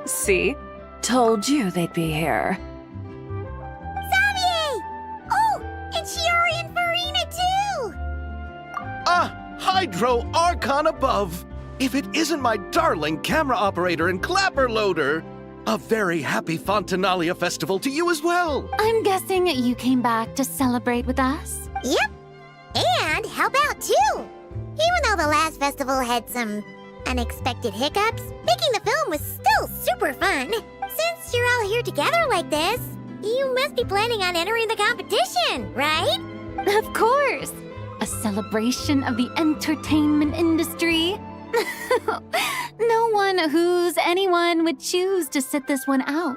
See? Told you they'd be here. Xavier! Oh, and Shiori and Farina too! Ah, Hydro Archon above! If it isn't my darling camera operator and clapper loader! A very happy Fontinalia festival to you as well! I'm guessing you came back to celebrate with us? Yep, and help out too! Even though the last festival had some unexpected hiccups, making the film was still super fun. Since you're all here together like this, you must be planning on entering the competition, right? Of course! A celebration of the entertainment industry. No one who's anyone would choose to sit this one out.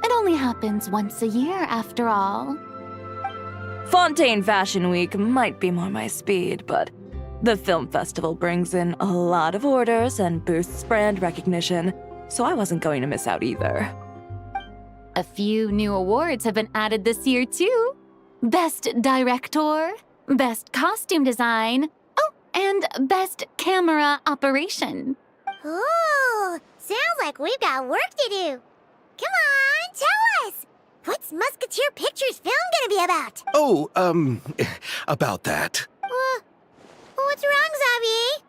It only happens once a year, after all. Fontaine Fashion Week might be more my speed, but the film festival brings in a lot of orders and boosts brand recognition, so I wasn't going to miss out either. A few new awards have been added this year, too. Best Director, Best Costume Design, and Best Camera Operation. Ooh, sounds like we've got work to do. Come on, tell us! What's Musketeer Pictures film gonna be about? Oh, about that. What's wrong, Xavier?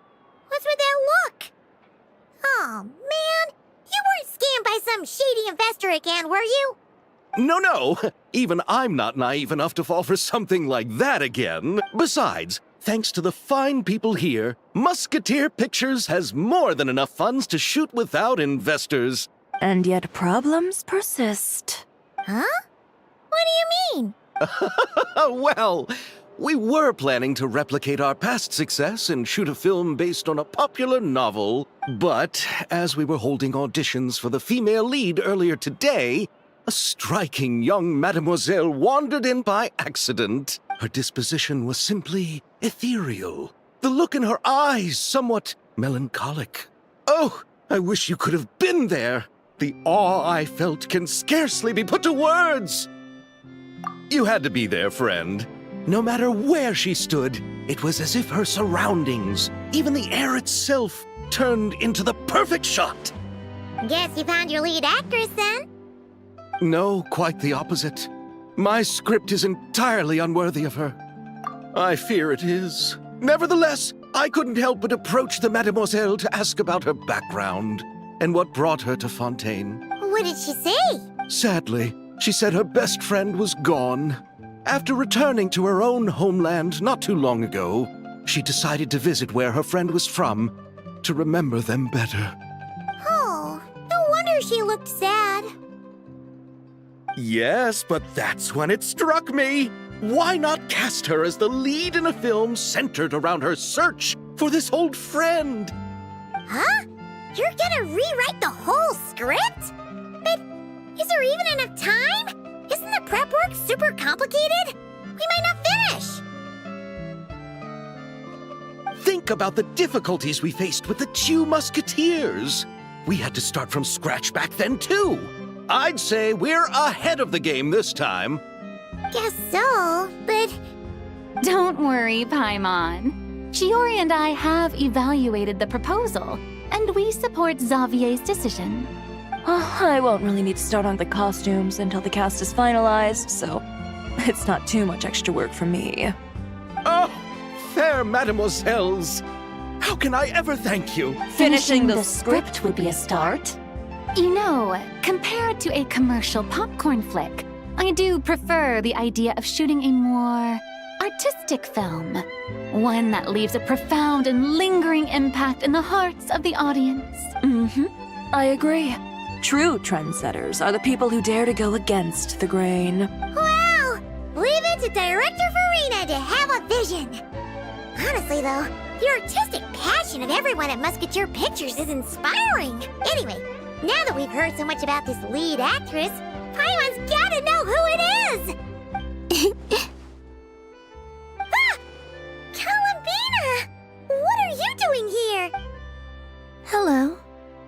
What's with that look? Oh, man. You weren't scammed by some shady investor again, were you? No. Even I'm not naive enough to fall for something like that again. Besides, thanks to the fine people here, Musketeer Pictures has more than enough funds to shoot without investors. And yet problems persist. Huh? What do you mean? Well, we were planning to replicate our past success and shoot a film based on a popular novel, but as we were holding auditions for the female lead earlier today, a striking young mademoiselle wandered in by accident. Her disposition was simply ethereal. The look in her eyes somewhat melancholic. Oh, I wish you could have been there. The awe I felt can scarcely be put to words. You had to be there, friend. No matter where she stood, it was as if her surroundings, even the air itself, turned into the perfect shot. Guess you found your lead actress, then? No, quite the opposite. My script is entirely unworthy of her. I fear it is. Nevertheless, I couldn't help but approach the mademoiselle to ask about her background and what brought her to Fontaine. What did she say? Sadly, she said her best friend was gone. After returning to her own homeland not too long ago, she decided to visit where her friend was from to remember them better. Oh, no wonder she looked sad. Yes, but that's when it struck me. Why not cast her as the lead in a film centered around her search for this old friend? Huh? You're gonna rewrite the whole script? But is there even enough time? Isn't the prep work super complicated? We might not finish. Think about the difficulties we faced with the two Musketeers. We had to start from scratch back then, too. I'd say we're ahead of the game this time. Guess so, but... Don't worry, Paimon. Shiori and I have evaluated the proposal, and we support Xavier's decision. I won't really need to start on the costumes until the cast is finalized, so it's not too much extra work for me. Oh, fair mademoiselles. How can I ever thank you? Finishing the script would be a start. You know, compared to a commercial popcorn flick, I do prefer the idea of shooting a more artistic film. One that leaves a profound and lingering impact in the hearts of the audience. I agree. True trendsetters are the people who dare to go against the grain. Wow! Leave it to Director Farina to have a vision. Honestly, though, the artistic passion of everyone at Musketeer Pictures is inspiring. Anyway, now that we've heard so much about this lead actress, Paimon's gotta know who it is! Ah! Columbina! What are you doing here? Hello.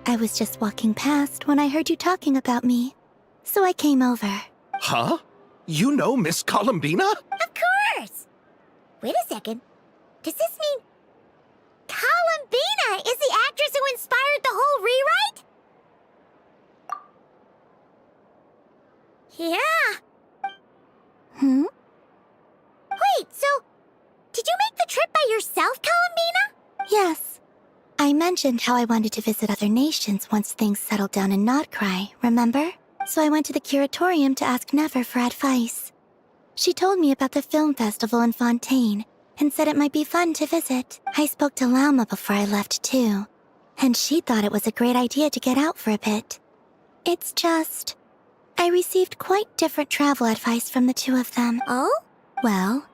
I was just walking past when I heard you talking about me, so I came over. Huh? You know Miss Columbina? Of course! Wait a second. Does this mean Columbina is the actress who inspired the whole rewrite? mentioned how I wanted to visit other nations once things settled down in Nodcry, remember? So I went to the curatorium to ask Never for advice. She told me about the film festival in Fontaine and said it might be fun to visit. I spoke to Lauma before I left too, and she thought it was a great idea to get out for a bit. It's just, I received quite different travel advice from the two of them. Oh? Well,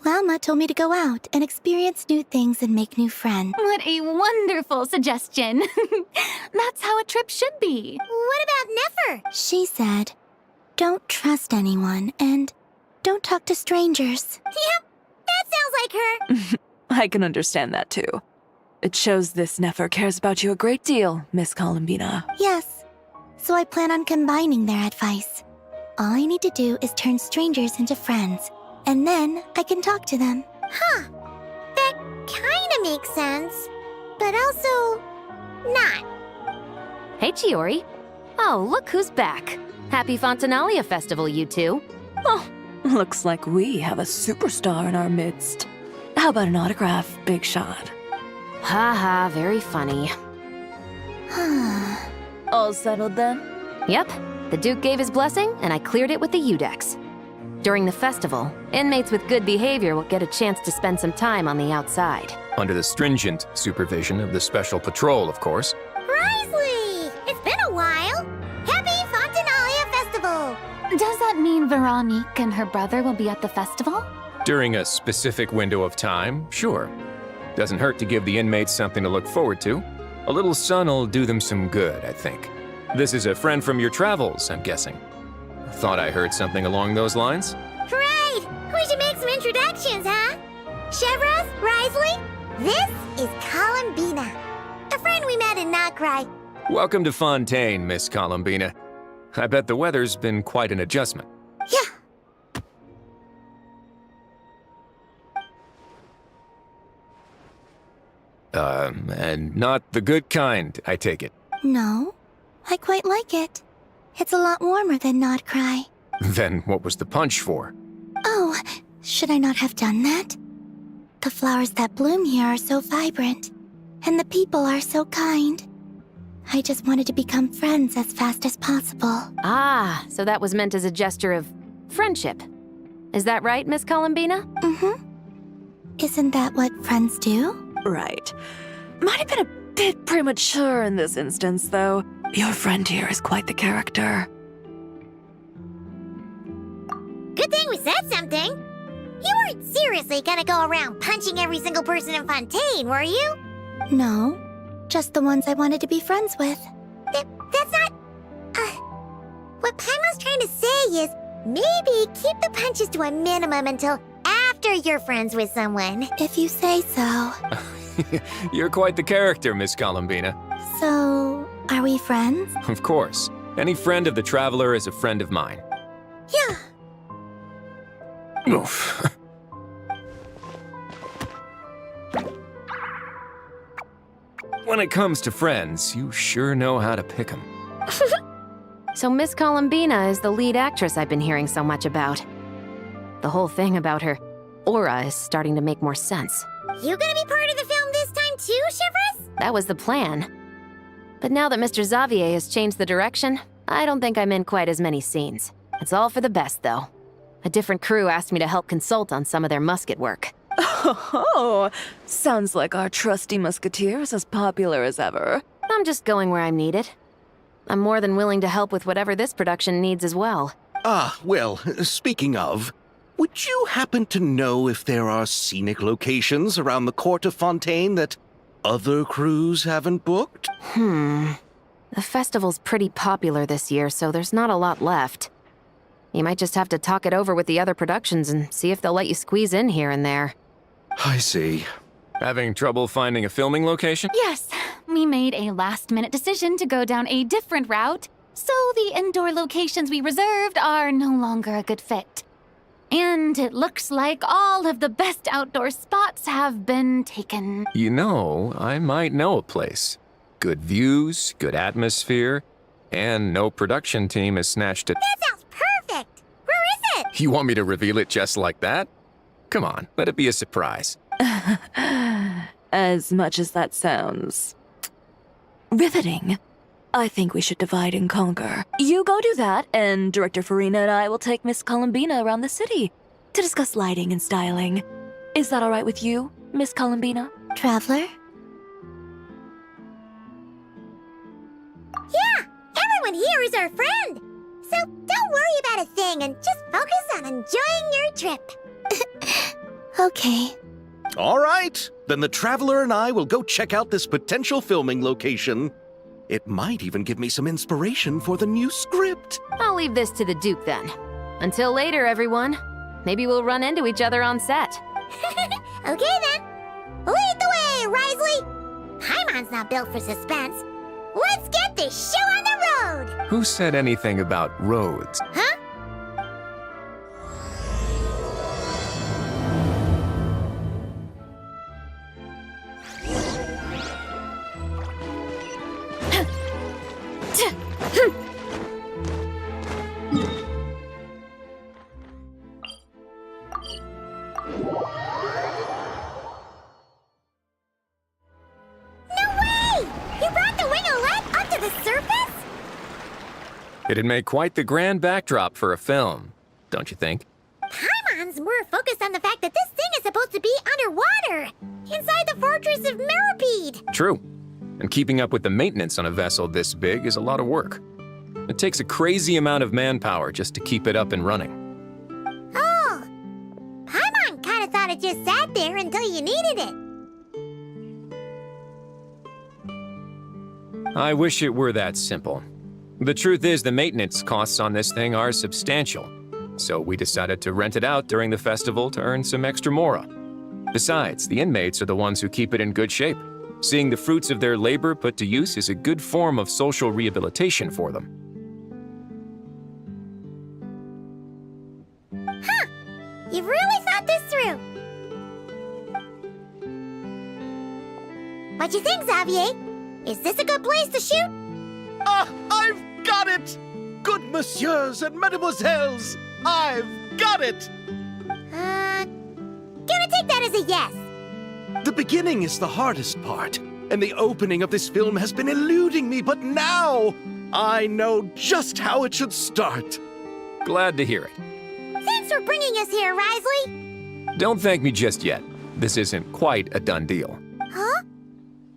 Lauma told me to go out and experience new things and make new friends. What a wonderful suggestion. That's how a trip should be. What about Nefer? She said, don't trust anyone and don't talk to strangers. Yep, that sounds like her. I can understand that too. It shows this Nefer cares about you a great deal, Miss Columbina. Yes, so I plan on combining their advice. All I need to do is turn strangers into friends, and then I can talk to them. Huh. That kinda makes sense, but also not. Hey, Chiori. Oh, look who's back. Happy Fontinalia Festival, you two. Oh, looks like we have a superstar in our midst. How about an autograph, Big Shot? Haha, very funny. All settled then? Yep, the Duke gave his blessing, and I cleared it with the Udex. During the festival, inmates with good behavior will get a chance to spend some time on the outside. Under the stringent supervision of the Special Patrol, of course. Risley! It's been a while. Happy Fontinalia Festival! Does that mean Veronique and her brother will be at the festival? During a specific window of time, sure. Doesn't hurt to give the inmates something to look forward to. A little sun'll do them some good, I think. This is a friend from your travels, I'm guessing. Thought I heard something along those lines. Great! We should make some introductions, huh? Chevros, Risley, this is Columbina, a friend we met in Nodcry. Welcome to Fontaine, Miss Columbina. I bet the weather's been quite an adjustment. Yeah. And not the good kind, I take it. No, I quite like it. It's a lot warmer than Nodcry. Then what was the punch for? Oh, should I not have done that? The flowers that bloom here are so vibrant, and the people are so kind. I just wanted to become friends as fast as possible. Ah, so that was meant as a gesture of friendship. Is that right, Miss Columbina? Mm-hmm. Isn't that what friends do? Right. Might have been a bit premature in this instance, though. Your friend here is quite the character. Good thing we said something. You weren't seriously gonna go around punching every single person in Fontaine, were you? No, just the ones I wanted to be friends with. That's not... What Paimon's trying to say is maybe keep the punches to a minimum until after you're friends with someone. If you say so. You're quite the character, Miss Columbina. So, are we friends? Of course. Any friend of the Traveler is a friend of mine. Yeah. Oof. When it comes to friends, you sure know how to pick 'em. So Miss Columbina is the lead actress I've been hearing so much about. The whole thing about her aura is starting to make more sense. You gonna be part of the film this time too, Chevros? That was the plan. But now that Mr. Xavier has changed the direction, I don't think I'm in quite as many scenes. It's all for the best, though. A different crew asked me to help consult on some of their musket work. Oh, sounds like our trusty musketeer is as popular as ever. I'm just going where I'm needed. I'm more than willing to help with whatever this production needs as well. Ah, well, speaking of, would you happen to know if there are scenic locations around the court of Fontaine that other crews haven't booked? The festival's pretty popular this year, so there's not a lot left. You might just have to talk it over with the other productions and see if they'll let you squeeze in here and there. I see. Having trouble finding a filming location? Yes, we made a last-minute decision to go down a different route, so the indoor locations we reserved are no longer a good fit. And it looks like all of the best outdoor spots have been taken. You know, I might know a place. Good views, good atmosphere, and no production team has snatched it. That sounds perfect! Where is it? You want me to reveal it just like that? Come on, let it be a surprise. As much as that sounds Riveting. I think we should divide and conquer. You go do that, and Director Farina and I will take Miss Columbina around the city to discuss lighting and styling. Is that all right with you, Miss Columbina? Traveler? Yeah, everyone here is our friend. So don't worry about a thing and just focus on enjoying your trip. Okay. All right, then the Traveler and I will go check out this potential filming location. It might even give me some inspiration for the new script. I'll leave this to the Duke then. Until later, everyone. Maybe we'll run into each other on set. Okay then. Lead the way, Risley. Paimon's not built for suspense. Let's get this show on the road. Who said anything about roads? Huh? It'd make quite the grand backdrop for a film, don't you think? Paimon's more focused on the fact that this thing is supposed to be underwater, inside the fortress of Meripede. True. And keeping up with the maintenance on a vessel this big is a lot of work. It takes a crazy amount of manpower just to keep it up and running. Oh, Paimon kind of thought it just sat there until you needed it. I wish it were that simple. The truth is, the maintenance costs on this thing are substantial, so we decided to rent it out during the festival to earn some extra mora. Besides, the inmates are the ones who keep it in good shape. Seeing the fruits of their labor put to use is a good form of social rehabilitation for them. Huh, you've really thought this through. What you think, Xavier? Is this a good place to shoot? Ah, I've got it! Good messieurs and mesdemoiselles, I've got it! Gonna take that as a yes. The beginning is the hardest part, and the opening of this film has been eluding me, but now I know just how it should start. Glad to hear it. Thanks for bringing us here, Risley. Don't thank me just yet. This isn't quite a done deal. Huh?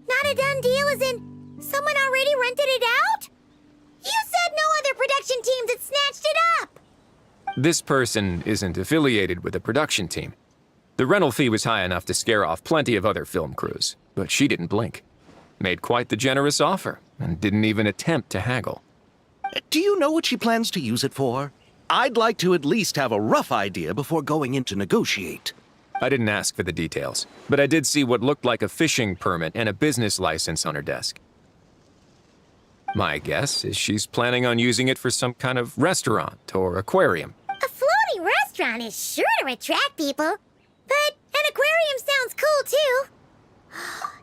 Not a done deal as in someone already rented it out? You said no other production teams had snatched it up! This person isn't affiliated with a production team. The rental fee was high enough to scare off plenty of other film crews, but she didn't blink. Made quite the generous offer, and didn't even attempt to haggle. Do you know what she plans to use it for? I'd like to at least have a rough idea before going in to negotiate. I didn't ask for the details, but I did see what looked like a fishing permit and a business license on her desk. My guess is she's planning on using it for some kind of restaurant or aquarium. A floating restaurant is sure to attract people, but an aquarium sounds cool too.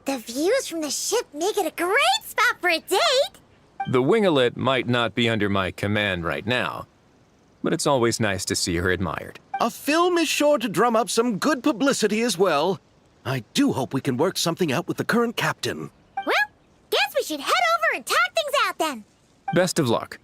The views from the ship make it a great spot for a date. The winglet might not be under my command right now, but it's always nice to see her admired. A film is sure to drum up some good publicity as well. I do hope we can work something out with the current captain. Well, guess we should head over and talk things out then. Best of luck.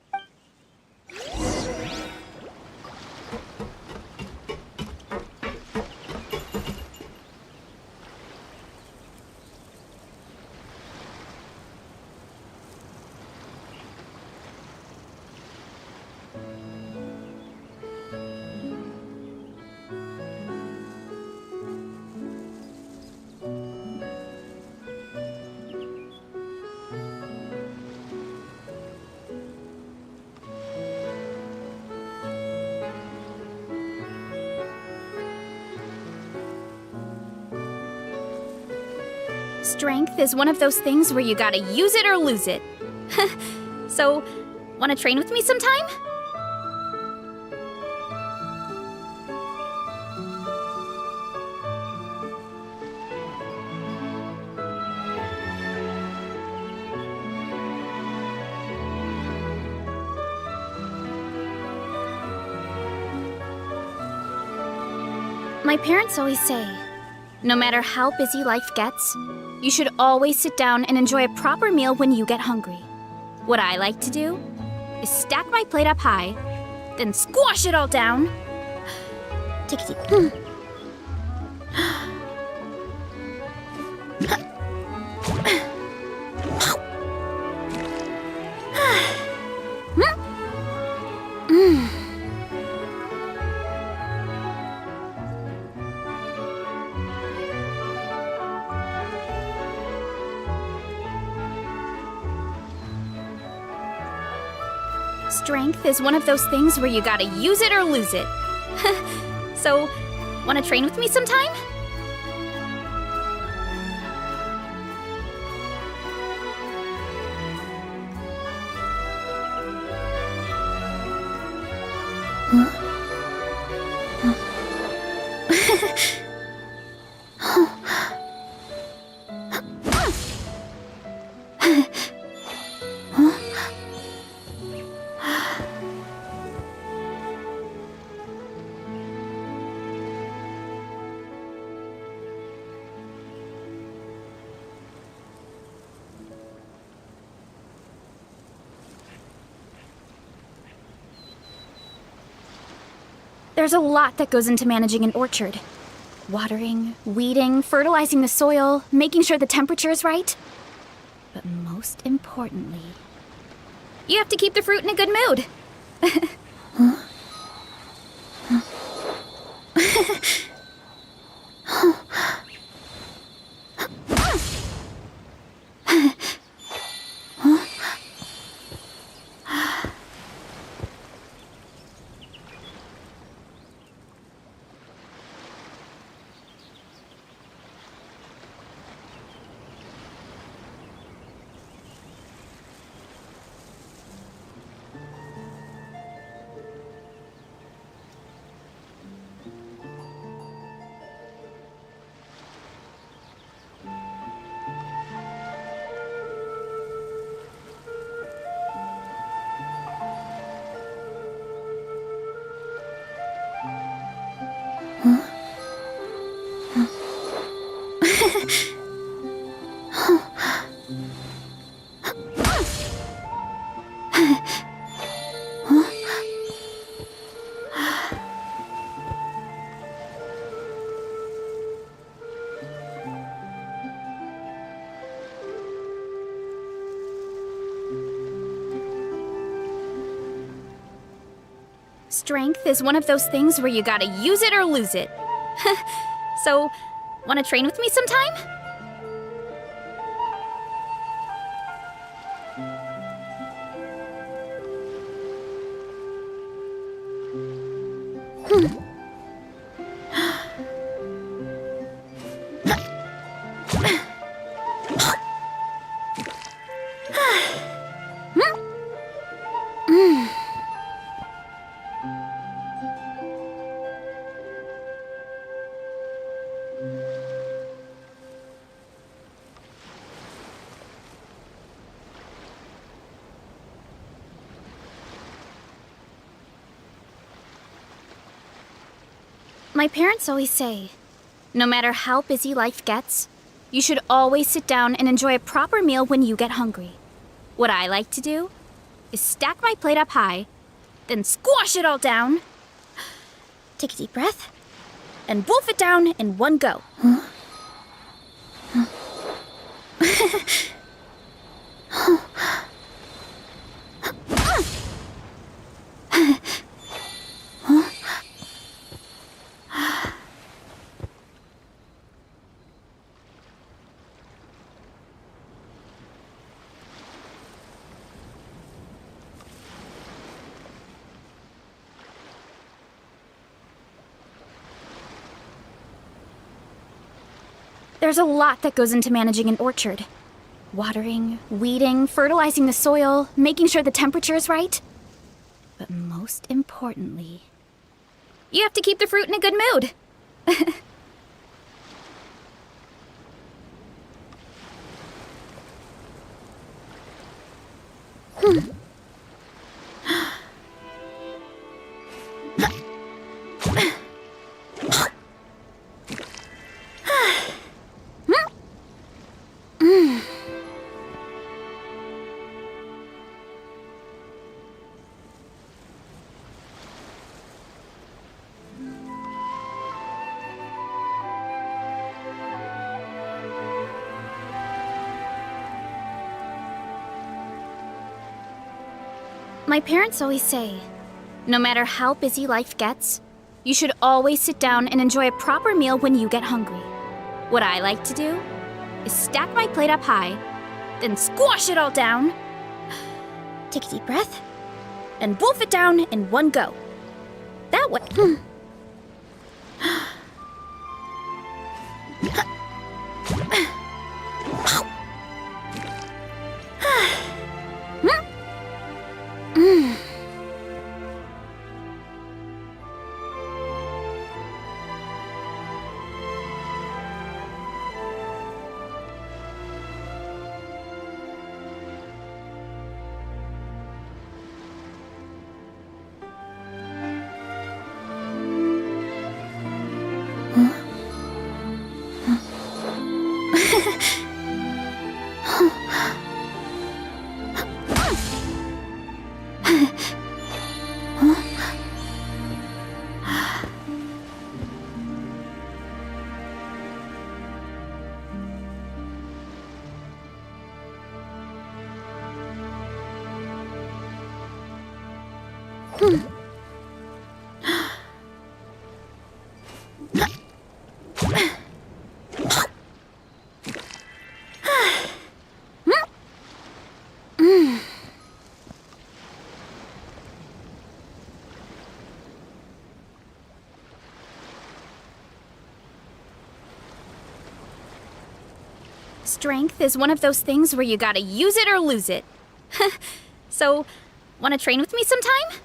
Strength is one of those things where you gotta use it or lose it. So, wanna train with me sometime? My parents always say, no matter how busy life gets, You should always sit down and enjoy a proper meal when you get hungry. What I like to do is stack my plate up high, then squash it all down. Take a deep. Strength is one of those things where you gotta use it or lose it. So, wanna train with me sometime? There's a lot that goes into managing an orchard. Watering, weeding, fertilizing the soil, making sure the temperature is right. But most importantly, you have to keep the fruit in a good mood. Strength is one of those things where you gotta use it or lose it. So, wanna train with me sometime? My parents always say, no matter how busy life gets, you should always sit down and enjoy a proper meal when you get hungry. What I like to do is stack my plate up high, then squash it all down. Take a deep breath, and wolf it down in one go. There's a lot that goes into managing an orchard. Watering, weeding, fertilizing the soil, making sure the temperature is right. But most importantly, you have to keep the fruit in a good mood. My parents always say, no matter how busy life gets, you should always sit down and enjoy a proper meal when you get hungry. What I like to do is stack my plate up high, then squash it all down, take a deep breath, and wolf it down in one go. That way. Strength is one of those things where you gotta use it or lose it. So, wanna train with me sometime?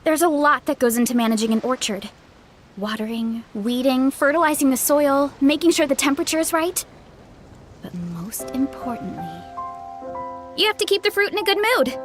There's a lot that goes into managing an orchard. Watering, weeding, fertilizing the soil, making sure the temperature is right. But most importantly, you have to keep the fruit in a good mood.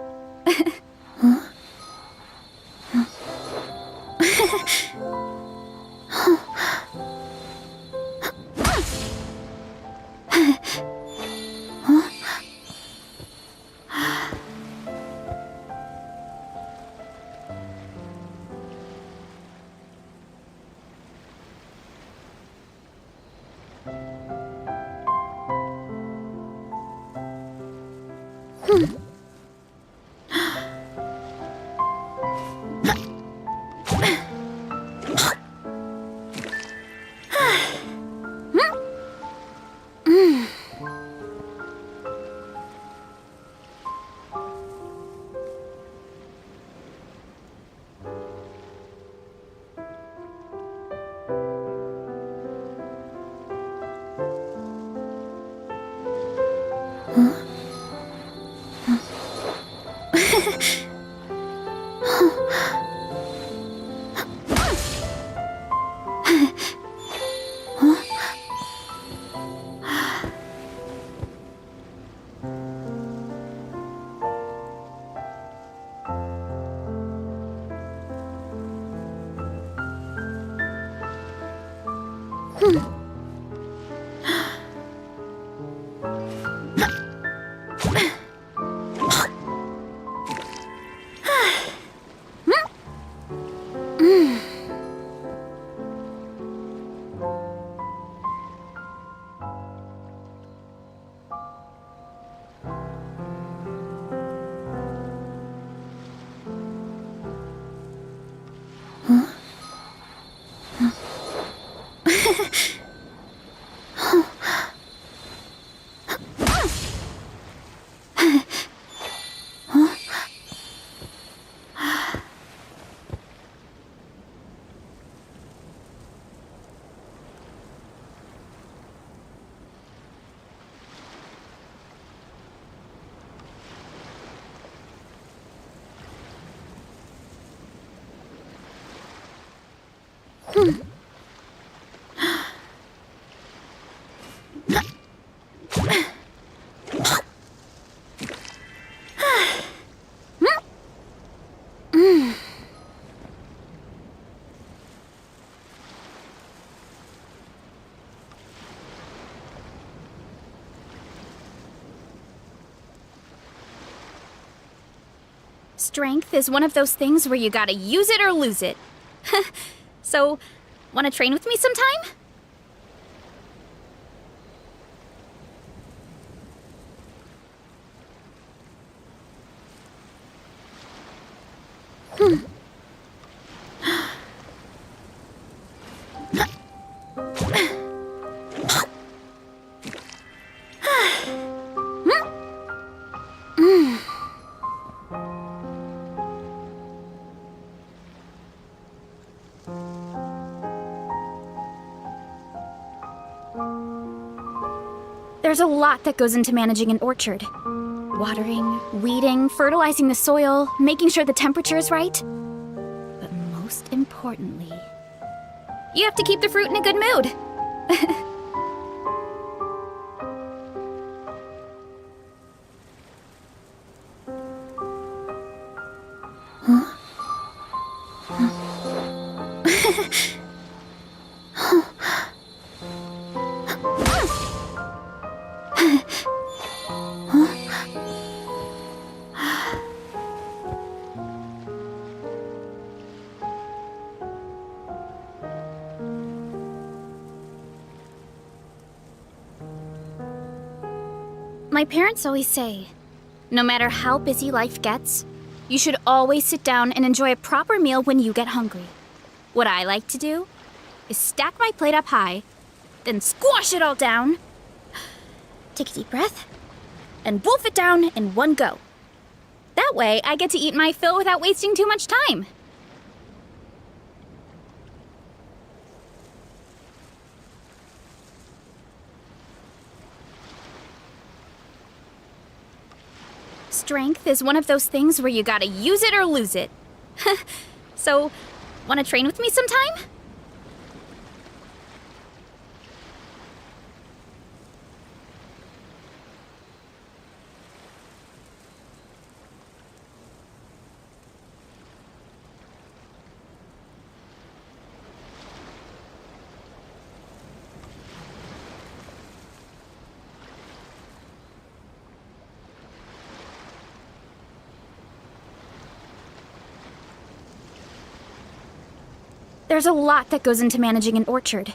Strength is one of those things where you gotta use it or lose it. So, wanna train with me sometime? There's a lot that goes into managing an orchard. Watering, weeding, fertilizing the soil, making sure the temperature is right. But most importantly, you have to keep the fruit in a good mood. My parents always say, no matter how busy life gets, you should always sit down and enjoy a proper meal when you get hungry. What I like to do is stack my plate up high, then squash it all down, take a deep breath, and wolf it down in one go. That way, I get to eat my fill without wasting too much time. Strength is one of those things where you gotta use it or lose it. So, wanna train with me sometime? There's a lot that goes into managing an orchard.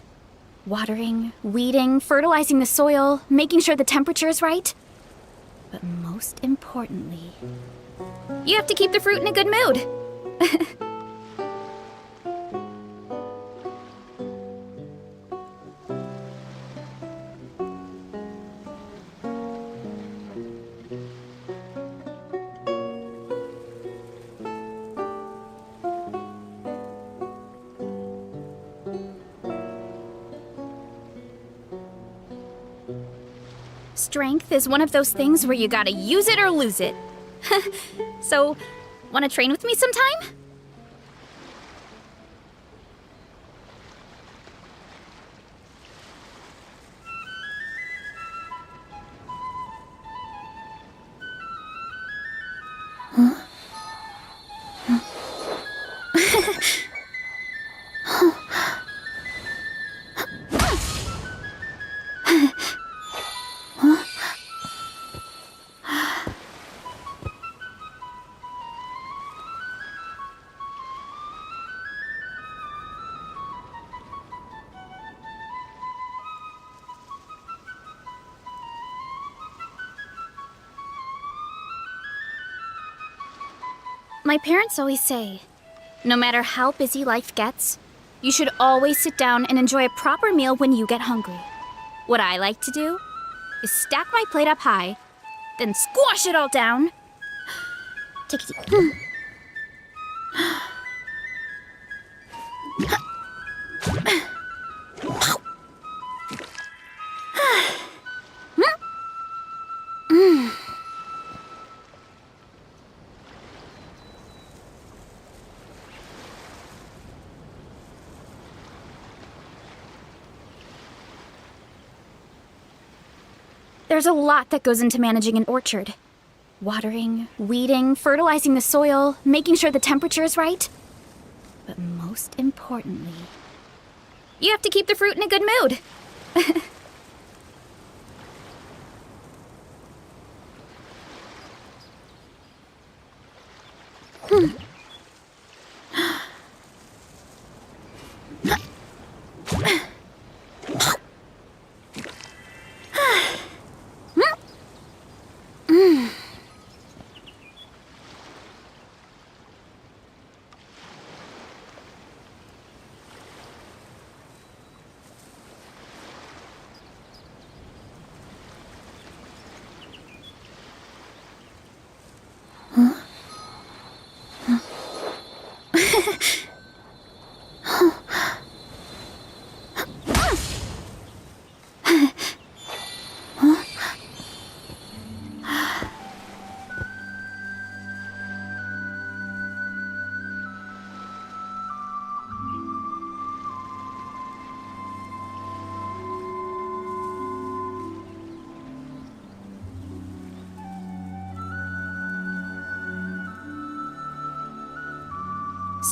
Watering, weeding, fertilizing the soil, making sure the temperature is right. But most importantly, you have to keep the fruit in a good mood. Strength is one of those things where you gotta use it or lose it. So, wanna train with me sometime? My parents always say, no matter how busy life gets, you should always sit down and enjoy a proper meal when you get hungry. What I like to do is stack my plate up high, then squash it all down, take a deep There's a lot that goes into managing an orchard. Watering, weeding, fertilizing the soil, making sure the temperature is right. But most importantly, you have to keep the fruit in a good mood.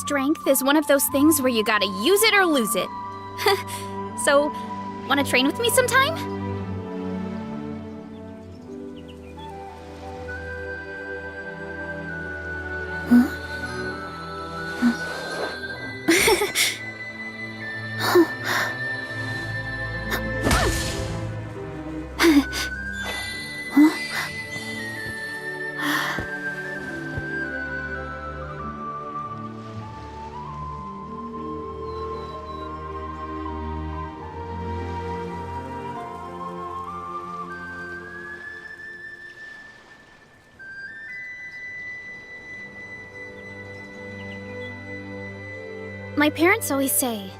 strength is one of those things where you gotta use it or lose it. So, wanna train with me sometime? My parents always say,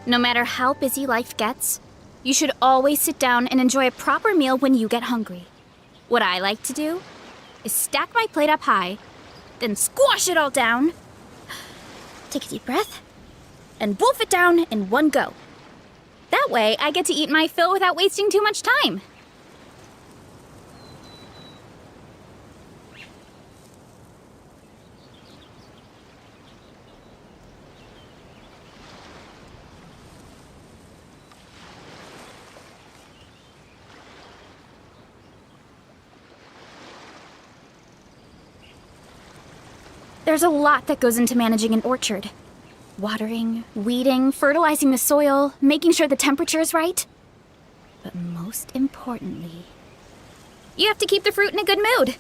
no matter how busy life gets, you should always sit down and enjoy a proper meal when you get hungry. What I like to do is stack my plate up high, then squash it all down, take a deep breath, and wolf it down in one go. That way, I get to eat my fill without wasting too much time. There's a lot that goes into managing an orchard. Watering, weeding, fertilizing the soil, making sure the temperature is right. But most importantly, you have to keep the fruit in a good mood.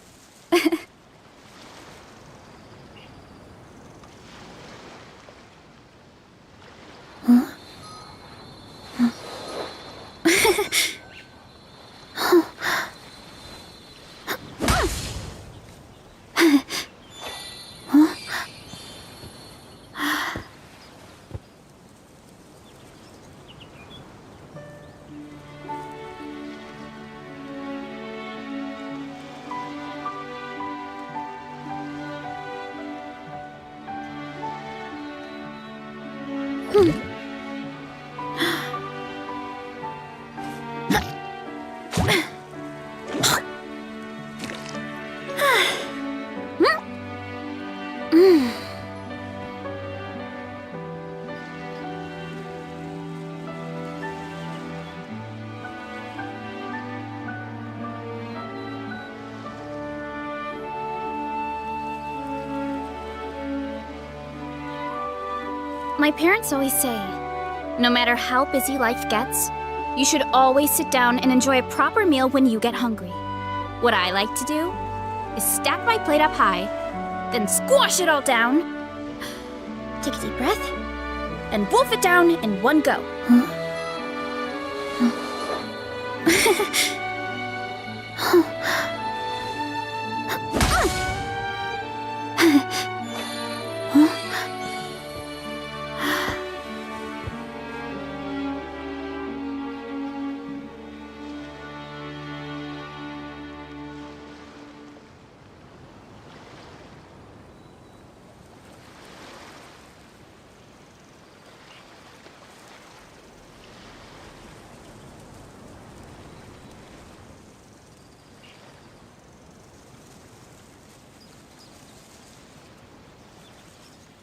My parents always say, no matter how busy life gets, you should always sit down and enjoy a proper meal when you get hungry. What I like to do is stack my plate up high, then squash it all down, take a deep breath, and wolf it down in one go.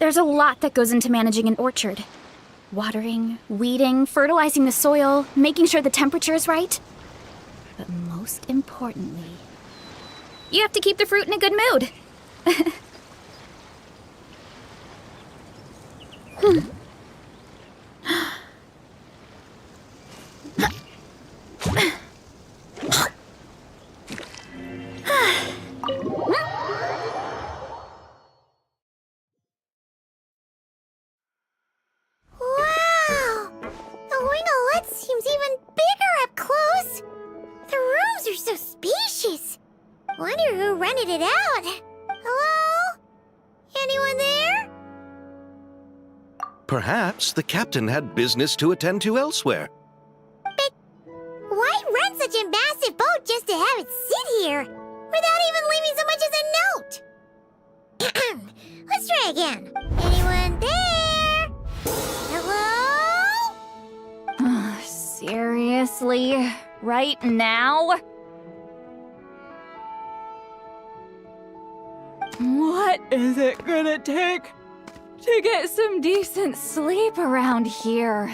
There's a lot that goes into managing an orchard. Watering, weeding, fertilizing the soil, making sure the temperature is right. But most importantly, you have to keep the fruit in a good mood. Seems even bigger up close. The rooms are so spacious. Wonder who rented it out. Hello? Anyone there? Perhaps the captain had business to attend to elsewhere. But why rent such a massive boat just to have it sit here without even leaving so much as a note? Let's try again. Anyone there? Hello? Seriously? Right now? What is it gonna take to get some decent sleep around here.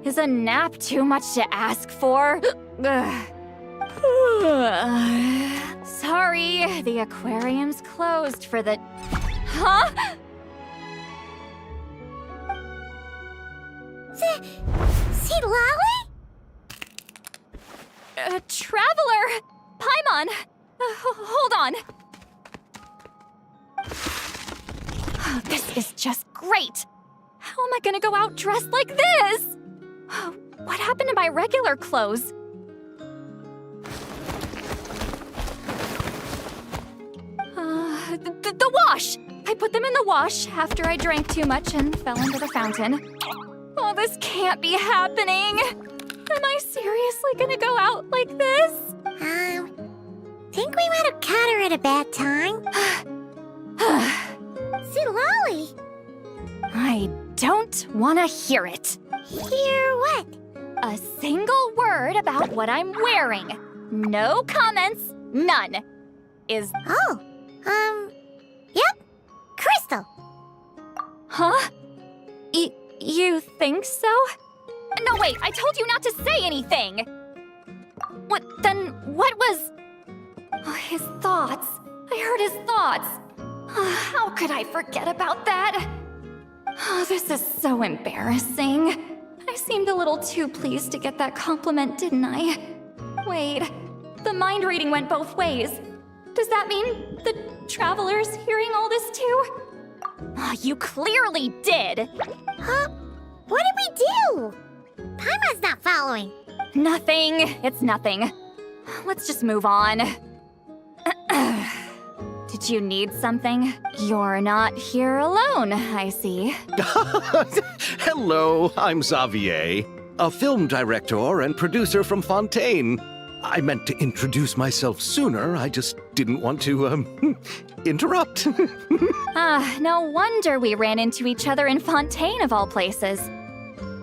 Is a nap too much to ask for? Sorry, the aquarium's closed for the... Huh? See Lolly? Traveler! Paimon! Hold on. This is just great. How am I gonna go out dressed like this? What happened to my regular clothes? The wash! I put them in the wash after I drank too much and fell into the fountain. Oh, this can't be happening. Am I seriously gonna go out like this? Think we might have caught her at a bad time. See Lolly? I don't want to hear it. Hear what? A single word about what I'm wearing. No comments, none. Is... Oh, yep. Crystal. Huh? You think so? No, wait, I told you not to say anything! What was... Oh, his thoughts. I heard his thoughts. How could I forget about that? Oh, this is so embarrassing. I seemed a little too pleased to get that compliment, didn't I? Wait, the mind reading went both ways. Does that mean the traveler's hearing all this too? You clearly did! Huh? What did we do? Paimon's not following. Nothing. It's nothing. Let's just move on. Did you need something? You're not here alone, I see. Hello, I'm Xavier, a film director and producer from Fontaine. I meant to introduce myself sooner, I just didn't want to, interrupt. No wonder we ran into each other in Fontaine of all places.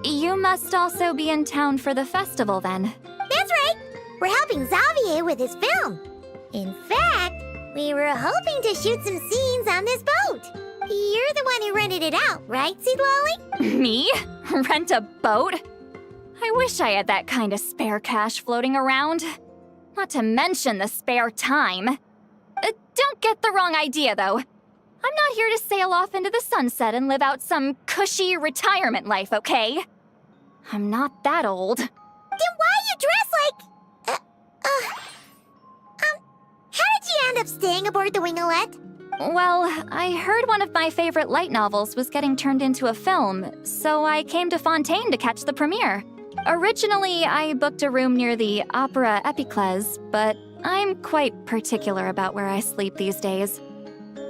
You must also be in town for the festival then. That's right. We're helping Xavier with his film. In fact, we were hoping to shoot some scenes on this boat. You're the one who rented it out, right, Seed Lolly? Me? Rent a boat? I wish I had that kind of spare cash floating around. Not to mention the spare time. Don't get the wrong idea, though. I'm not here to sail off into the sunset and live out some cushy retirement life, okay? I'm not that old. Then why you dress like... how did you end up staying aboard the Winglet? Well, I heard one of my favorite light novels was getting turned into a film, so I came to Fontaine to catch the premiere. Originally, I booked a room near the Opera Epicles, but I'm quite particular about where I sleep these days.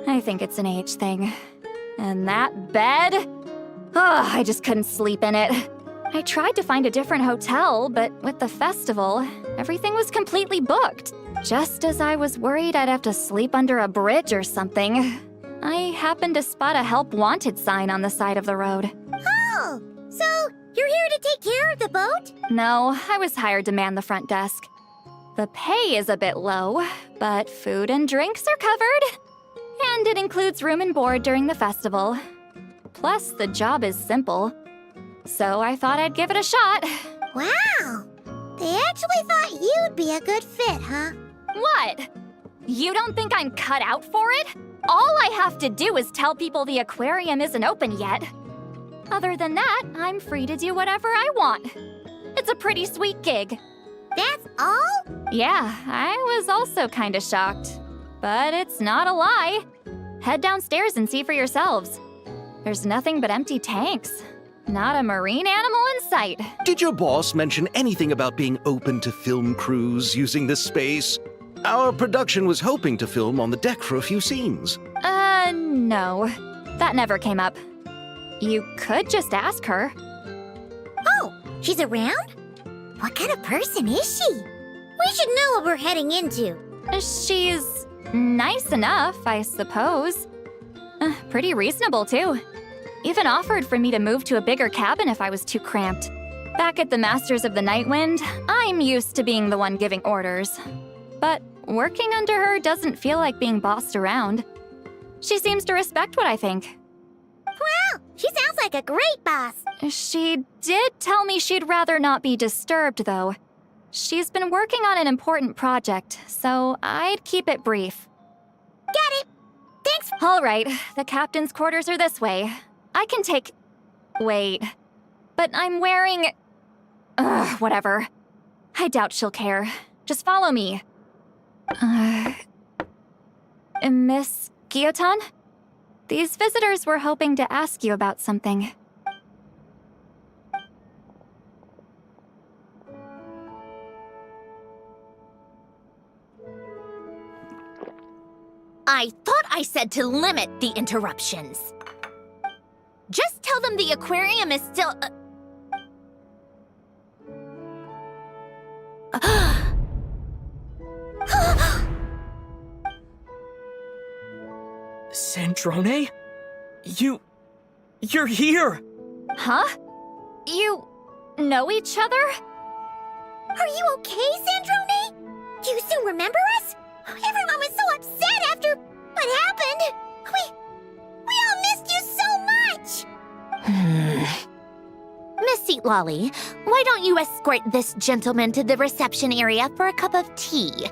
I think it's an age thing. And that bed? Oh, I just couldn't sleep in it. I tried to find a different hotel, but with the festival, everything was completely booked. Just as I was worried I'd have to sleep under a bridge or something, I happened to spot a help wanted sign on the side of the road. Oh, so you're here to take care of the boat? No, I was hired to man the front desk. The pay is a bit low, but food and drinks are covered. And it includes room and board during the festival. Plus, the job is simple. So I thought I'd give it a shot. Wow! They actually thought you'd be a good fit, huh? What? You don't think I'm cut out for it? All I have to do is tell people the aquarium isn't open yet. Other than that, I'm free to do whatever I want. It's a pretty sweet gig. That's all? Yeah, I was also kinda shocked. But it's not a lie. Head downstairs and see for yourselves. There's nothing but empty tanks. Not a marine animal in sight. Did your boss mention anything about being open to film crews using this space? Our production was hoping to film on the deck for a few scenes. No. That never came up. You could just ask her. Oh, she's around? What kind of person is she? We should know what we're heading into. She's nice enough, I suppose. Pretty reasonable, too. Even offered for me to move to a bigger cabin if I was too cramped. Back at the Masters of the Nightwind, I'm used to being the one giving orders. But working under her doesn't feel like being bossed around. She seems to respect what I think. She sounds like a great boss. She did tell me she'd rather not be disturbed, though. She's been working on an important project, so I'd keep it brief. Got it. Thanks. All right, the captain's quarters are this way. I can take... Wait. But I'm wearing... Ugh, whatever. I doubt she'll care. Just follow me. Miss Guillotin? These visitors were hoping to ask you about something. I thought I said to limit the interruptions. Just tell them the aquarium is still... Sandrone? You're here! Huh? You know each other? Are you okay, Sandrone? Do you still remember us? Everyone was so upset after what happened. We all missed you so much. Miss Seat Lolly, why don't you escort this gentleman to the reception area for a cup of tea?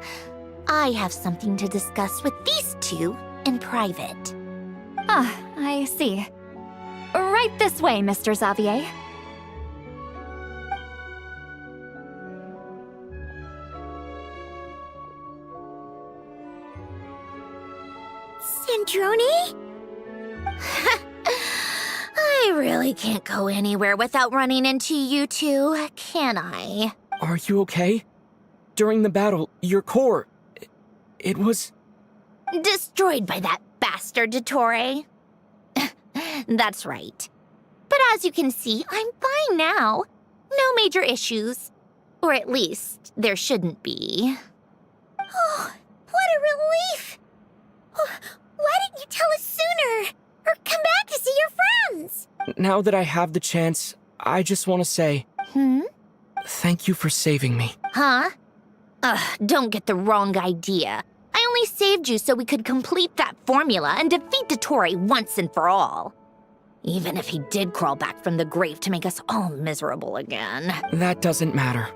I have something to discuss with these two in private. Ah, I see. Right this way, Mr. Xavier. Sandrone? I really can't go anywhere without running into you two, can I? Are you okay? During the battle, your core... It was... Destroyed by that bastard Dottore. That's right. But as you can see, I'm fine now. No major issues. Or at least, there shouldn't be. Oh, what a relief! Oh, why didn't you tell us sooner? Or come back to see your friends? Now that I have the chance, I just want to say... Thank you for saving me. Huh? Don't get the wrong idea. I only saved you so we could complete that formula and defeat Dottore once and for all. Even if he did crawl back from the grave to make us all miserable again. That doesn't matter.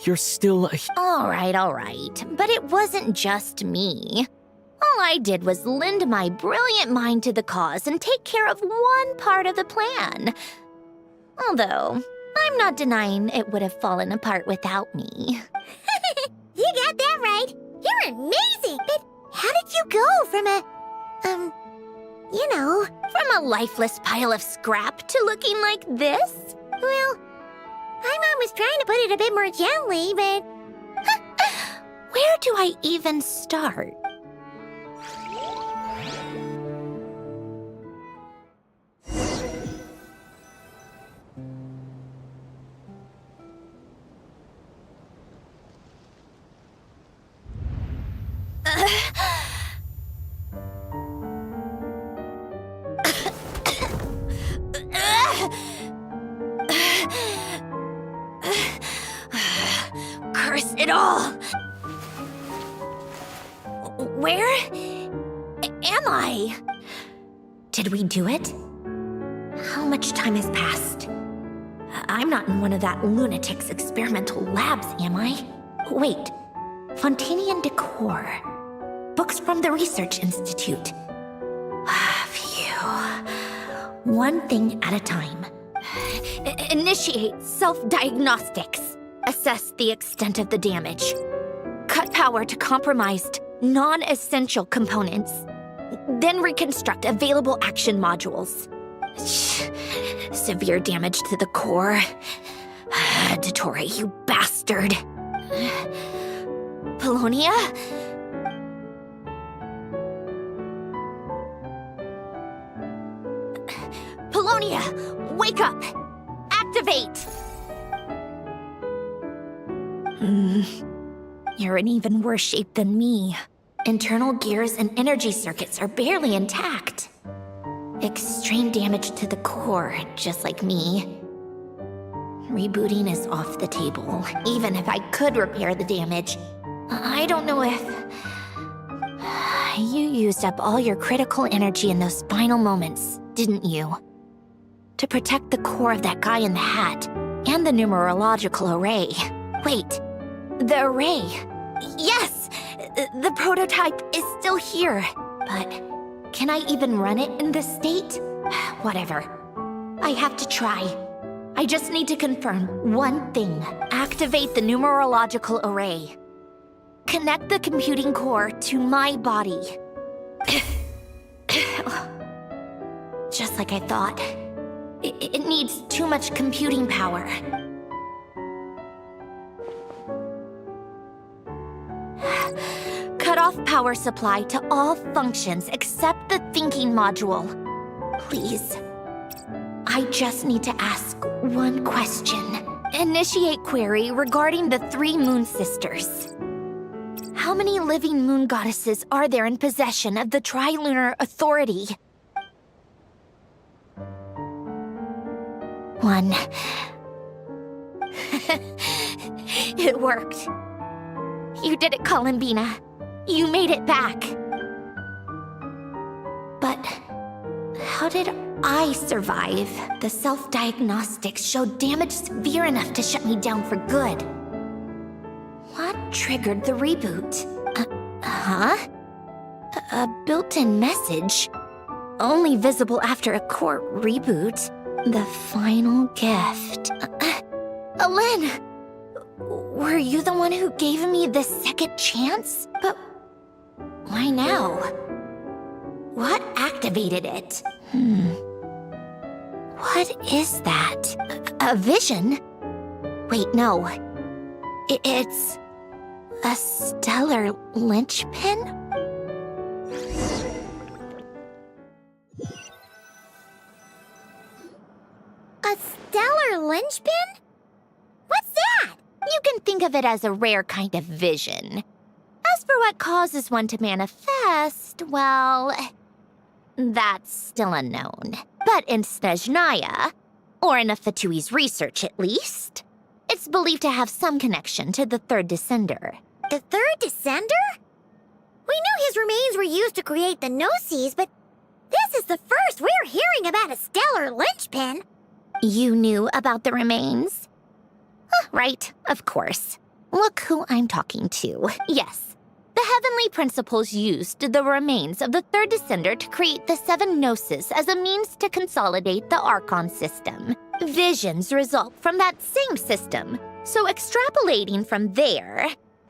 You're still a... All right. But it wasn't just me. All I did was lend my brilliant mind to the cause and take care of one part of the plan. Although, I'm not denying it would have fallen apart without me. You got that right. You're amazing. But how did you go from a... From a lifeless pile of scrap to looking like this? Well, my mom was trying to put it a bit more gently, but... Where do I even start? Curse it all! Where am I? Did we do it? How much time has passed? I'm not in one of that lunatic's experimental labs, am I? Wait, Fontanian decor. Books from the Research Institute. Phew. One thing at a time. Initiate self-diagnostics. Assess the extent of the damage. Cut power to compromised, non-essential components. Then reconstruct available action modules. Severe damage to the core. Dottore, you bastard. Polonia? Polonia, wake up! Activate! You're in even worse shape than me. Internal gears and energy circuits are barely intact. Extreme damage to the core, just like me. Rebooting is off the table, even if I could repair the damage. I don't know if... You used up all your critical energy in those final moments, didn't you? to protect the core of that guy in the hat and the numerological array. Wait, the array. Yes! The prototype is still here. But can I even run it in this state? Whatever. I have to try. I just need to confirm one thing. Activate the numerological array. Connect the computing core to my body. Just like I thought. It needs too much computing power. Cut off power supply to all functions except the thinking module. Please. I just need to ask one question. Initiate query regarding the 3 moon sisters. How many living moon goddesses are there in possession of the Trilunar Authority? 1. It worked. You did it, Columbina. You made it back. But how did I survive? The self-diagnostics showed damage severe enough to shut me down for good. What triggered the reboot? A built-in message. Only visible after a core reboot. The final gift. Alen! Were you the one who gave me this second chance? But why now? What activated it? What is that? A vision? Wait, no. It's a stellar linchpin? A stellar linchpin? What's that? You can think of it as a rare kind of vision. As for what causes one to manifest, well, that's still unknown. But in Snezhnaya, or in Afatui's research at least, it's believed to have some connection to the third descender. The third descender? We knew his remains were used to create the Gnosis, but this is the first we're hearing about a stellar linchpin. You knew about the remains? Right, of course. Look who I'm talking to. Yes, the Heavenly Principles used the remains of the third descender to create the 7 Gnosis as a means to consolidate the Archon system. Visions result from that same system, so extrapolating from there,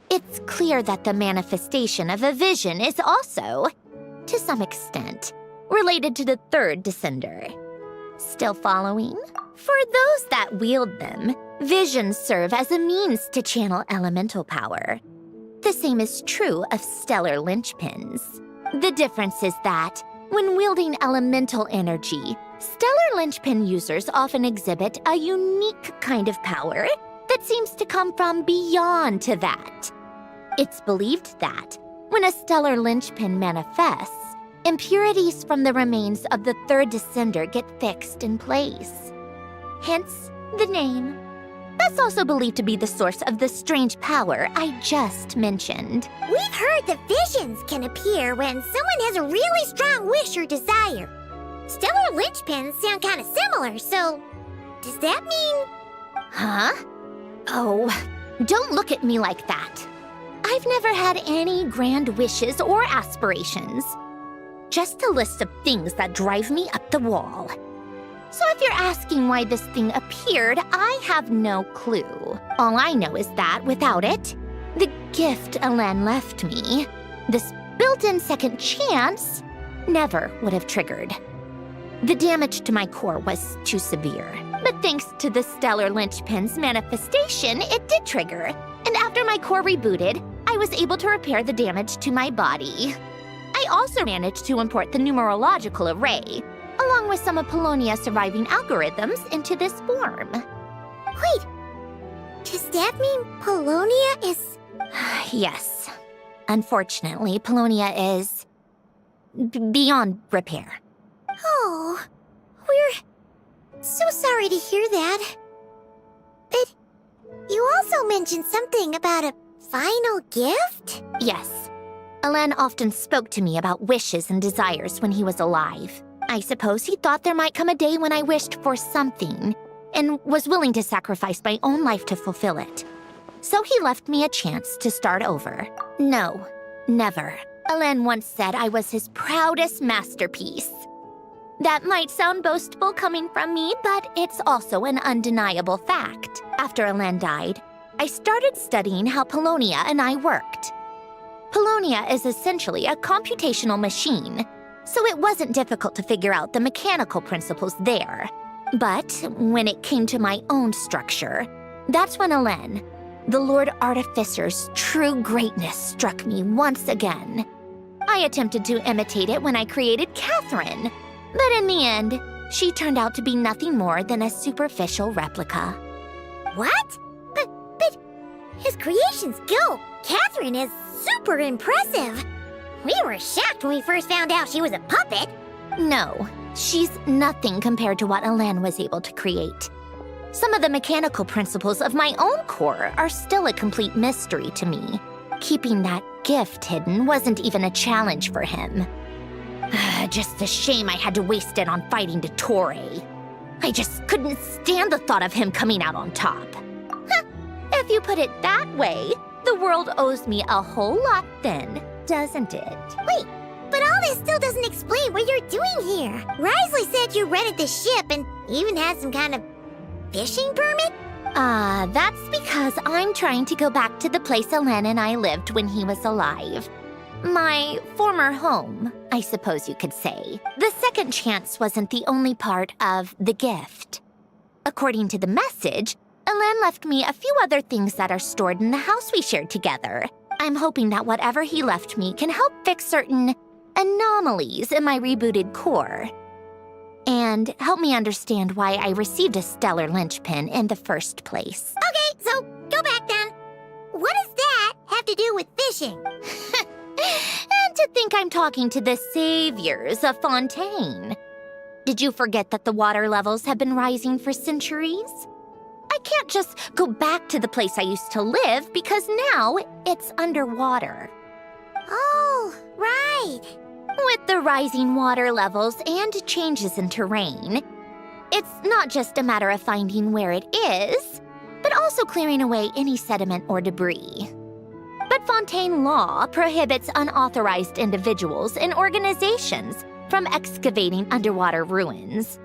it's clear that the manifestation of a vision is also, to some extent, related to the third descender. Still following? For those that wield them, visions serve as a means to channel elemental power. The same is true of stellar linchpins. The difference is that, when wielding elemental energy, stellar linchpin users often exhibit a unique kind of power that seems to come from beyond to that. It's believed that, when a stellar linchpin manifests, impurities from the remains of the third descender get fixed in place. Hence, the name. That's also believed to be the source of the strange power I just mentioned. We've heard that visions can appear when someone has a really strong wish or desire. Stellar linchpins sound kind of similar, so does that mean... Huh? Oh, don't look at me like that. I've never had any grand wishes or aspirations. Just a list of things that drive me up the wall. So if you're asking why this thing appeared, I have no clue. All I know is that without it, the gift Alen left me, this built-in second chance, never would have triggered. The damage to my core was too severe. But thanks to the stellar linchpin's manifestation, it did trigger. And after my core rebooted, I was able to repair the damage to my body. I also managed to import the numerological array, along with some of Polonia's surviving algorithms, into this form. Wait, does that mean Polonia is... Yes. Unfortunately, Polonia is... beyond repair. Oh, we're so sorry to hear that. But you also mentioned something about a final gift? Yes. Alen often spoke to me about wishes and desires when he was alive. I suppose he thought there might come a day when I wished for something, and was willing to sacrifice my own life to fulfill it. So he left me a chance to start over. No, never. Alain once said I was his proudest masterpiece. That might sound boastful coming from me, but it's also an undeniable fact. After Alain died, I started studying how Polonia and I worked. Polonia is essentially a computational machine, so it wasn't difficult to figure out the mechanical principles there. But when it came to my own structure, that's when Alain, the Lord Artificer's true greatness, struck me once again. I attempted to imitate it when I created Catherine, but in the end, she turned out to be nothing more than a superficial replica. What? But his creation skill, Catherine, is super impressive. We were shocked when we first found out she was a puppet. No, she's nothing compared to what Alain was able to create. Some of the mechanical principles of my own core are still a complete mystery to me. Keeping that gift hidden wasn't even a challenge for him. Just a shame I had to waste it on fighting Dottore. I just couldn't stand the thought of him coming out on top. If you put it that way, the world owes me a whole lot then, doesn't it? Wait, but all this still doesn't explain what you're doing here. Risley said you rented the ship and even had some kind of fishing permit? That's because I'm trying to go back to the place Alain and I lived when he was alive. My former home, I suppose you could say. The second chance wasn't the only part of the gift. According to the message, Alain left me a few other things that are stored in the house we shared together. I'm hoping that whatever he left me can help fix certain anomalies in my rebooted core. And help me understand why I received a stellar linchpin in the first place. Okay, so go back then. What does that have to do with fishing? And to think I'm talking to the saviors of Fontaine. Did you forget that the water levels have been rising for centuries? I can't just go back to the place I used to live because now it's underwater. Oh, right. With the rising water levels and changes in terrain, it's not just a matter of finding where it is, but also clearing away any sediment or debris. But Fontaine law prohibits unauthorized individuals and organizations from excavating underwater ruins.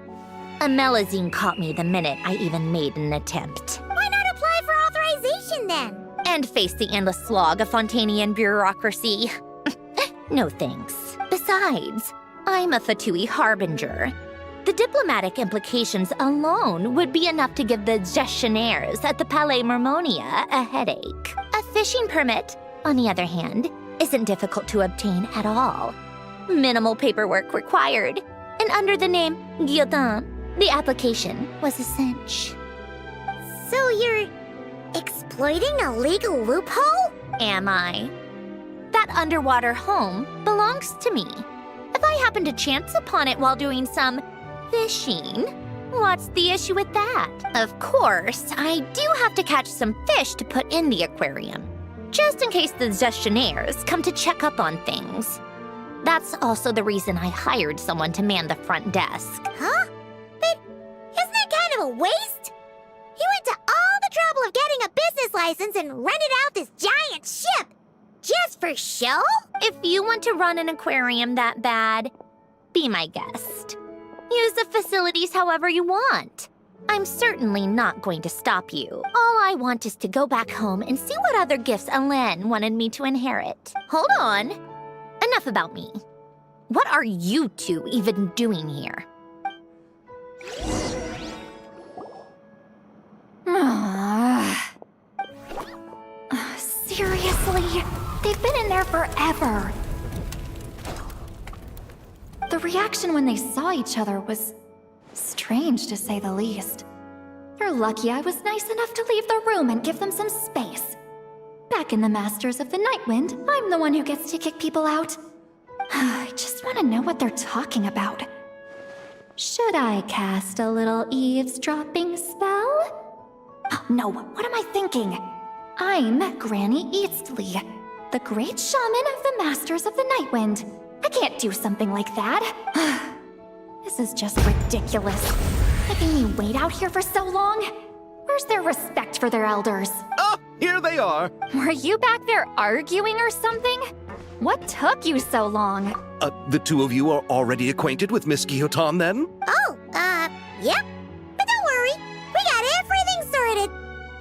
A Melazine caught me the minute I even made an attempt. Why not apply for authorization then? And face the endless slog of Fontainian bureaucracy. No thanks. Besides, I'm a Fatui harbinger. The diplomatic implications alone would be enough to give the gestionnaires at the Palais Mermonia a headache. A fishing permit, on the other hand, isn't difficult to obtain at all. Minimal paperwork required, and under the name Guilledin, the application was a cinch. So you're exploiting a legal loophole? Am I? That underwater home belongs to me. If I happen to chance upon it while doing some fishing, what's the issue with that? Of course, I do have to catch some fish to put in the aquarium, just in case the gestionnaires come to check up on things. That's also the reason I hired someone to man the front desk. Huh? But isn't that kind of a waste? You went to all the trouble of getting a business license and rented out this giant ship. Just for show? If you want to run an aquarium that bad, be my guest. Use the facilities however you want. I'm certainly not going to stop you. All I want is to go back home and see what other gifts Alain wanted me to inherit. Hold on. Enough about me. What are you two even doing here? Seriously? They've been in there forever. The reaction when they saw each other was strange, to say the least. You're lucky I was nice enough to leave the room and give them some space. Back in the Masters of the Nightwind, I'm the one who gets to kick people out. I just want to know what they're talking about. Should I cast a little eavesdropping spell? Oh, no, what am I thinking? I'm Granny Eastleigh, the great shaman of the Masters of the Nightwind. I can't do something like that. This is just ridiculous. Making me wait out here for so long? Where's their respect for their elders? Oh, here they are. Were you back there arguing or something? What took you so long? The two of you are already acquainted with Miss Guillotin, then? Oh, yep. But don't worry, we got everything sorted.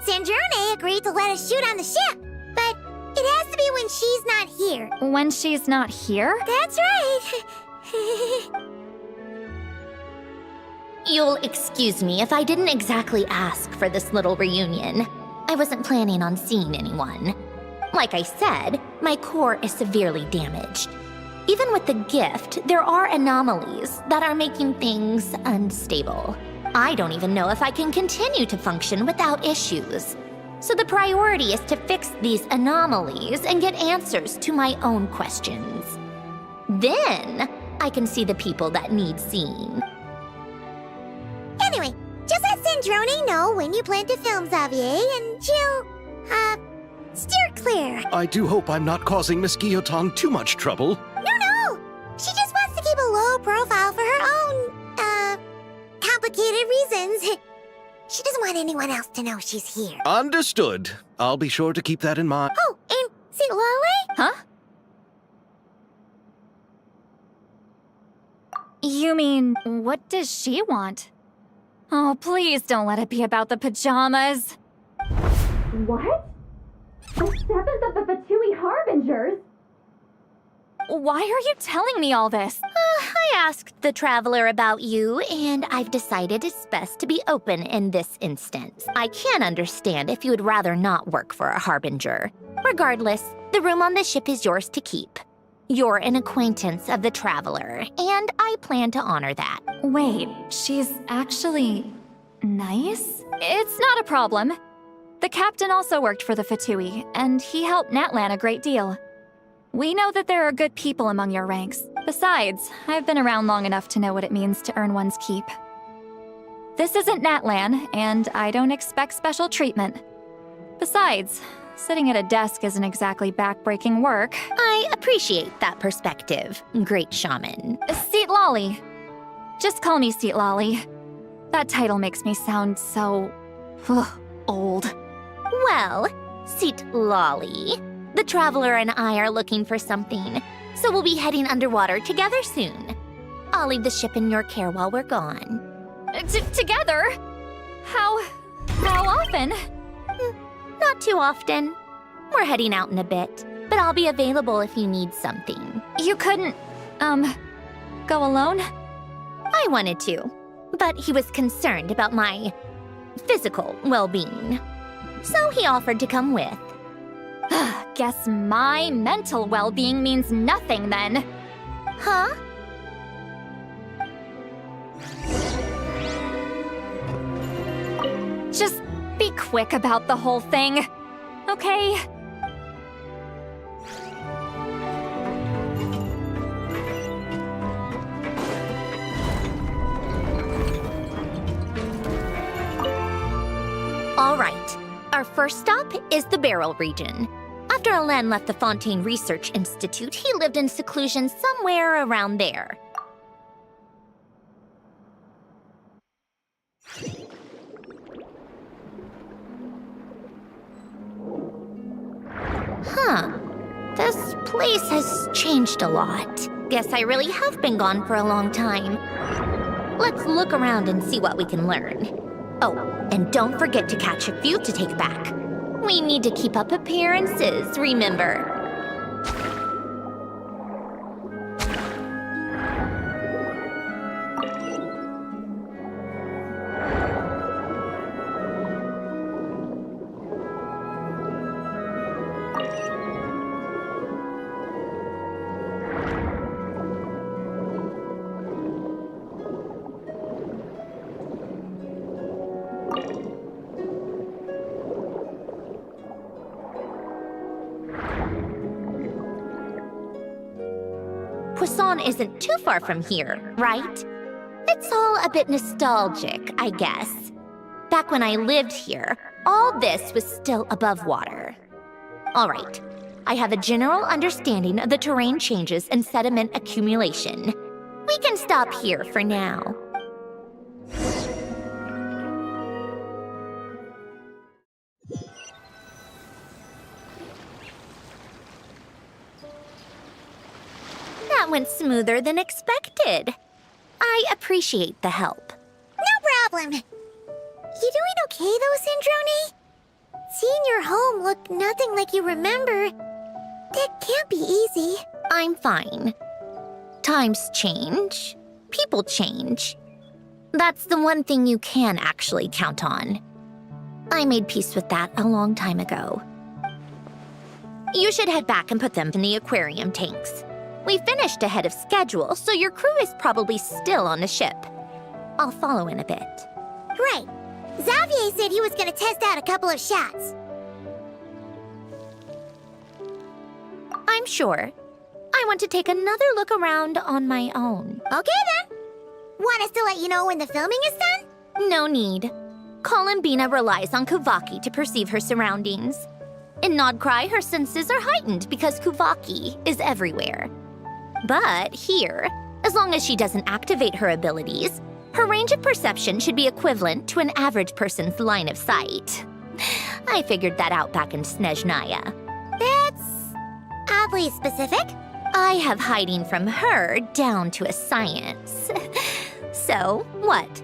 Sandrone agreed to let us shoot on the ship, but it has to be when she's not here. When she's not here? That's right. You'll excuse me if I didn't exactly ask for this little reunion. I wasn't planning on seeing anyone. Like I said, my core is severely damaged. Even with the gift, there are anomalies that are making things unstable. I don't even know if I can continue to function without issues. So the priority is to fix these anomalies and get answers to my own questions. Then, I can see the people that need seeing. Anyway, just let Sandrone know when you plan to film Xavier, and she'll, steer clear. I do hope I'm not causing Miss Guillotin too much trouble. No! She just wants to keep a low profile for her own, complicated reasons. She doesn't want anyone else to know she's here. Understood. I'll be sure to keep that in mind. Oh, and see Lale? Huh? You mean, what does she want? Oh, please don't let it be about the pajamas. What? The 7th of the Fatui Harbingers? Why are you telling me all this? I asked the Traveler about you, and I've decided it's best to be open in this instance. I can understand if you would rather not work for a Harbinger. Regardless, the room on the ship is yours to keep. You're an acquaintance of the Traveler, and I plan to honor that. Wait, she's actually nice? It's not a problem. The captain also worked for the Fatui, and he helped Natlan a great deal. We know that there are good people among your ranks. Besides, I've been around long enough to know what it means to earn one's keep. This isn't Natlan, and I don't expect special treatment. Besides, sitting at a desk isn't exactly backbreaking work. I appreciate that perspective, great shaman. Seat Lolly. Just call me Seat Lolly. That title makes me sound so... old. Well, Seat Lolly, the Traveler and I are looking for something, so we'll be heading underwater together soon. I'll leave the ship in your care while we're gone. Together? How often? Not too often. We're heading out in a bit, but I'll be available if you need something. You couldn't, go alone? I wanted to, but he was concerned about my physical well-being. So he offered to come with. Guess my mental well-being means nothing then. Huh? Just be quick about the whole thing, okay? All right. Our first stop is the Beryl region. After Alain left the Fontaine Research Institute, he lived in seclusion somewhere around there. Huh. This place has changed a lot. Guess I really have been gone for a long time. Let's look around and see what we can learn. Oh, and don't forget to catch a few to take back. We need to keep up appearances, remember? Poisson isn't too far from here, right? It's all a bit nostalgic, I guess. Back when I lived here, all this was still above water. All right, I have a general understanding of the terrain changes and sediment accumulation. We can stop here for now. That went smoother than expected. I appreciate the help. No problem. You doing okay though, Syndrome? Seeing your home look nothing like you remember, that can't be easy. I'm fine. Times change. People change. That's the one thing you can actually count on. I made peace with that a long time ago. You should head back and put them in the aquarium tanks. We finished ahead of schedule, so your crew is probably still on the ship. I'll follow in a bit. Right. Xavier said he was gonna test out a couple of shots. I'm sure. I want to take another look around on my own. Okay then. Want us to let you know when the filming is done? No need. Columbina relies on Kuvaki to perceive her surroundings. In Nodcry, her senses are heightened because Kuvaki is everywhere. But here, as long as she doesn't activate her abilities, her range of perception should be equivalent to an average person's line of sight. I figured that out back in Snezhnaya. That's oddly specific. I have hiding from her down to a science. So, what?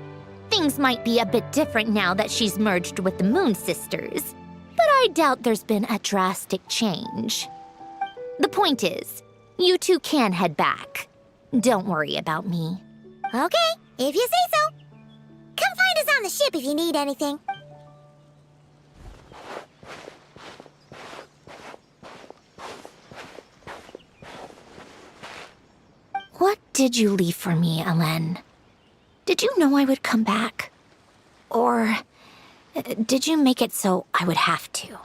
Things might be a bit different now that she's merged with the Moon Sisters, but I doubt there's been a drastic change. The point is, you two can head back. Don't worry about me. Okay, if you say so. Come find us on the ship if you need anything. What did you leave for me, Alen? Did you know I would come back? Or did you make it so I would have to?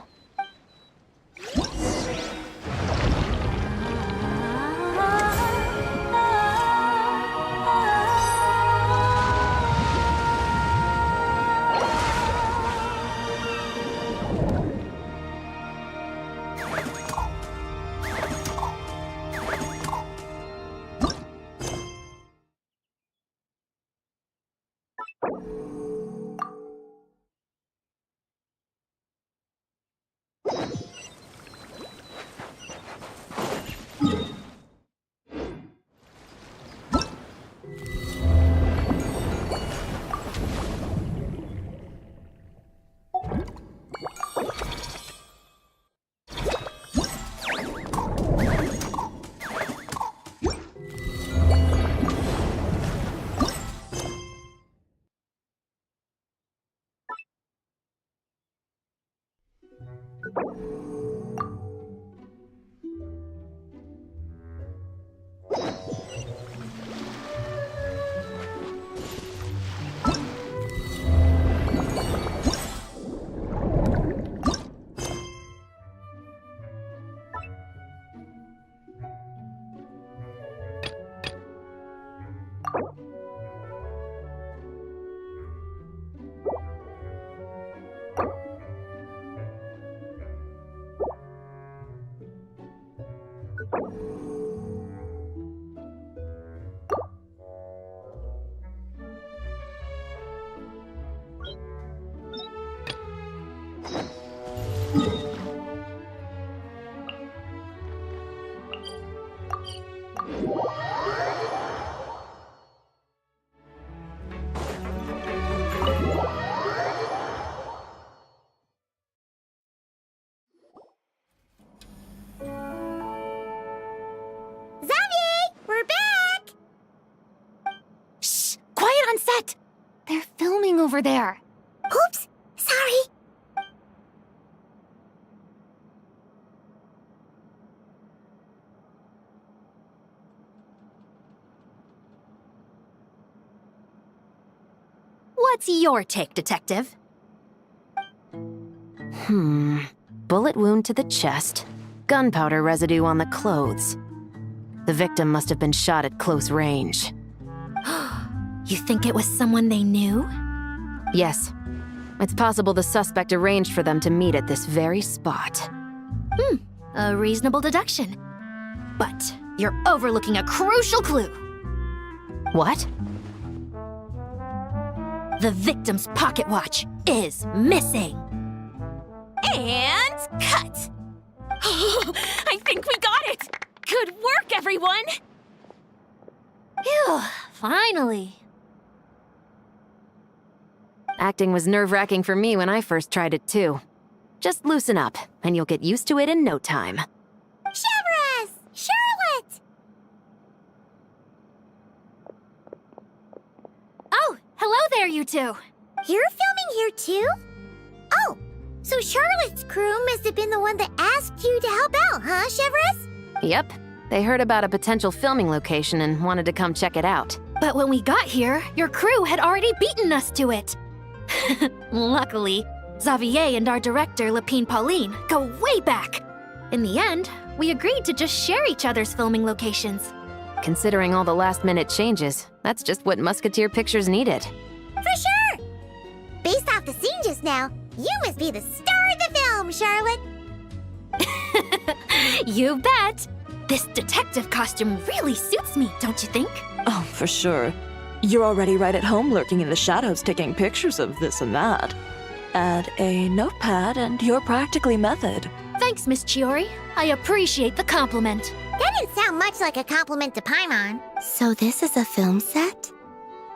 They're filming over there. Oops, sorry. What's your take, Detective? Bullet wound to the chest. Gunpowder residue on the clothes. The victim must have been shot at close range. You think it was someone they knew? Yes. It's possible the suspect arranged for them to meet at this very spot. A reasonable deduction. But you're overlooking a crucial clue. What? The victim's pocket watch is missing. And cut! I think we got it! Good work, everyone! Phew, finally. Acting was nerve-wracking for me when I first tried it too. Just loosen up, and you'll get used to it in no time. Chevrus! Charlotte! Oh, hello there, you two! You're filming here too? Oh, so Charlotte's crew must have been the one that asked you to help out, huh, Chevrus? Yep, they heard about a potential filming location and wanted to come check it out. But when we got here, your crew had already beaten us to it. Luckily, Xavier and our director, Lapine Pauline, go way back. In the end, we agreed to just share each other's filming locations. Considering all the last-minute changes, that's just what Musketeer Pictures needed. For sure! Based off the scene just now, you must be the star of the film, Charlotte! You bet! This detective costume really suits me, don't you think? Oh, for sure. You're already right at home lurking in the shadows taking pictures of this and that. Add a notepad and you're practically method. Thanks, Miss Chiori. I appreciate the compliment. That didn't sound much like a compliment to Paimon. So this is a film set?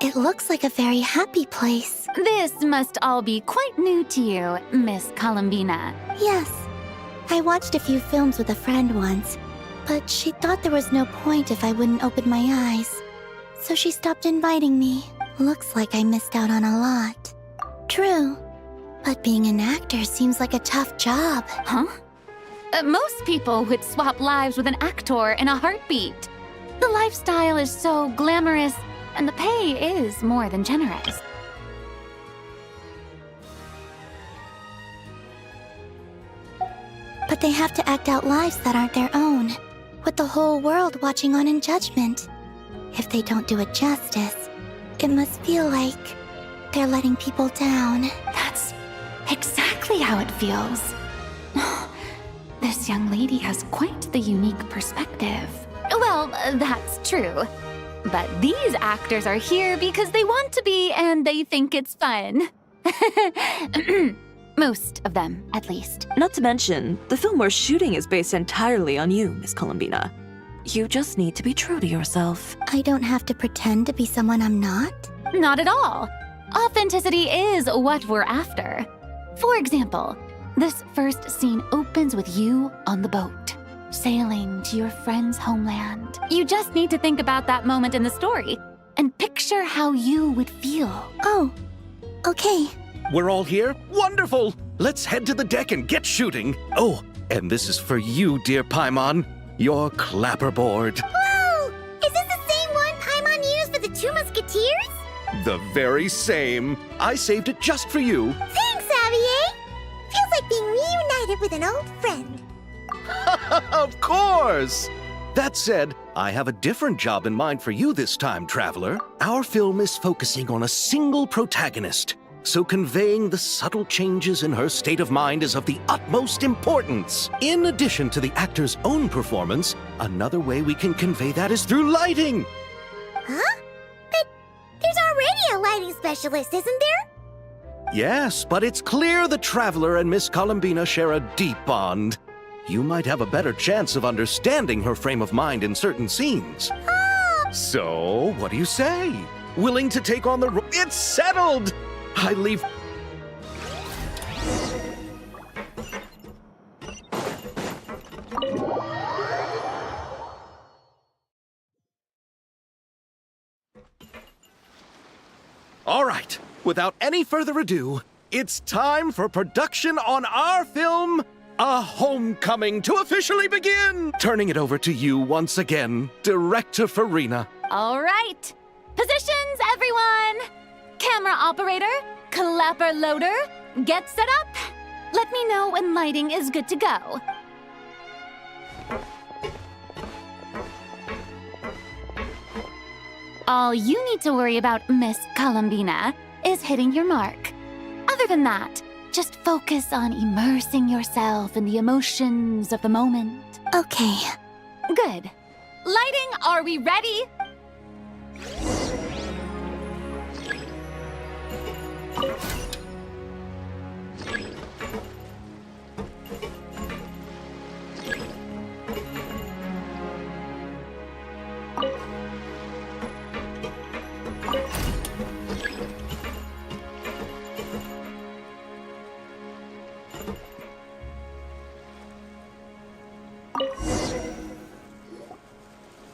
It looks like a very happy place. This must all be quite new to you, Miss Columbina. Yes. I watched a few films with a friend once, but she thought there was no point if I wouldn't open my eyes. So she stopped inviting me. Looks like I missed out on a lot. True. But being an actor seems like a tough job. Huh? Most people would swap lives with an actor in a heartbeat. The lifestyle is so glamorous, and the pay is more than generous. But they have to act out lives that aren't their own, with the whole world watching on in judgment. If they don't do it justice, it must feel like they're letting people down. That's exactly how it feels. This young lady has quite the unique perspective. Well, that's true. But these actors are here because they want to be and they think it's fun. Most of them, at least. Not to mention, the film we're shooting is based entirely on you, Miss Columbina. You just need to be true to yourself. I don't have to pretend to be someone I'm not? Not at all. Authenticity is what we're after. For example, this first scene opens with you on the boat, sailing to your friend's homeland. You just need to think about that moment in the story and picture how you would feel. Oh, okay. We're all here? Wonderful! Let's head to the deck and get shooting. Oh, and this is for you, dear Paimon. Your clapperboard. Whoa! Is this the same one Paimon used for the Two Musketeers? The very same. I saved it just for you. Thanks, Xavier! Feels like being reunited with an old friend. Of course! That said, I have a different job in mind for you this time, traveler. Our film is focusing on a single protagonist, so conveying the subtle changes in her state of mind is of the utmost importance. In addition to the actor's own performance, another way we can convey that is through lighting. Huh? But there's already a lighting specialist, isn't there? Yes, but it's clear the traveler and Miss Columbina share a deep bond. You might have a better chance of understanding her frame of mind in certain scenes. So, what do you say? Willing to take on the role? It's settled! I leave... All right, without any further ado, it's time for production on our film, A Homecoming, to officially begin! Turning it over to you once again, Director Farina. All right. Positions, everyone! Camera operator, clapper loader, get set up. Let me know when lighting is good to go. All you need to worry about, Miss Columbina, is hitting your mark. Other than that, just focus on immersing yourself in the emotions of the moment. Okay. Good. Lighting, are we ready?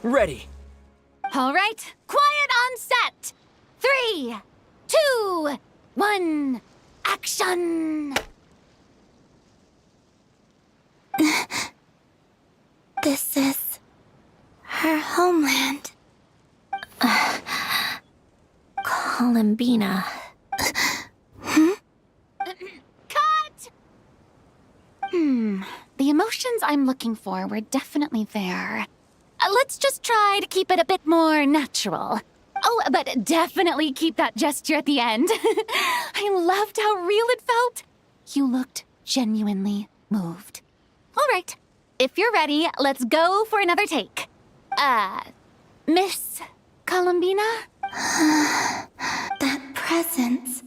Ready. All right, quiet on set. 3, 2, 1, action! This is her homeland. Columbina. Cut! The emotions I'm looking for were definitely there. Let's just try to keep it a bit more natural. Oh, but definitely keep that gesture at the end. I loved how real it felt. You looked genuinely moved. All right, if you're ready, let's go for another take. Miss Columbina? That presence.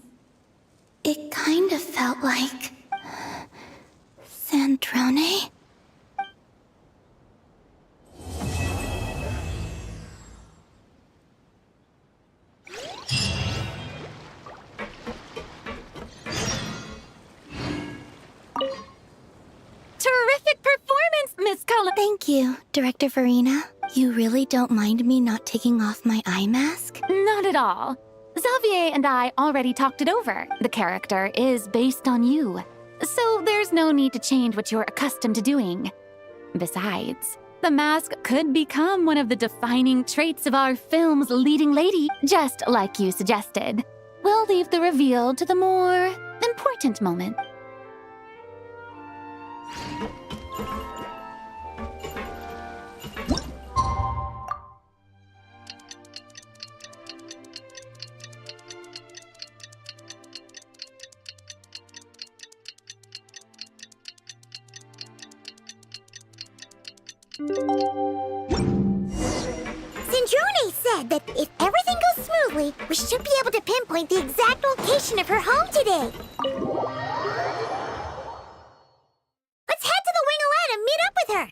It kind of felt like Sandrone. Terrific performance, Miss Columbina. Thank you, Director Verena. You really don't mind me not taking off my eye mask? Not at all. Xavier and I already talked it over. The character is based on you. So there's no need to change what you're accustomed to doing. Besides, the mask could become one of the defining traits of our film's leading lady, just like you suggested. We'll leave the reveal to the more important moment. Sandrone said that if everything goes smoothly, we should be able to pinpoint the exact location of her home today. Let's head to the Wing-O-Lette and meet up with her.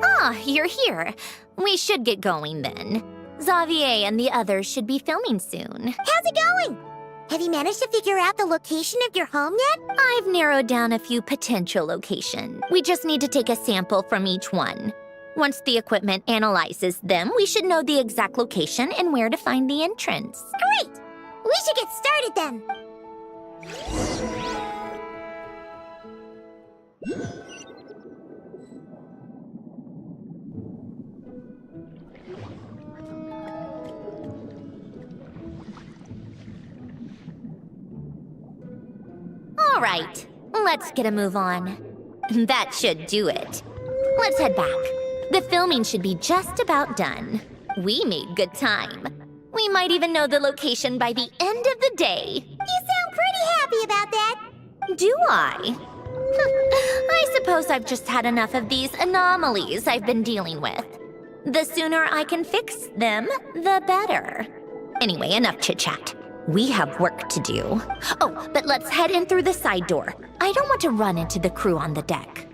Ah, you're here. We should get going then. Xavier and the others should be filming soon. How's it going? Have you managed to figure out the location of your home yet? I've narrowed down a few potential locations. We just need to take a sample from each one. Once the equipment analyzes them, we should know the exact location and where to find the entrance. Great! We should get started then. All right, let's get a move on. That should do it. Let's head back. The filming should be just about done. We made good time. We might even know the location by the end of the day. You sound pretty happy about that. Do I? I suppose I've just had enough of these anomalies I've been dealing with. The sooner I can fix them, the better. Anyway, enough chit-chat. We have work to do. Oh, but let's head in through the side door. I don't want to run into the crew on the deck.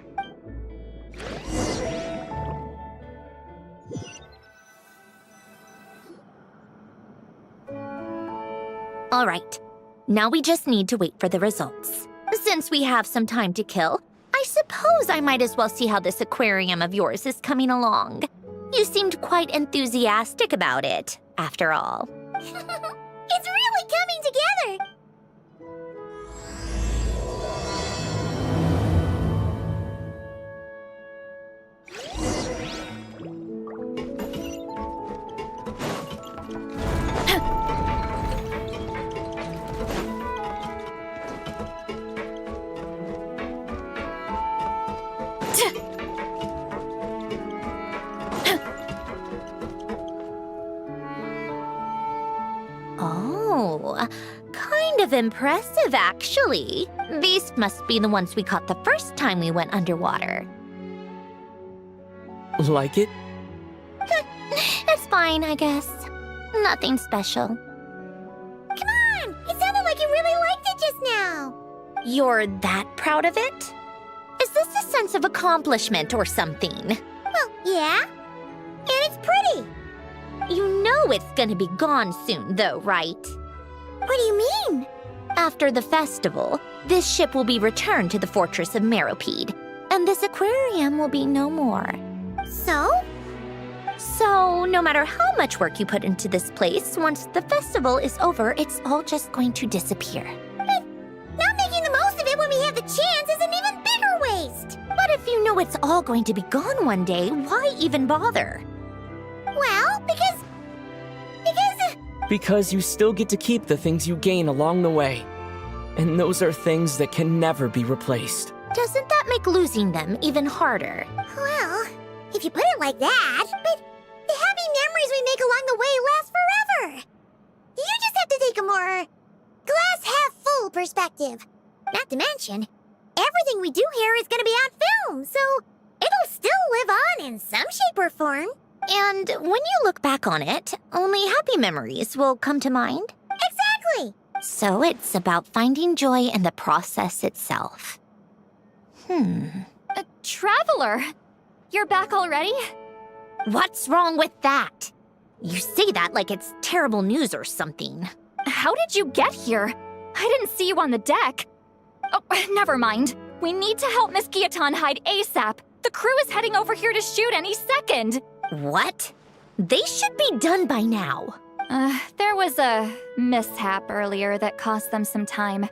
All right, now we just need to wait for the results. Since we have some time to kill, I suppose I might as well see how this aquarium of yours is coming along. You seemed quite enthusiastic about it, after all. It's really coming together. Oh, kind of impressive, actually. These must be the ones we caught the first time we went underwater. Like it? It's fine, I guess. Nothing special. Come on! It sounded like you really liked it just now. You're that proud of it? Is this a sense of accomplishment or something? Well, yeah. And it's pretty. You know it's gonna be gone soon, though, right? What do you mean? After the festival, this ship will be returned to the fortress of Meropide, and this aquarium will be no more. So? So, no matter how much work you put into this place, once the festival is over, it's all just going to disappear. But not making the most of it when we have the chance is an even bigger waste. But if you know it's all going to be gone one day, why even bother? Well, because Because you still get to keep the things you gain along the way. And those are things that can never be replaced. Doesn't that make losing them even harder? well, if you put it like that, but the happy memories we make along the way last forever. You just have to take a more glass half full perspective. Not to mention, everything we do here is going to be on film, so it'll still live on in some shape or form. And when you look back on it, only happy memories will come to mind? Exactly. So it's about finding joy in the process itself. Traveler! You're back already? What's wrong with that? You say that like it's terrible news or something. How did you get here? I didn't see you on the deck. Oh, never mind. We need to help Miss Guillotin hide ASAP. The crew is heading over here to shoot any second. What? They should be done by now. There was a mishap earlier that cost them some time.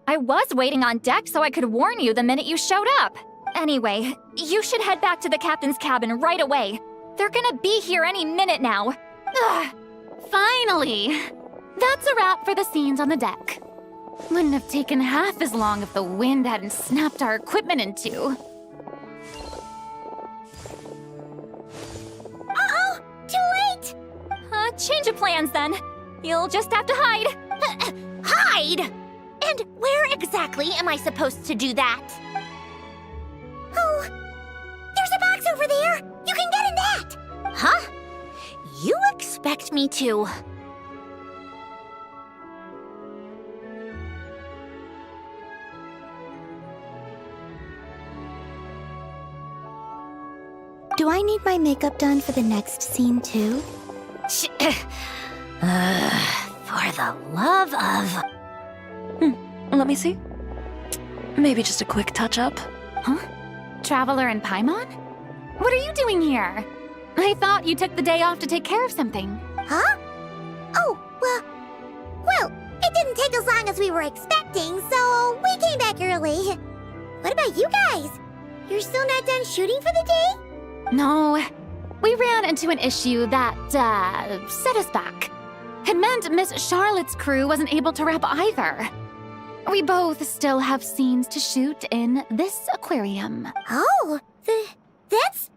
I was waiting on deck so I could warn you the minute you showed up. Anyway, you should head back to the captain's cabin right away. They're gonna be here any minute now. Ugh, finally! That's a wrap for the scenes on the deck. Wouldn't have taken half as long if the wind hadn't snapped our equipment in two. Uh-oh! Too late! Change of plans then. You'll just have to hide. Hide? And where exactly am I supposed to do that? Oh, there's a box over there. You can get in that. Huh? You expect me to... Do I need my makeup done for the next scene too? For the love of... Let me see. Maybe just a quick touch-up. Huh? Traveler and Paimon? What are you doing here? I thought you took the day off to take care of something. Huh? Oh, well, it didn't take as long as we were expecting, so we came back early. What about you guys? You're still not done shooting for the day? No, we ran into an issue that, set us back. It meant Miss Charlotte's crew wasn't able to wrap either. We both still have scenes to shoot in this aquarium. Oh, that's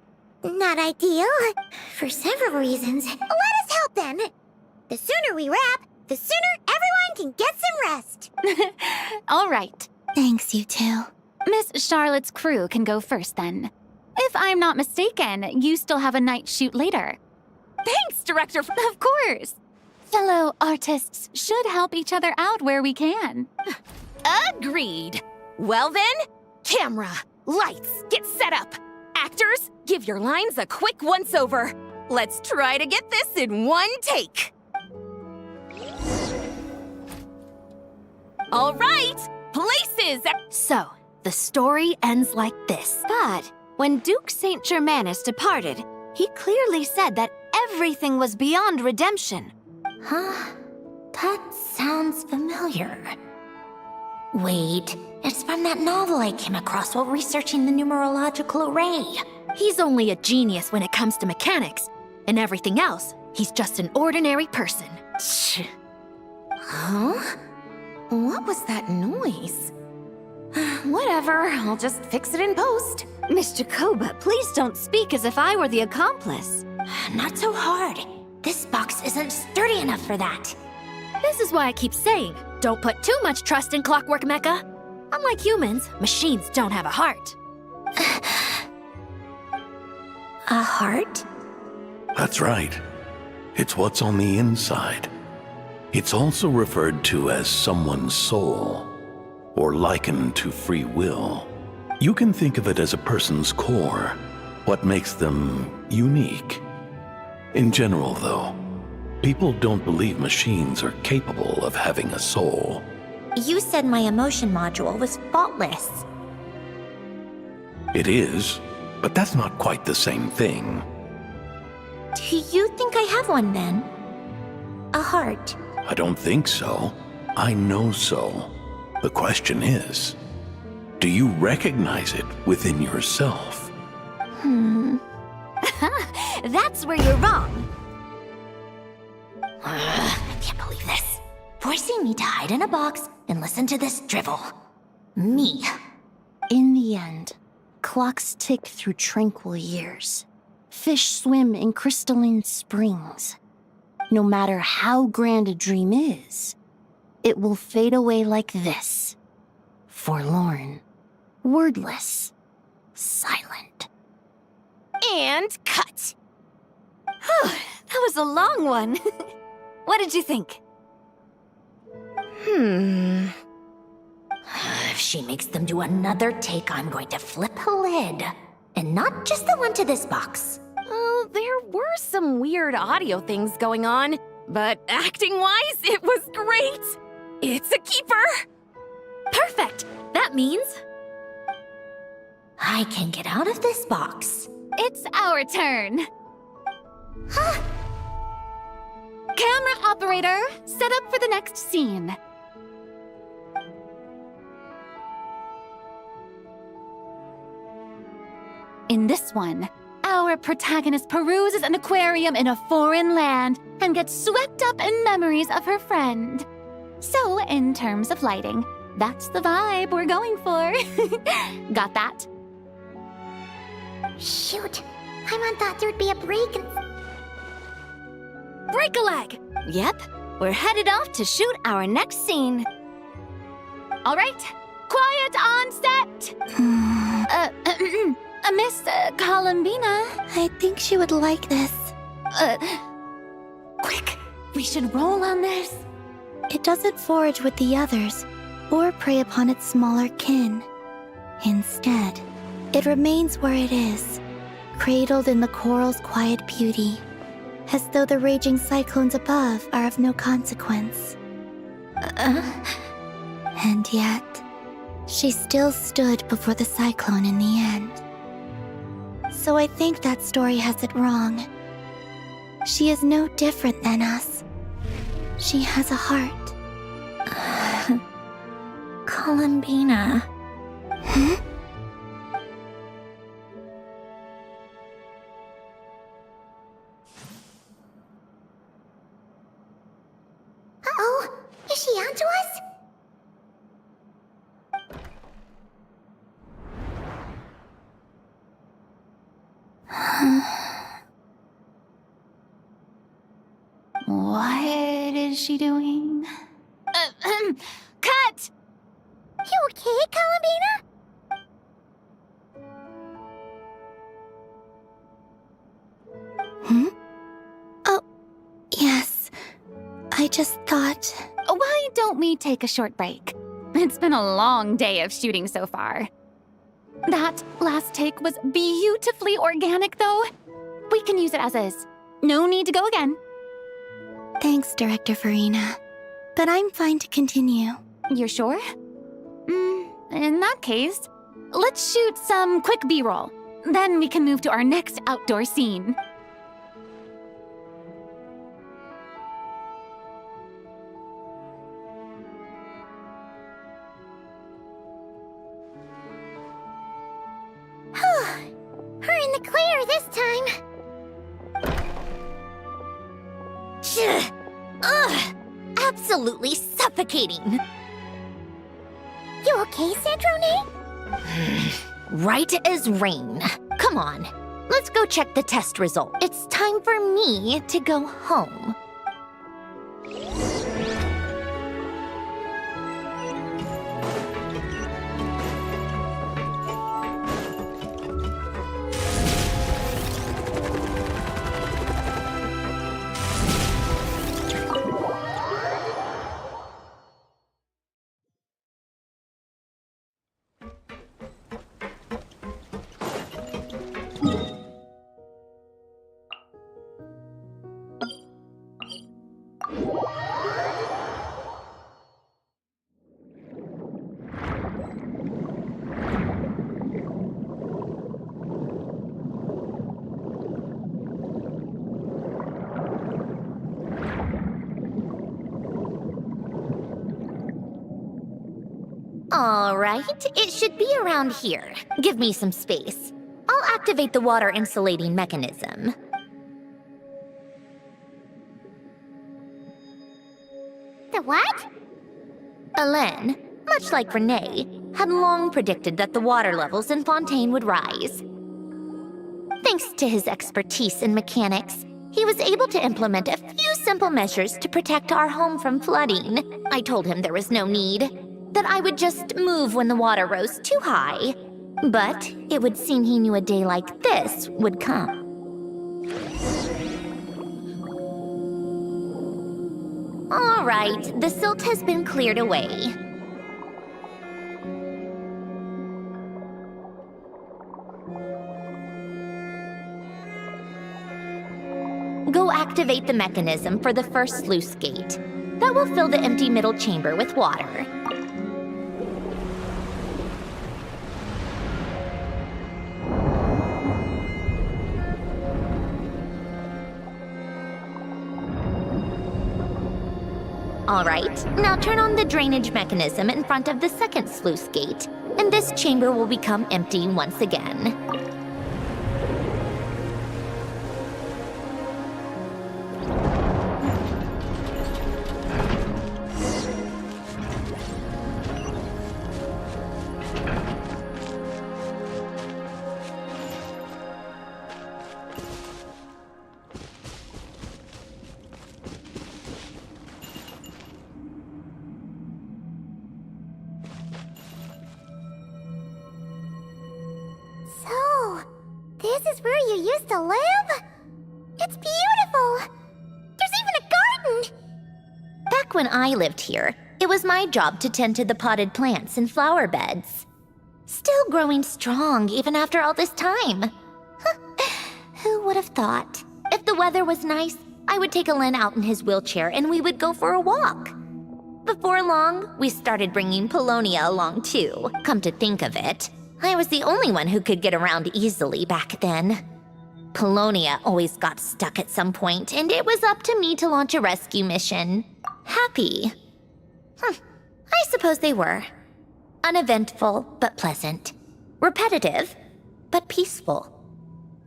not ideal. For several reasons. Let us help then. The sooner we wrap, the sooner everyone can get some rest. All right. Thanks, you two. Miss Charlotte's crew can go first then. If I'm not mistaken, you still have a night shoot later. Thanks, Director. Of course. Fellow artists should help each other out where we can. Agreed. Well then, camera, lights, get set up. Actors, give your lines a quick once-over. Let's try to get this in one take. All right, places. So, the story ends like this. But when Duke Saint Germanus departed, he clearly said that everything was beyond redemption. Huh? That sounds familiar. Wait, it's from that novel I came across while researching the numerological array. He's only a genius when it comes to mechanics. And everything else, he's just an ordinary person. Huh? What was that noise? Whatever, I'll just fix it in post. Mr. Koba, please don't speak as if I were the accomplice. Not so hard. This box isn't sturdy enough for that. This is why I keep saying, don't put too much trust in Clockwork Mecha. Unlike humans, machines don't have a heart. A heart? That's right. It's what's on the inside. It's also referred to as someone's soul, or likened to free will. You can think of it as a person's core, what makes them unique. In general, though, people don't believe machines are capable of having a soul. You said my emotion module was faultless. It is, but that's not quite the same thing. Do you think I have one then? A heart? I don't think so. I know so. The question is, do you recognize it within yourself? That's where you're wrong. I can't believe this. Forcing me to hide in a box and listen to this drivel. Me. In the end, clocks tick through tranquil years. Fish swim in crystalline springs. No matter how grand a dream is, it will fade away like this. Forlorn, wordless, silent. And cut. That was a long one. What did you think? If she makes them do another take, I'm going to flip a lid. And not just the one to this box. Oh, there were some weird audio things going on, but acting-wise, it was great. It's a keeper. Perfect. That means I can get out of this box. It's our turn. Camera operator, set up for the next scene. In this one, our protagonist peruses an aquarium in a foreign land and gets swept up in memories of her friend. So, in terms of lighting, that's the vibe we're going for. Got that? Shoot, Paimon thought there'd be a break and... break a leg. Yep, we're headed off to shoot our next scene. All right, quiet on set. Miss Columbina. I think she would like this. Quick, we should roll on this. It doesn't forage with the others, or prey upon its smaller kin. Instead, it remains where it is, cradled in the coral's quiet beauty, as though the raging cyclones above are of no consequence. And yet, she still stood before the cyclone in the end. So I think that story has it wrong. She is no different than us. She has a heart. Columbina. Uh-oh, is she onto us? What is she doing? Cut! You okay, Columbina? Oh, yes. I just thought... Why don't we take a short break? It's been a long day of shooting so far. That last take was beautifully organic, though. We can use it as is. No need to go again. Thanks, Director Farina. But I'm fine to continue. You're sure? In that case, let's shoot some quick B-roll. Then we can move to our next outdoor scene. We're in the clear this time. Ugh! Absolutely suffocating. You okay, Sandrone? Right as rain. Come on, let's go check the test result. It's time for me to go home. All right, it should be around here. Give me some space. I'll activate the water insulating mechanism. The what? Hélène, much like Renee, had long predicted that the water levels in Fontaine would rise. Thanks to his expertise in mechanics, he was able to implement a few simple measures to protect our home from flooding. I told him there was no need, that I would just move when the water rose too high. But it would seem he knew a day like this would come. All right, the silt has been cleared away. Go activate the mechanism for the first sluice gate. That will fill the empty middle chamber with water. All right, now turn on the drainage mechanism in front of the second sluice gate, and this chamber will become empty once again. So, this is where you used to live? It's beautiful! There's even a garden! Back when I lived here, it was my job to tend to the potted plants and flower beds. Still growing strong even after all this time. Who would have thought? If the weather was nice, I would take Hélène out in his wheelchair and we would go for a walk. Before long, we started bringing Polonia along too. Come to think of it, I was the only one who could get around easily back then. Polonia always got stuck at some point, and it was up to me to launch a rescue mission. Happy. I suppose they were. Uneventful, but pleasant. Repetitive, but peaceful.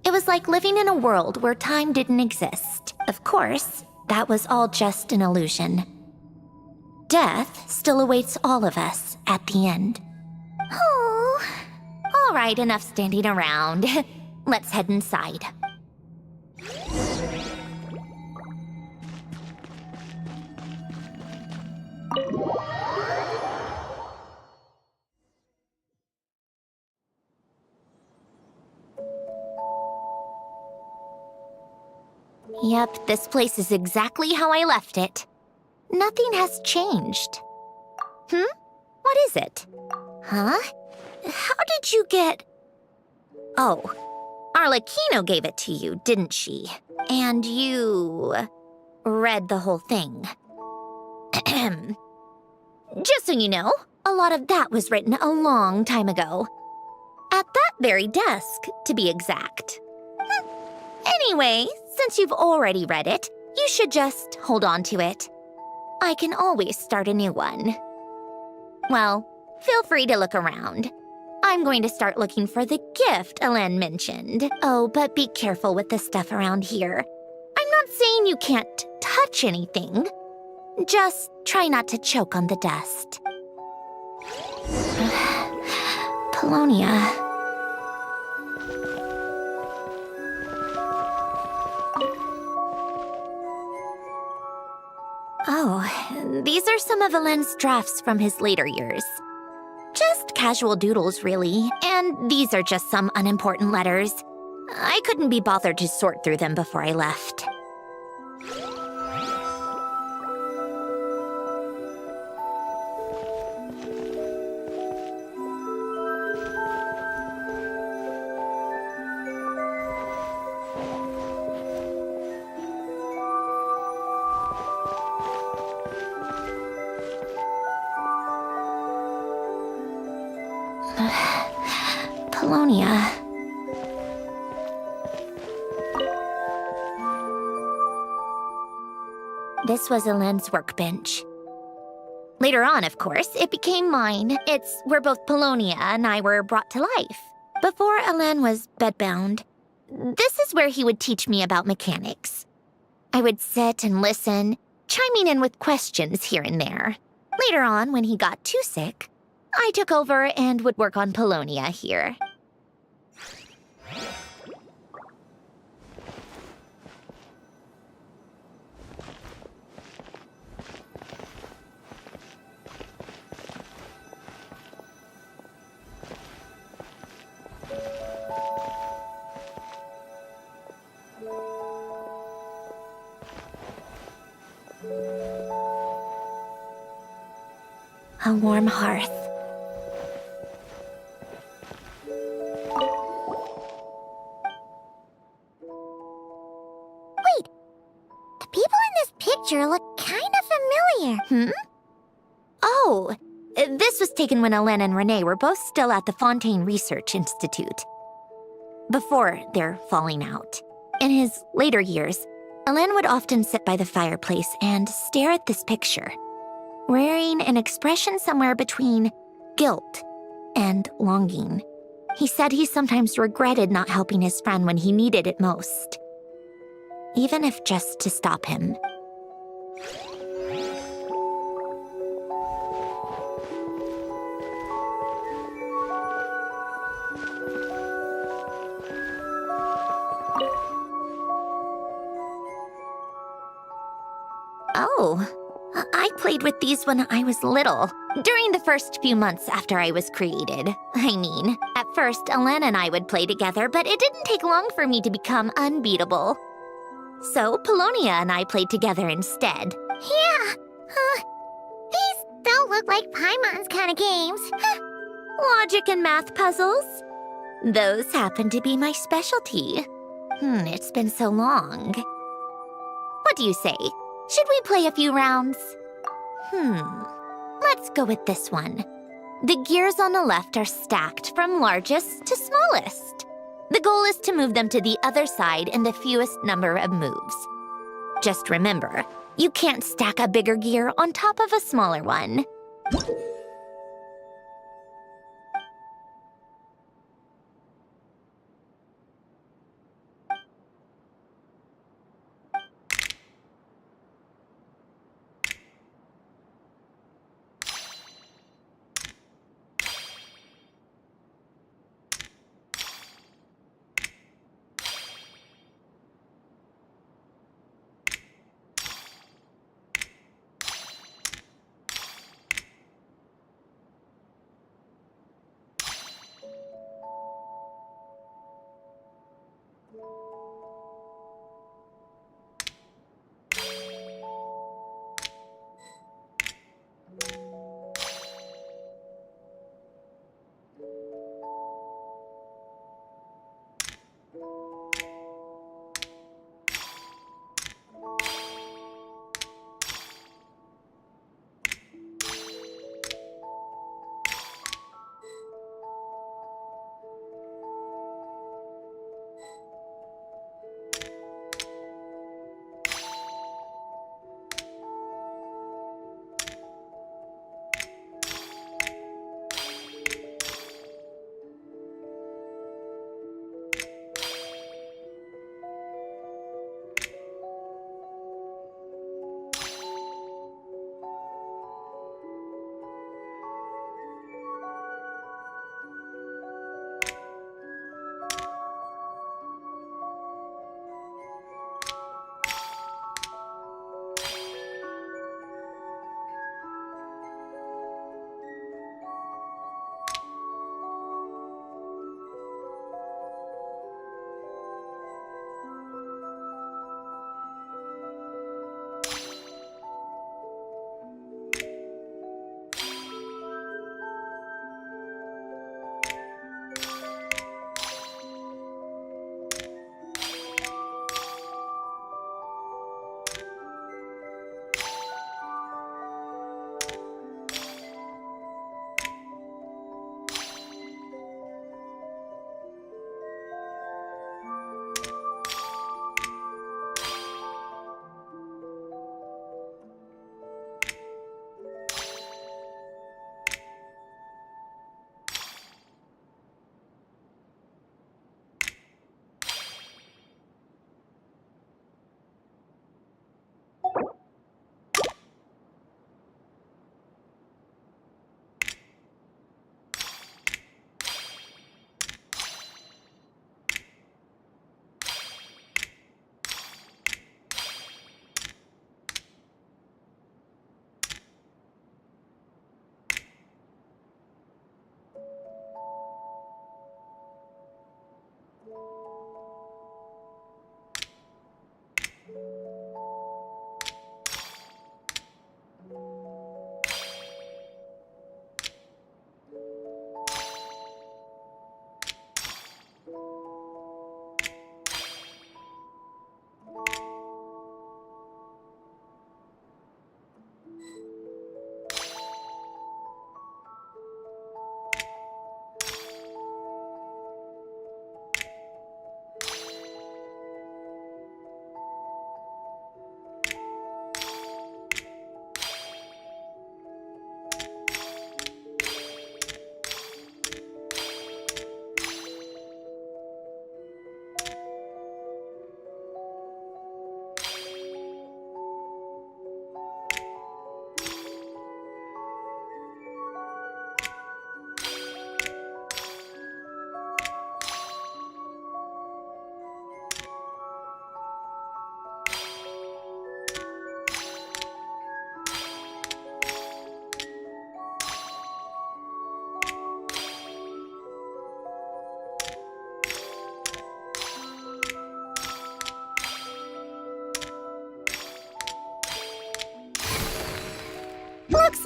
It was like living in a world where time didn't exist. Of course, that was all just an illusion. Death still awaits all of us at the end. Oh. All right, enough standing around. Let's head inside. Yep, this place is exactly how I left it. Nothing has changed. What is it? Huh? How did you get... Oh, Arlecchino gave it to you, didn't she? And you... read the whole thing. Just so you know, a lot of that was written a long time ago. At that very desk, to be exact. Anyway, since you've already read it, you should just hold on to it. I can always start a new one. Well, feel free to look around. I'm going to start looking for the gift Hélène mentioned. Oh, but be careful with the stuff around here. I'm not saying you can't touch anything. Just try not to choke on the dust. Polonia. Oh, these are some of Hélène's drafts from his later years. Just casual doodles, really. And these are just some unimportant letters. I couldn't be bothered to sort through them before I left. Polonia. This was Hélène's workbench. Later on, of course, it became mine. It's where both Polonia and I were brought to life. Before Alen was bedbound, this is where he would teach me about mechanics. I would sit and listen, chiming in with questions here and there. Later on, when he got too sick, I took over and would work on Polonia here. A warm hearth. Wait, the people in this picture look kind of familiar. Oh, this was taken when Alen and Renee were both still at the Fontaine Research Institute. Before their falling out. In his later years, Alen would often sit by the fireplace and stare at this picture, wearing an expression somewhere between guilt and longing. He said he sometimes regretted not helping his friend when he needed it most, even if just to stop him. Oh, I played with these when I was little, during the first few months after I was created. I mean, at first, Alen and I would play together, but it didn't take long for me to become unbeatable. So, Polonia and I played together instead. Yeah, these don't look like Paimon's kind of games. Logic and math puzzles? Those happen to be my specialty. It's been so long. What do you say? Should we play a few rounds? Let's go with this one. The gears on the left are stacked from largest to smallest. The goal is to move them to the other side in the fewest number of moves. Just remember, you can't stack a bigger gear on top of a smaller one.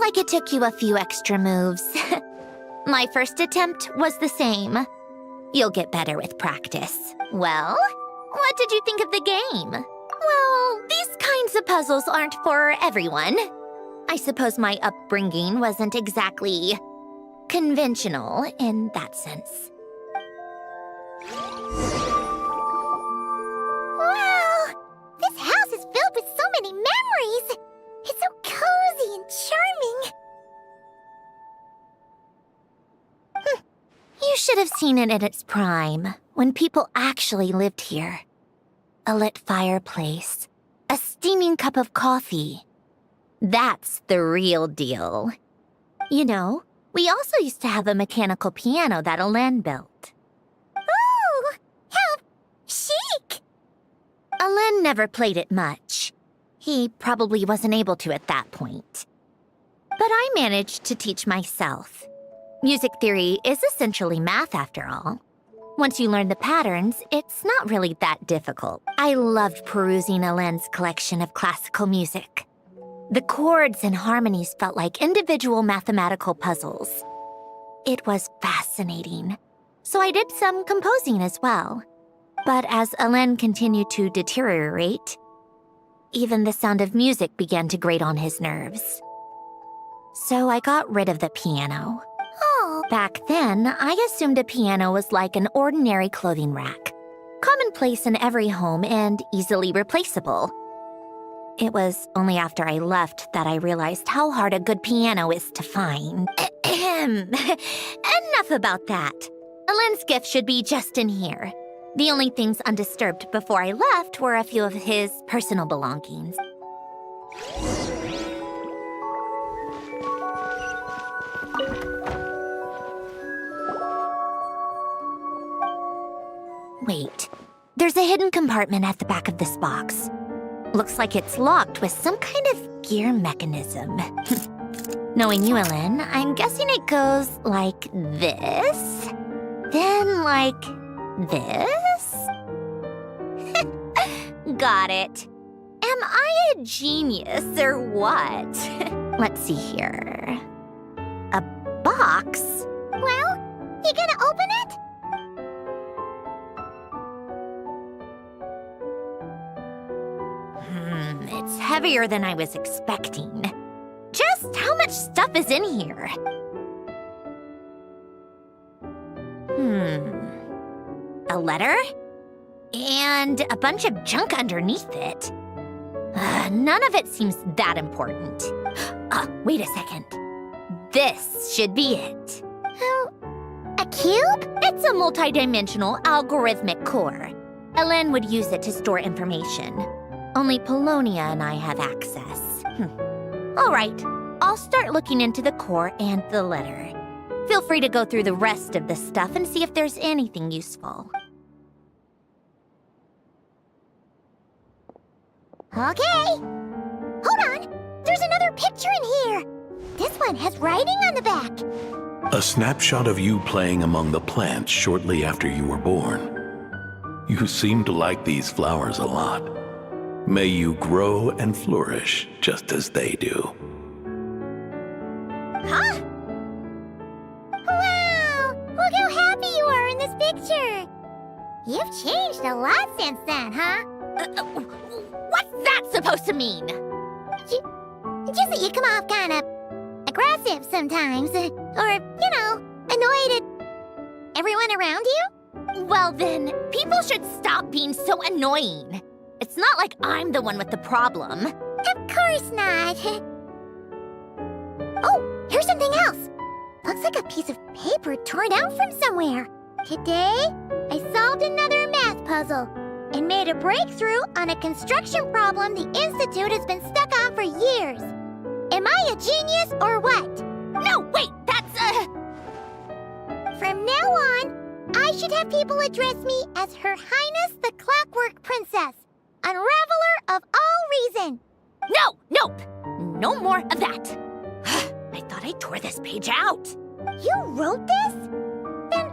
like it took you a few extra moves. My first attempt was the same. You'll get better with practice. Well, what did you think of the game? Well, these kinds of puzzles aren't for everyone. I suppose my upbringing wasn't exactly conventional in that sense. Wow! This house is filled with so many memories! It's so cozy and charming. You should have seen it at its prime, when people actually lived here. A lit fireplace, a steaming cup of coffee. That's the real deal. You know, we also used to have a mechanical piano that Alen built. Oh, how chic! Alen never played it much. He probably wasn't able to at that point. But I managed to teach myself. Music theory is essentially math after all. Once you learn the patterns, it's not really that difficult. I loved perusing Alen's collection of classical music. The chords and harmonies felt like individual mathematical puzzles. It was fascinating. So I did some composing as well. But as Alen continued to deteriorate, even the sound of music began to grate on his nerves. So I got rid of the piano. Oh. Back then, I assumed a piano was like an ordinary clothing rack, commonplace in every home and easily replaceable. It was only after I left that I realized how hard a good piano is to find. Enough about that. Alen's gift should be just in here. The only things undisturbed before I left were a few of his personal belongings. Wait, there's a hidden compartment at the back of this box. Looks like it's locked with some kind of gear mechanism. Knowing you, Alen, I'm guessing it goes like this, then like this? Got it. Am I a genius or what? Let's see here. A box? Well, you gonna open it? It's heavier than I was expecting. Just how much stuff is in here? A letter? And a bunch of junk underneath it. None of it seems that important. Wait a second. This should be it. A cube? It's a multi-dimensional algorithmic core. Alen would use it to store information. Only Polonia and I have access. All right, I'll start looking into the core and the letter. Feel free to go through the rest of the stuff and see if there's anything useful. Okay. Hold on. There's another picture in here. This one has writing on the back. A snapshot of you playing among the plants shortly after you were born. You seem to like these flowers a lot. May you grow and flourish just as they do. Huh? Wow! Look how happy you are in this picture. You've changed a lot since then, huh? What's that supposed to mean? Just that you come off kind of aggressive sometimes. Or, you know, annoyed at everyone around you? Well then, people should stop being so annoying. It's not like I'm the one with the problem. Of course not. Oh, here's something else. Looks like a piece of paper torn out from somewhere. Today, I solved another math puzzle and made a breakthrough on a construction problem the Institute has been stuck on for years. Am I a genius or what? No, wait, that's From now on, I should have people address me as Her Highness the Clockwork Princess, Unraveler of all reason. No, nope, no more of that. I thought I tore this page out. You wrote this? Then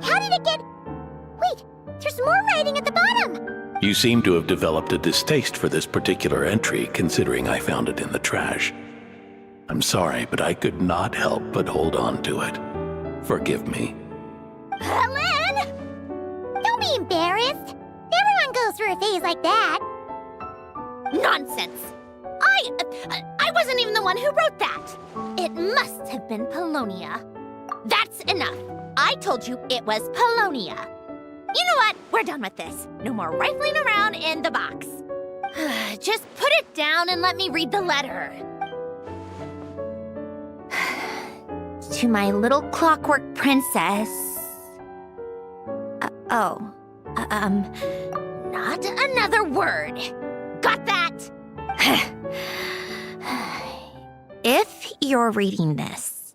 how did it get... Wait, there's more writing at the bottom. You seem to have developed a distaste for this particular entry, considering I found it in the trash. I'm sorry, but I could not help but hold on to it. Forgive me. Lynn! Don't be embarrassed. Everyone goes through a phase like that. Nonsense! I wasn't even the one who wrote that. It must have been Polonia. That's enough. I told you it was Polonia. You know what? We're done with this. No more rifling around in the box. Just put it down and let me read the letter. To my little clockwork princess. Not another word. Got that? If you're reading this.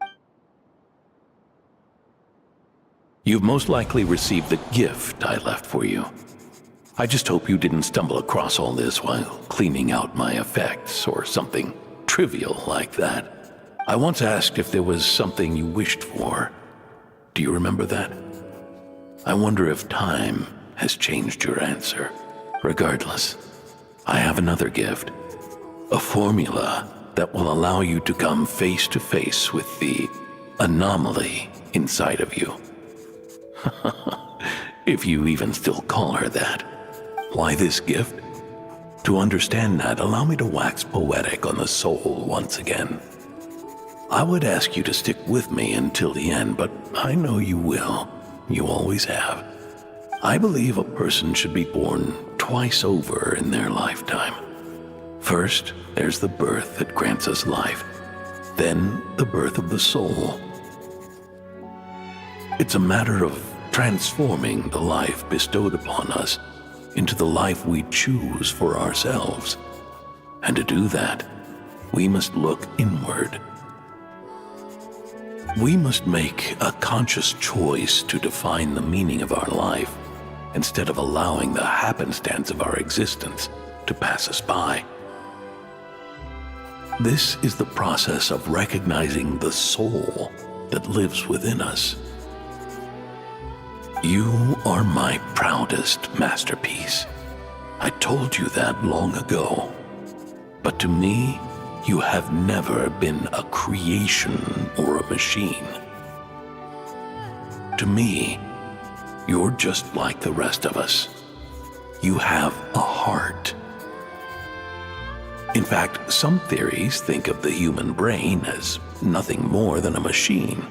You've most likely received the gift I left for you. I just hope you didn't stumble across all this while cleaning out my effects or something trivial like that. I once asked if there was something you wished for. Do you remember that? I wonder if time has changed your answer. Regardless, I have another gift. A formula that will allow you to come face to face with the anomaly inside of you. If you even still call her that. Why this gift? To understand that, allow me to wax poetic on the soul once again. I would ask you to stick with me until the end, but I know you will. You always have. I believe a person should be born twice over in their lifetime. First, there's the birth that grants us life. Then, the birth of the soul. It's a matter of transforming the life bestowed upon us into the life we choose for ourselves. And to do that, we must look inward. We must make a conscious choice to define the meaning of our life instead of allowing the happenstance of our existence to pass us by. This is the process of recognizing the soul that lives within us. You are my proudest masterpiece. I told you that long ago. But to me, you have never been a creation or a machine. To me, you're just like the rest of us. You have a heart. In fact, some theories think of the human brain as nothing more than a machine,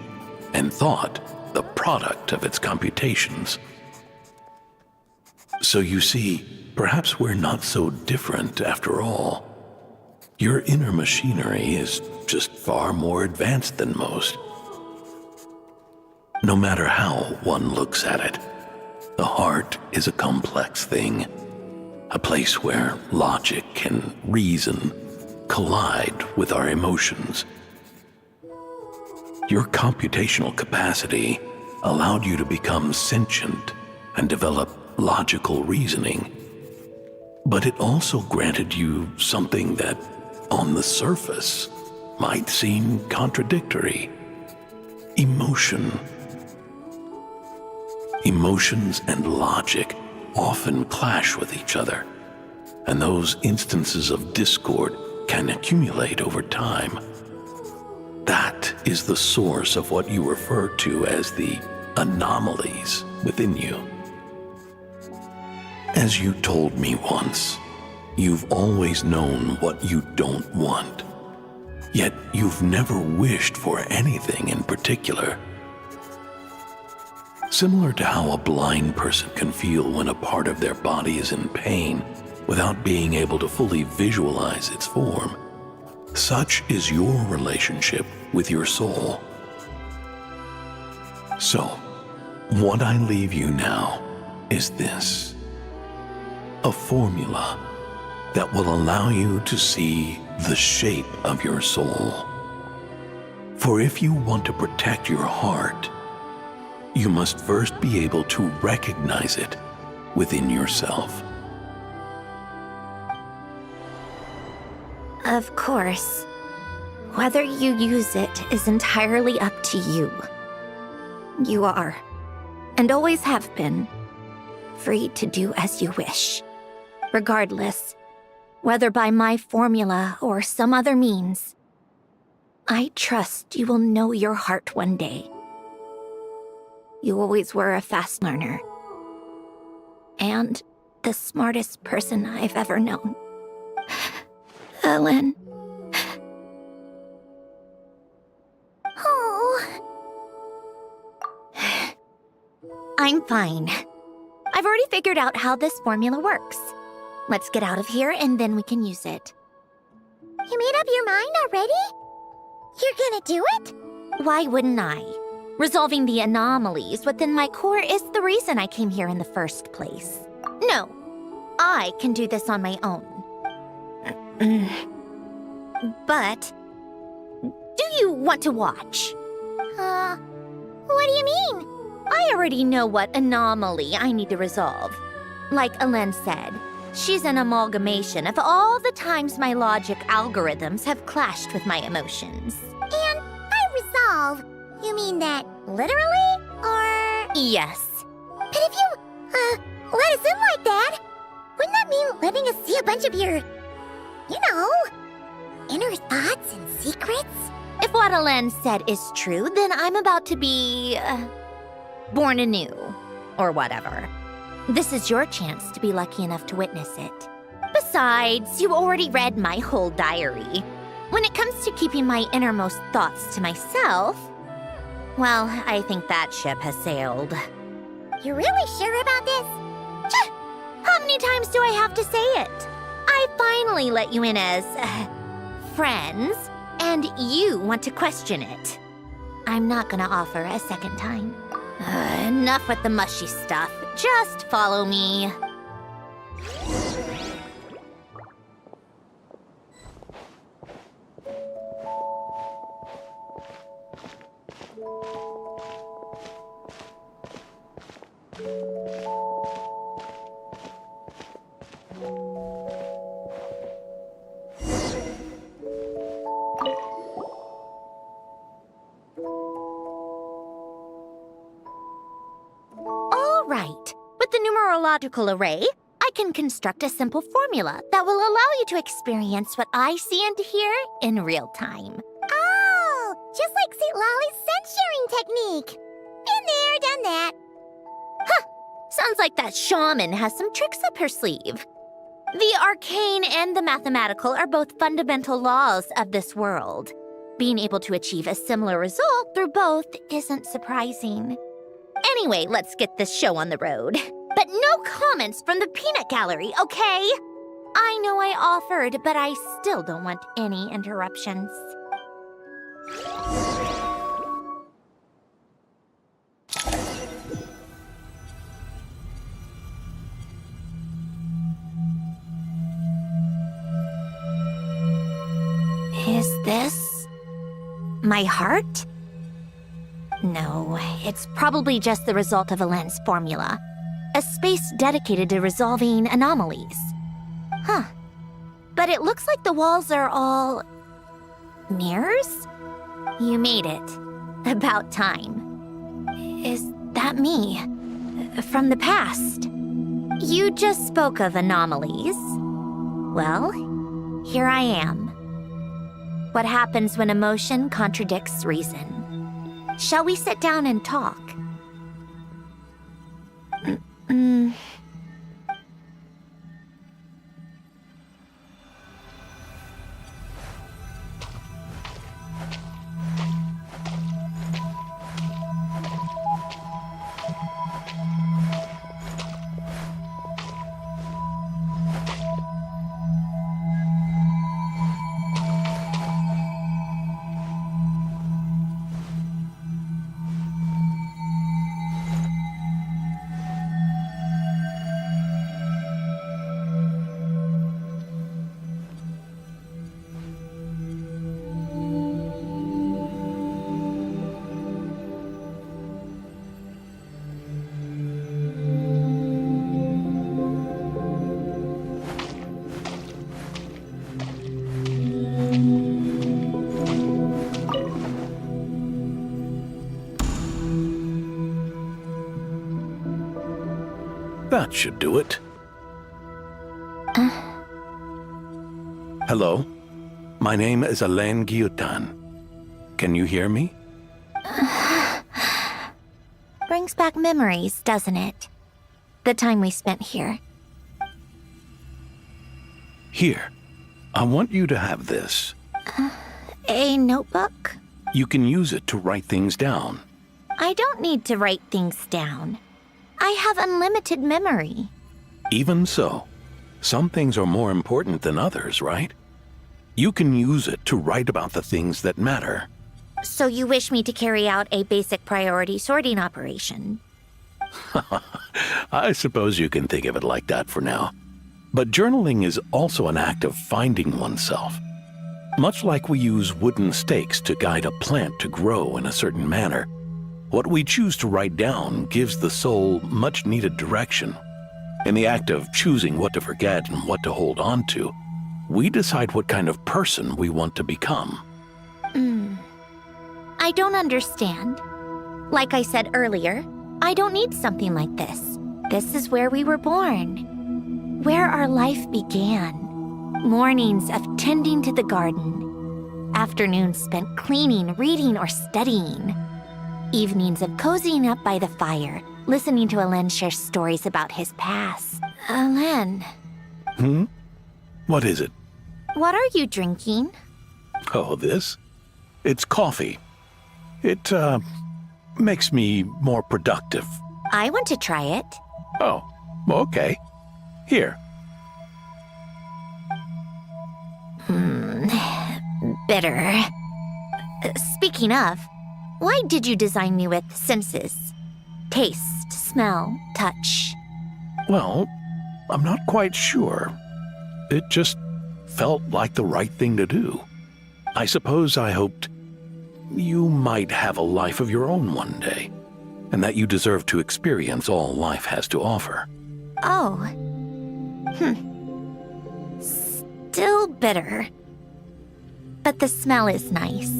and thought the product of its computations. So you see, perhaps we're not so different after all. Your inner machinery is just far more advanced than most. No matter how one looks at it, the heart is a complex thing, a place where logic and reason collide with our emotions. Your computational capacity allowed you to become sentient and develop logical reasoning. But it also granted you something that, on the surface, might seem contradictory. Emotion. Emotions and logic often clash with each other, and those instances of discord can accumulate over time. That is the source of what you refer to as the anomalies within you. As you told me once, you've always known what you don't want, yet you've never wished for anything in particular. Similar to how a blind person can feel when a part of their body is in pain without being able to fully visualize its form, such is your relationship with your soul. So, what I leave you now is this: a formula that will allow you to see the shape of your soul. For if you want to protect your heart, you must first be able to recognize it within yourself. Of course. Whether you use it is entirely up to you. You are, and always have been, free to do as you wish. Regardless, whether by my formula or some other means. I trust you will know your heart one day. You always were a fast learner. And the smartest person I've ever known. Ellen. Oh. I'm fine. I've already figured out how this formula works. Let's get out of here and then we can use it. You made up your mind already? You're gonna do it? Why wouldn't I? Resolving the anomalies within my core is the reason I came here in the first place. No, I can do this on my own. But, do you want to watch? What do you mean? I already know what anomaly I need to resolve. Like Alen said, she's an amalgamation of all the times my logic algorithms have clashed with my emotions. And by resolve, you mean that literally, or...? Yes. But if you, let us in like that, wouldn't that mean letting us see a bunch of your, inner thoughts and secrets? If what Alen said is true, then I'm about to be... born anew, or whatever. This is your chance to be lucky enough to witness it. Besides, you already read my whole diary. When it comes to keeping my innermost thoughts to myself, well, I think that ship has sailed. You're really sure about this? How many times do I have to say it? I finally let you in as... friends, and you want to question it. I'm not gonna offer a second time. Enough with the mushy stuff. Just follow me. With the numerological array, I can construct a simple formula that will allow you to experience what I see and hear in real time. Oh, just like St. Lolly's scent-sharing technique. Been there, done that. Huh! Sounds like that shaman has some tricks up her sleeve. The arcane and the mathematical are both fundamental laws of this world. Being able to achieve a similar result through both isn't surprising. Anyway, let's get this show on the road. But no comments from the peanut gallery, okay? I know I offered, but I still don't want any interruptions. Is this my heart? No, it's probably just the result of Alen's formula. A space dedicated to resolving anomalies. Huh. But it looks like the walls are all... mirrors? You made it. About time. Is that me? From the past? You just spoke of anomalies. Well, here I am. What happens when emotion contradicts reason? Shall we sit down and talk? That should do it. Hello. My name is Alain Guillotin. Can you hear me? Brings back memories, doesn't it? The time we spent here. Here, I want you to have this. A notebook? You can use it to write things down. I don't need to write things down. I have unlimited memory. Even so, some things are more important than others, right? You can use it to write about the things that matter. So you wish me to carry out a basic priority sorting operation? I suppose you can think of it like that for now. But journaling is also an act of finding oneself. Much like we use wooden stakes to guide a plant to grow in a certain manner, what we choose to write down gives the soul much-needed direction. In the act of choosing what to forget and what to hold on to, we decide what kind of person we want to become. I don't understand. Like I said earlier, I don't need something like this. This is where we were born. Where our life began. Mornings of tending to the garden. Afternoons spent cleaning, reading, or studying. Evenings of cozying up by the fire, listening to Alen share stories about his past. Alen. What is it? What are you drinking? Oh, this? It's coffee. It, makes me more productive. I want to try it. Oh, okay. Here. Bitter. Speaking of, why did you design me with senses? Taste, smell, touch. Well, I'm not quite sure. It just felt like the right thing to do. I suppose I hoped you might have a life of your own one day, and that you deserve to experience all life has to offer. Oh. Still bitter. But the smell is nice.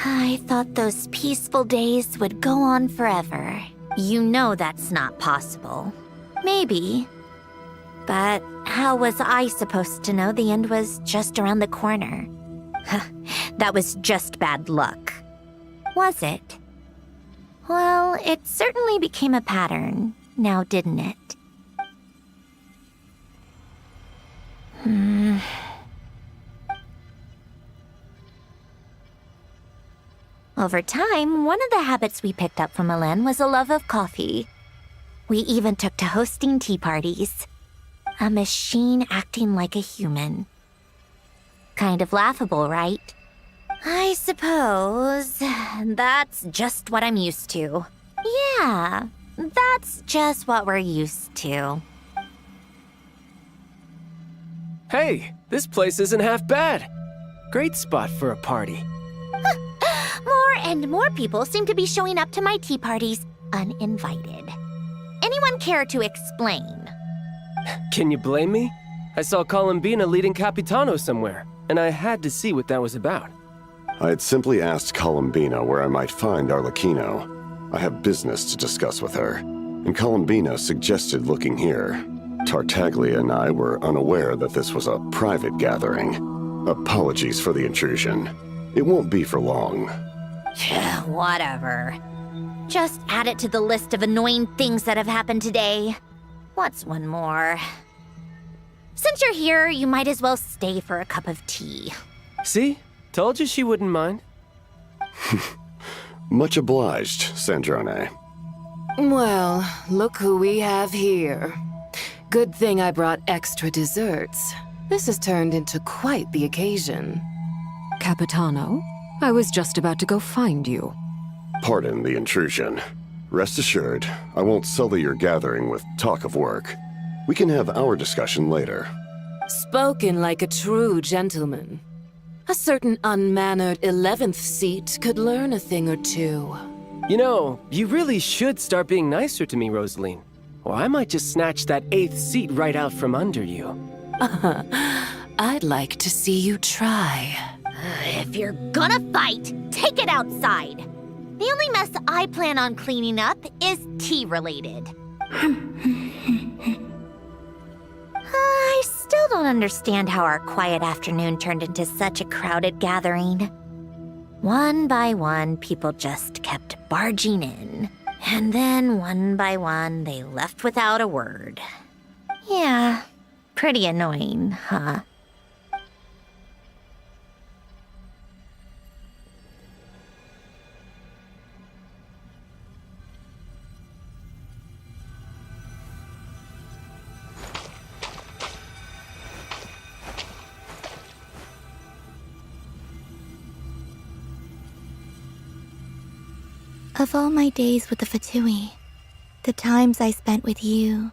I thought those peaceful days would go on forever. You know that's not possible. Maybe. But how was I supposed to know the end was just around the corner? That was just bad luck. Was it? Well, it certainly became a pattern, now didn't it? Over time, one of the habits we picked up from Alen was a love of coffee. We even took to hosting tea parties. A machine acting like a human. Kind of laughable, right? I suppose that's just what I'm used to. Yeah, that's just what we're used to. Hey, this place isn't half bad. Great spot for a party. More and more people seem to be showing up to my tea parties uninvited. Anyone care to explain? Can you blame me? I saw Columbina leading Capitano somewhere, and I had to see what that was about. I had simply asked Columbina where I might find Arlecchino. I have business to discuss with her, and Columbina suggested looking here. Tartaglia and I were unaware that this was a private gathering. Apologies for the intrusion. It won't be for long. Whatever. Just add it to the list of annoying things that have happened today. What's one more? Since you're here, you might as well stay for a cup of tea. See? Told you she wouldn't mind. Much obliged, Sandrone. Well, look who we have here. Good thing I brought extra desserts. This has turned into quite the occasion. Capitano, I was just about to go find you. Pardon the intrusion. Rest assured, I won't sully your gathering with talk of work. We can have our discussion later. Spoken like a true gentleman. A certain unmannered 11th seat could learn a thing or two. You know, you really should start being nicer to me, Rosaline. Or I might just snatch that 8th seat right out from under you. I'd like to see you try. If you're gonna fight, take it outside. The only mess I plan on cleaning up is tea-related. I still still don't understand how our quiet afternoon turned into such a crowded gathering. One by one, people just kept barging in. And then one by one, they left without a word. Yeah, pretty annoying, huh? Of all my days with the Fatui, the times I spent with you,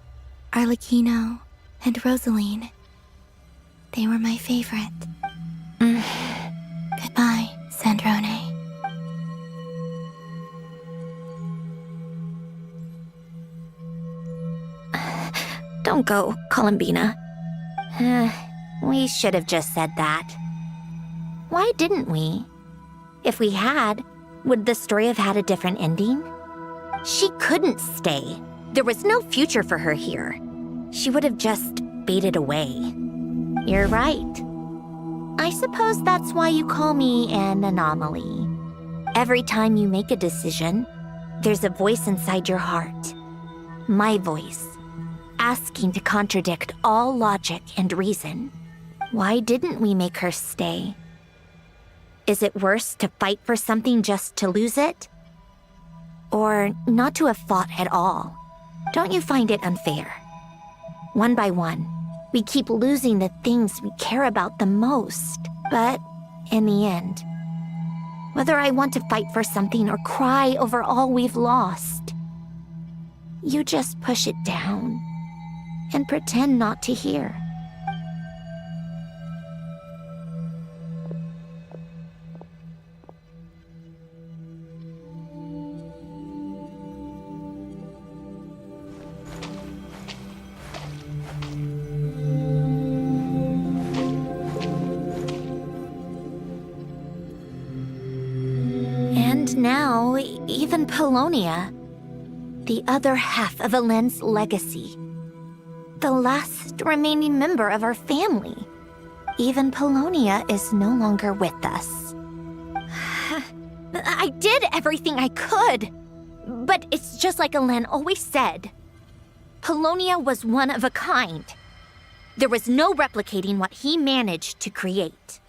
Arlecchino, and Rosaline, they were my favorite. Goodbye, Sandrone. Don't go, Columbina. We should have just said that. Why didn't we? If we had, would the story have had a different ending? She couldn't stay. There was no future for her here. She would have just faded away. You're right. I suppose that's why you call me an anomaly. Every time you make a decision, there's a voice inside your heart. My voice, asking to contradict all logic and reason. Why didn't we make her stay? Is it worse to fight for something just to lose it? Or not to have fought at all? Don't you find it unfair? One by one, we keep losing the things we care about the most. But in the end, whether I want to fight for something or cry over all we've lost, you just push it down and pretend not to hear. And now, even Polonia, the other half of Elend's legacy, the last remaining member of our family, even Polonia is no longer with us. I did everything I could, but it's just like Elend always said. Polonia was one of a kind. There was no replicating what he managed to create.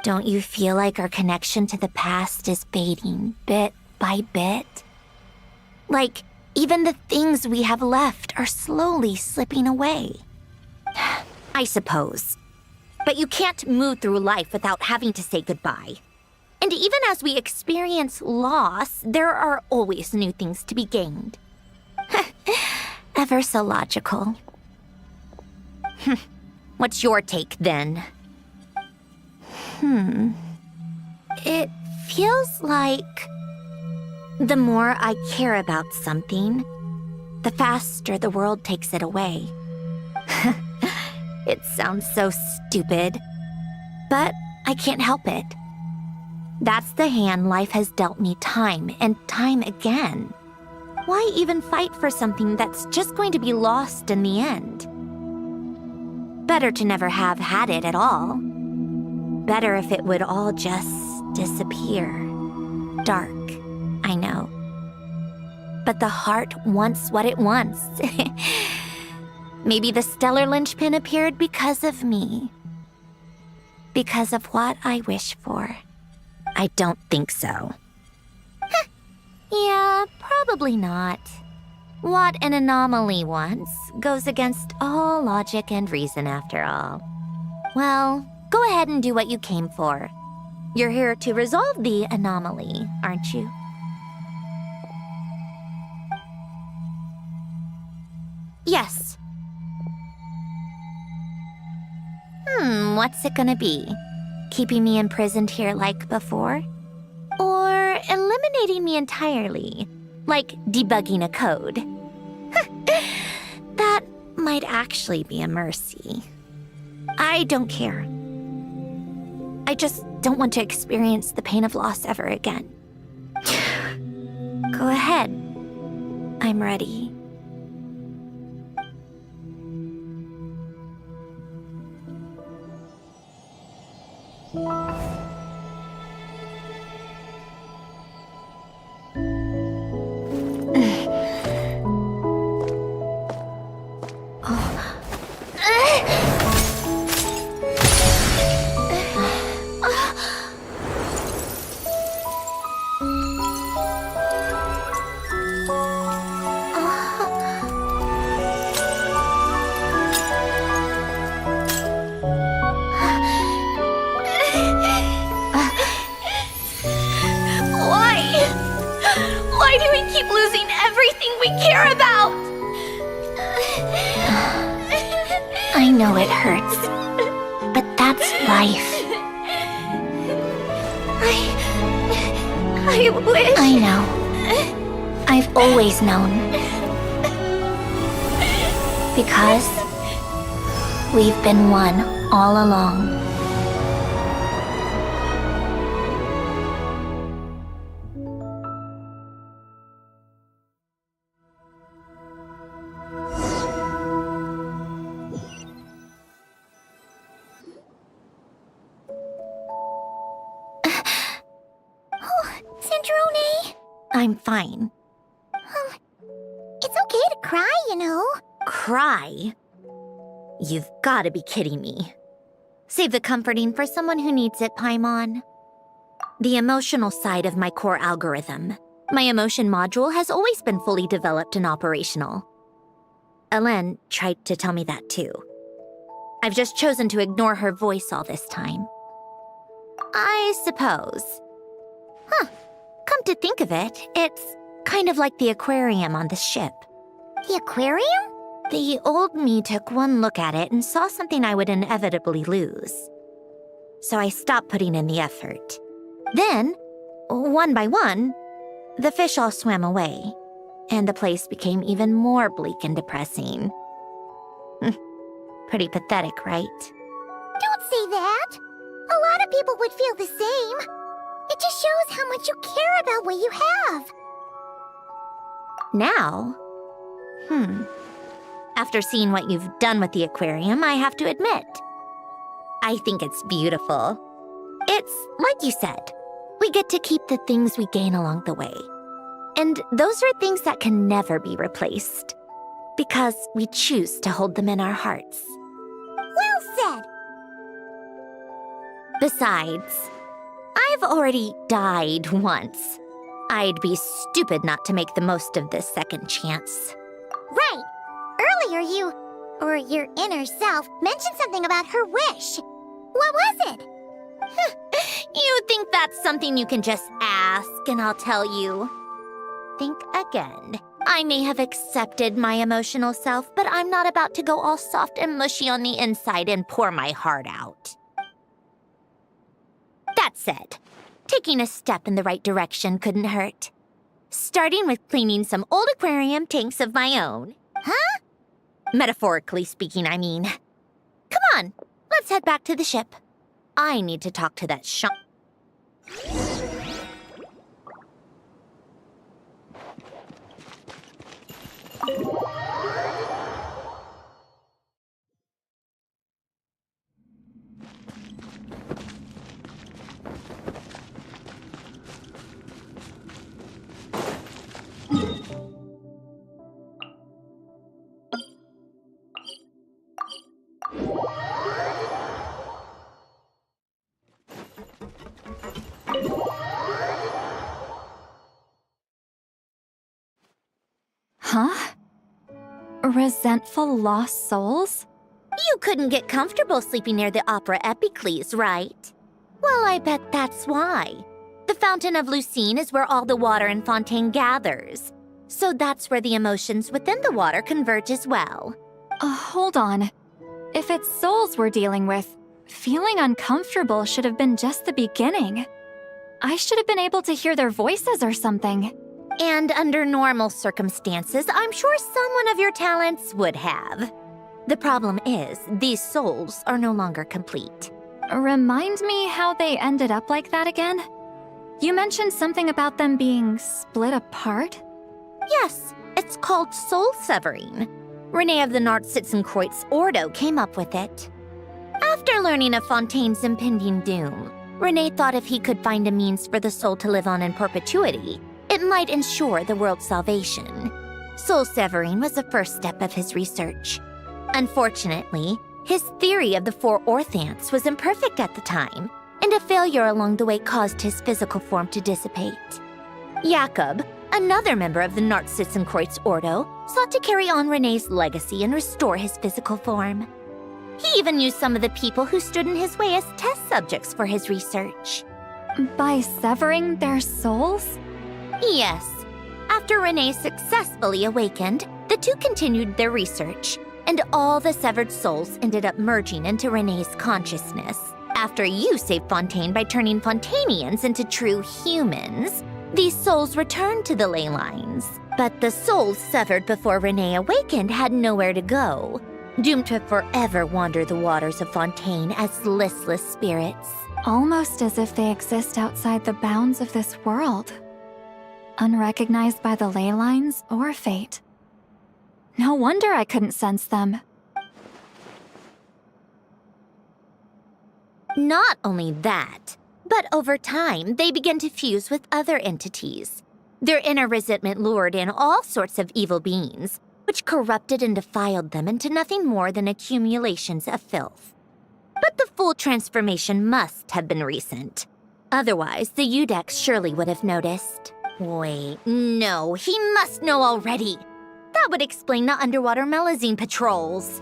Don't you feel like our connection to the past is fading bit by bit? Like, even the things we have left are slowly slipping away. I suppose. But you can't move through life without having to say goodbye. And even as we experience loss, there are always new things to be gained. Ever so logical. What's your take, then? It feels like the more I care about something, the faster the world takes it away. It sounds so stupid, but I can't help it. That's the hand life has dealt me time and time again. Why even fight for something that's just going to be lost in the end? Better to never have had it at all. Better if it would all just disappear. Dark, I know. But the heart wants what it wants. Maybe the stellar linchpin appeared because of me. Because of what I wish for. I don't think so. Yeah, probably not. What an anomaly wants goes against all logic and reason after all. Well, go ahead and do what you came for. You're here to resolve the anomaly, aren't you? Yes. What's it gonna be? Keeping me imprisoned here like before? Or eliminating me entirely, like debugging a code? That might actually be a mercy. I don't care. I just don't want to experience the pain of loss ever again. Go ahead. I'm ready. Why do we keep losing everything we care about? I know it hurts, but that's life. I wish... I know. I've always known. Because we've been one all along. Cendrone? I'm fine. It's okay to cry, you know. Cry? You've gotta be kidding me. Save the comforting for someone who needs it, Paimon. The emotional side of my core algorithm. My emotion module has always been fully developed and operational. Elen tried to tell me that too. I've just chosen to ignore her voice all this time. I suppose. Huh. Come to think of it, it's kind of like the aquarium on the ship. The aquarium? The old me took one look at it and saw something I would inevitably lose. So I stopped putting in the effort. Then, one by one, the fish all swam away, and the place became even more bleak and depressing. Pretty pathetic, right? Don't say that. A lot of people would feel the same. It just shows how much you care about what you have. Now? After seeing what you've done with the aquarium, I have to admit, I think it's beautiful. It's like you said, we get to keep the things we gain along the way. And those are things that can never be replaced, because we choose to hold them in our hearts. Well said. Besides, I've already died once. I'd be stupid not to make the most of this second chance. Right. Earlier your inner self mentioned something about her wish. What was it? You think that's something you can just ask and I'll tell you? Think again. I may have accepted my emotional self, but I'm not about to go all soft and mushy on the inside and pour my heart out. That said, taking a step in the right direction couldn't hurt. Starting with cleaning some old aquarium tanks of my own. Huh? Metaphorically speaking, I mean. Come on, let's head back to the ship. I need to talk to that Huh? Resentful lost souls? You couldn't get comfortable sleeping near the Opera Epicles, right? Well, I bet that's why. The Fountain of Lucine is where all the water in Fontaine gathers. So that's where the emotions within the water converge as well. Hold on. If it's souls we're dealing with, feeling uncomfortable should have been just the beginning. I should have been able to hear their voices or something. And under normal circumstances, I'm sure someone of your talents would have. The problem is, these souls are no longer complete. Remind me how they ended up like that again? You mentioned something about them being split apart? Yes, it's called soul severing. Renee of the Nartsitzenkreuz Ordo came up with it. After learning of Fontaine's impending doom, Rene thought if he could find a means for the soul to live on in perpetuity, it might ensure the world's salvation. Soul severing was the first step of his research. Unfortunately, his theory of the 4 orthants was imperfect at the time, and a failure along the way caused his physical form to dissipate. Jakob, another member of the Nartssitzenkreuz Ordo, sought to carry on Rene's legacy and restore his physical form. He even used some of the people who stood in his way as test subjects for his research. By severing their souls? Yes. After Rene successfully awakened, the two continued their research, and all the severed souls ended up merging into Rene's consciousness. After you saved Fontaine by turning Fontanians into true humans, these souls returned to the ley lines. But the souls severed before Rene awakened had nowhere to go, doomed to forever wander the waters of Fontaine as listless spirits. Almost as if they exist outside the bounds of this world. Unrecognized by the ley lines or fate. No wonder I couldn't sense them. Not only that, but over time, they began to fuse with other entities. Their inner resentment lured in all sorts of evil beings, which corrupted and defiled them into nothing more than accumulations of filth. But the full transformation must have been recent. Otherwise, the Udex surely would have noticed. Wait, no, he must know already. That would explain the underwater Melazine patrols.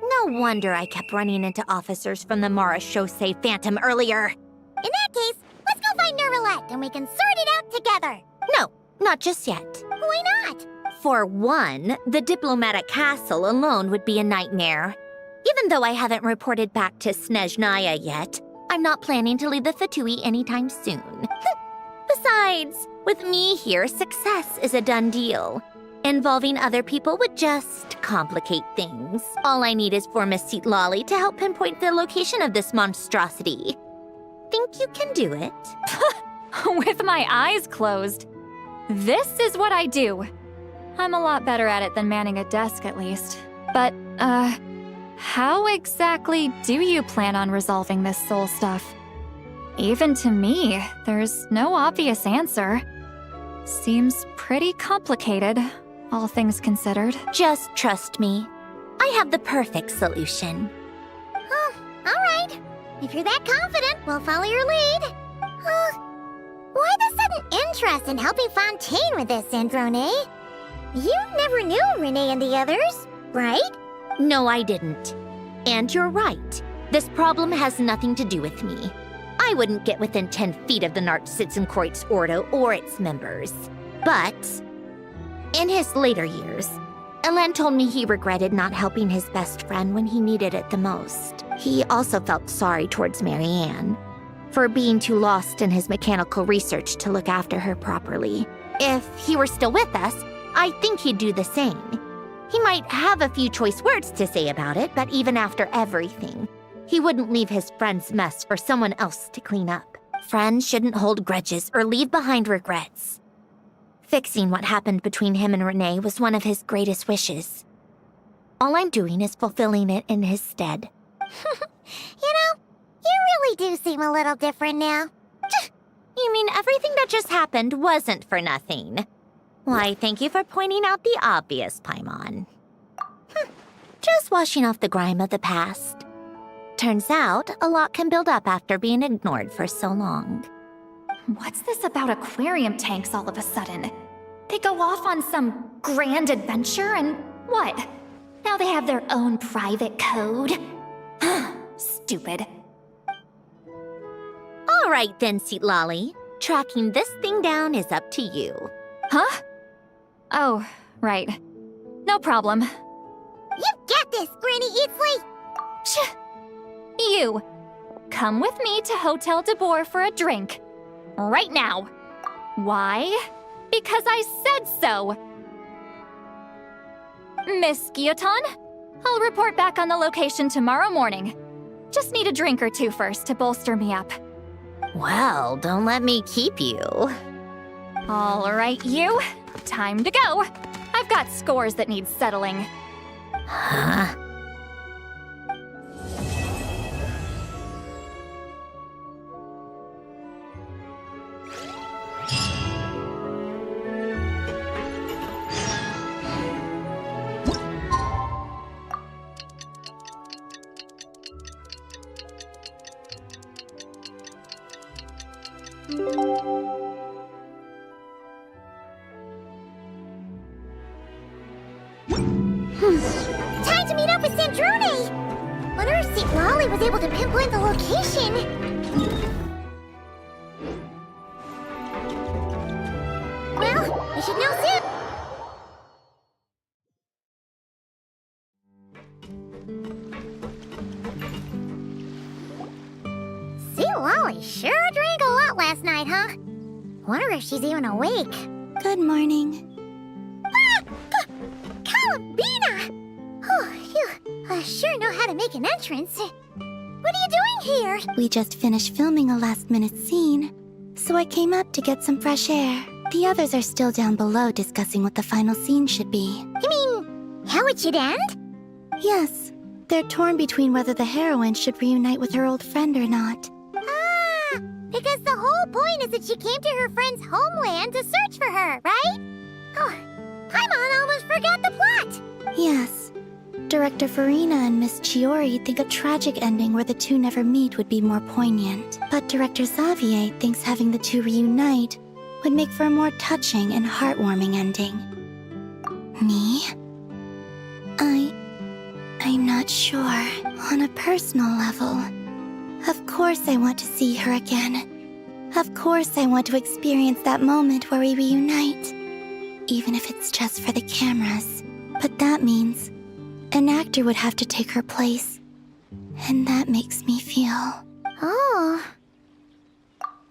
No wonder I kept running into officers from the Mara Chaussee Phantom earlier. In that case, let's go find Nervalette and we can sort it out together. No, not just yet. Why not? For one, the diplomatic castle alone would be a nightmare. Even though I haven't reported back to Snezhnaya yet, I'm not planning to leave the Fatui anytime soon. Besides, with me here, success is a done deal. Involving other people would just complicate things. All I need is for Miss Citlali to help pinpoint the location of this monstrosity. Think you can do it? With my eyes closed. This is what I do. I'm a lot better at it than manning a desk, at least. But, how exactly do you plan on resolving this soul stuff? Even to me, there's no obvious answer. Seems pretty complicated, all things considered. Just trust me. I have the perfect solution. Oh, all right. If you're that confident, we'll follow your lead. Why the sudden interest in helping Fontaine with this, Androne? You never knew Rene and the others, right? No, I didn't. And you're right. This problem has nothing to do with me. I wouldn't get within 10 feet of the Nartssitzenkreuz Ordo or its members. But in his later years, Elan told me he regretted not helping his best friend when he needed it the most. He also felt sorry towards Marianne for being too lost in his mechanical research to look after her properly. If he were still with us, I think he'd do the same. He might have a few choice words to say about it, but even after everything, he wouldn't leave his friend's mess for someone else to clean up. Friends shouldn't hold grudges or leave behind regrets. Fixing what happened between him and Rene was one of his greatest wishes. All I'm doing is fulfilling it in his stead. You really do seem a little different now. You mean everything that just happened wasn't for nothing? Why, thank you for pointing out the obvious, Paimon. Just washing off the grime of the past. Turns out, a lot can build up after being ignored for so long. What's this about aquarium tanks all of a sudden? They go off on some grand adventure and what? Now they have their own private code? Stupid. All right then, Citlali. Tracking this thing down is up to you. Huh? Oh, right. No problem. You get this, Granny Eatsley! You, come with me to Hotel de Boer for a drink. Right now. Why? Because I said so. Miss Guillotin, I'll report back on the location tomorrow morning. Just need a drink or two first to bolster me up. Well, don't let me keep you. All right, you. Time to go. I've got scores that need settling. Huh? Time to meet up with Sandrone! Wonder if St. Lolly was able to pinpoint the location. Well, we should know soon. St. Lolly sure drank a lot last night, huh? Wonder if she's even awake. Good morning. Columbina! Oh, you sure know how to make an entrance. What are you doing here? We just finished filming a last-minute scene, so I came up to get some fresh air. The others are still down below discussing what the final scene should be. You mean, how it should end? Yes, they're torn between whether the heroine should reunite with her old friend or not. Ah, because the whole point is that she came to her friend's homeland to search for her, right? Oh, Paimon almost forgot the plot. Yes. Director Farina and Miss Chiori think a tragic ending where the two never meet would be more poignant. But Director Xavier thinks having the two reunite would make for a more touching and heartwarming ending. Me? I'm not sure. On a personal level, of course I want to see her again. Of course I want to experience that moment where we reunite. Even if it's just for the cameras. But that means an actor would have to take her place. And that makes me feel... Oh.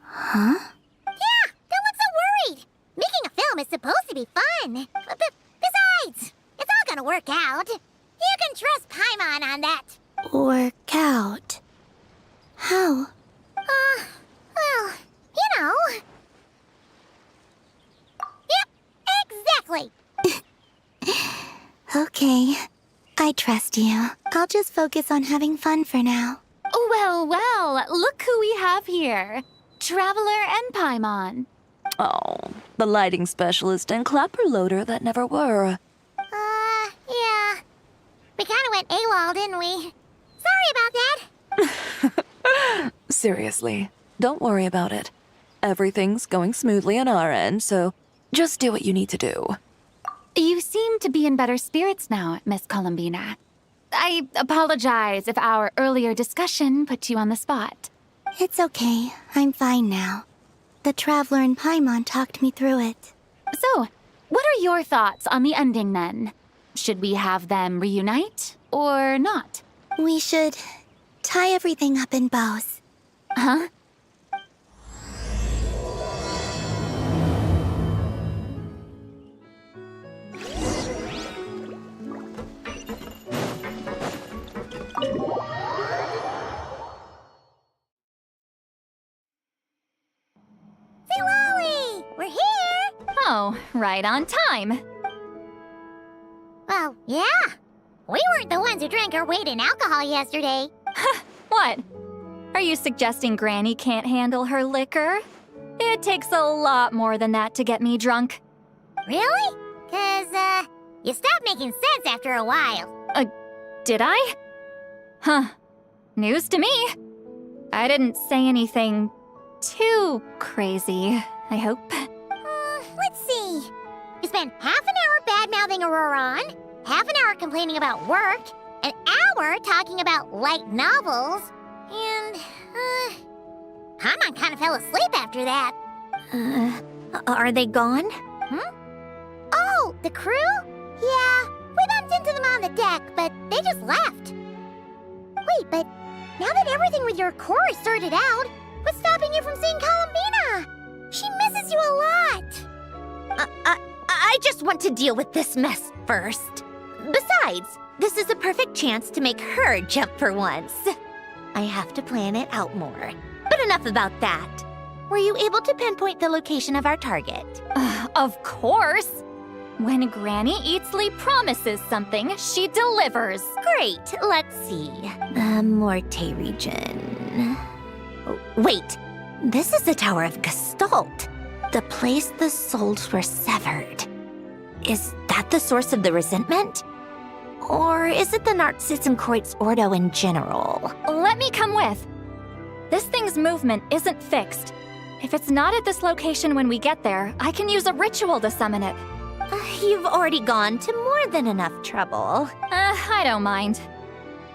Huh? Yeah, don't look so worried. Making a film is supposed to be fun. Besides, it's all gonna work out. You can trust Paimon on that. Work out? How? Well, you know. Yep, exactly. Okay. I trust you. I'll just focus on having fun for now. Well, well, look who we have here. Traveler and Paimon. Oh, the lighting specialist and clapper loader that never were. Yeah. We kinda went AWOL, didn't we? Sorry about that. Seriously, don't worry about it. Everything's going smoothly on our end, so just do what you need to do. You seem to be in better spirits now, Miss Columbina. I apologize if our earlier discussion put you on the spot. It's okay. I'm fine now. The Traveler and Paimon talked me through it. So, what are your thoughts on the ending then? Should we have them reunite or not? We should tie everything up in bows. Huh? Say, Lolly! We're here! Oh, right on time. Well, yeah. We weren't the ones who drank our weight in alcohol yesterday. What? Are you suggesting Granny can't handle her liquor? It takes a lot more than that to get me drunk. Really? 'Cause, you stopped making sense after a while. Did I? Huh. News to me. I didn't say anything too crazy, I hope. Let's see. You spent half an hour bad-mouthing Auroron, half an hour complaining about work, an hour talking about light novels, and, Paimon kind of fell asleep after that. Are they gone? Oh, the crew? Yeah, we bumped into them on the deck, but they just left. Wait, but now that everything with your core is sorted out, what's stopping you from seeing Columbina? She misses you a lot. I just want to deal with this mess first. Besides, this is a perfect chance to make her jump for once. I have to plan it out more. But enough about that. Were you able to pinpoint the location of our target? Of course. When Granny Eatsley promises something, she delivers. Great, let's see. The Morte region. Oh, wait, this is the Tower of Gestalt. The place the souls were severed. Is that the source of the resentment? Or is it the Narcissenkreuz Ordo in general? Let me come with. This thing's movement isn't fixed. If it's not at this location when we get there, I can use a ritual to summon it. You've already gone to more than enough trouble. I don't mind.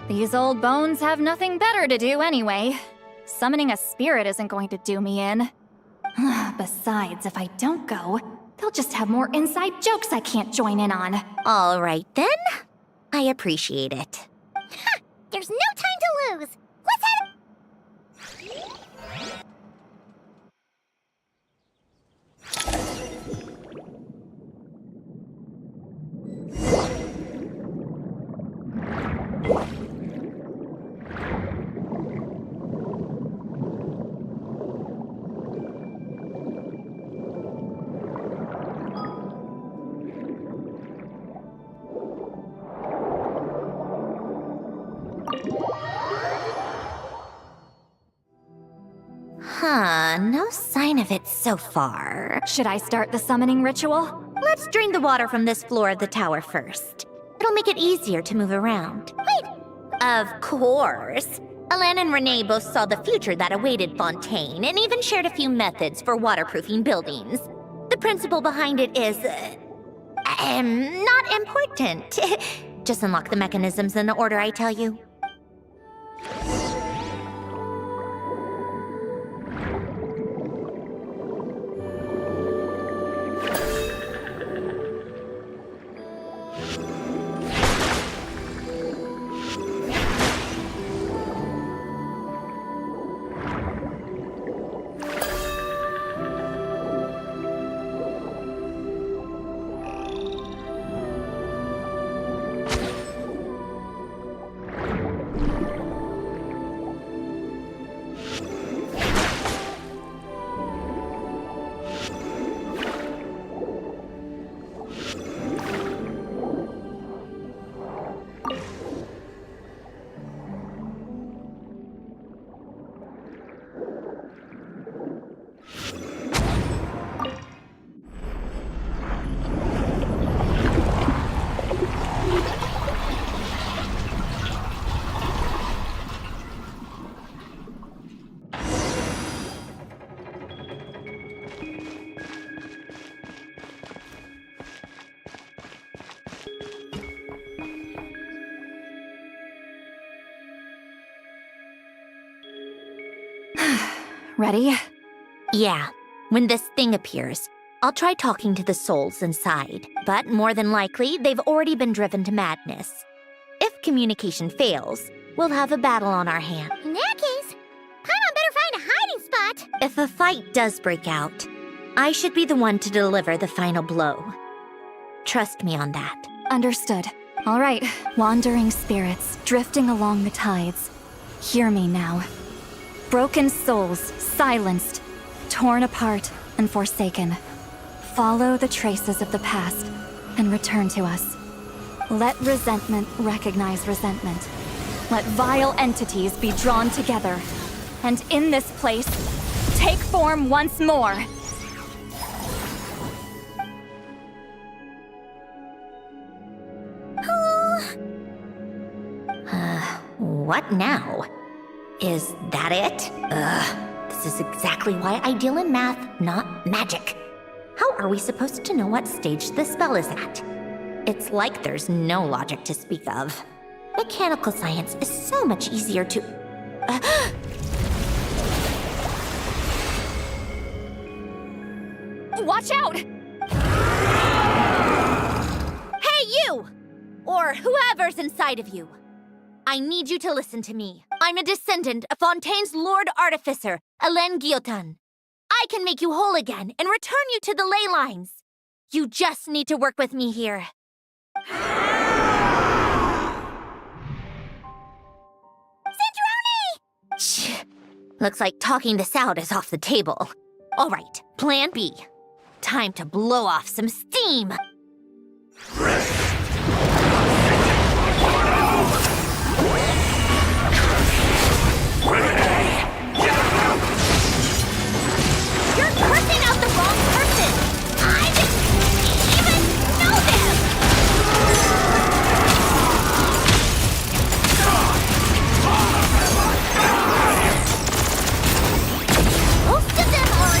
These old bones have nothing better to do anyway. Summoning a spirit isn't going to do me in. Besides, if I don't go, they'll just have more inside jokes I can't join in on. All right then. I appreciate it. Ha! There's no time to lose. Let's head. No sign of it so far. Should I start the summoning ritual? Let's drain the water from this floor of the tower first. It'll make it easier to move around. Wait! Of course. Alan and Renee both saw the future that awaited Fontaine and even shared a few methods for waterproofing buildings. The principle behind it is... not important. Just unlock the mechanisms in the order I tell you. Ready? Yeah. When this thing appears, I'll try talking to the souls inside. But more than likely, they've already been driven to madness. If communication fails, we'll have a battle on our hands. In that case, Paimon better find a hiding spot. If a fight does break out, I should be the one to deliver the final blow. Trust me on that. Understood. All right, wandering spirits, drifting along the tides. Hear me now. Broken souls, silenced, torn apart, and forsaken. Follow the traces of the past and return to us. Let resentment recognize resentment. Let vile entities be drawn together. And in this place, take form once more. What now? Is that it? This is exactly why I deal in math, not magic. How are we supposed to know what stage the spell is at? It's like there's no logic to speak of. Mechanical science is so much easier to... Watch out! Hey, you! Or whoever's inside of you. I need you to listen to me. I'm a descendant of Fontaine's Lord Artificer, Alain Guillotin. I can make you whole again and return you to the ley lines. You just need to work with me here. Centroni! Looks like talking this out is off the table. All right, plan B. Time to blow off some steam. You're cursing out the wrong person! I didn't even know them! Most of them are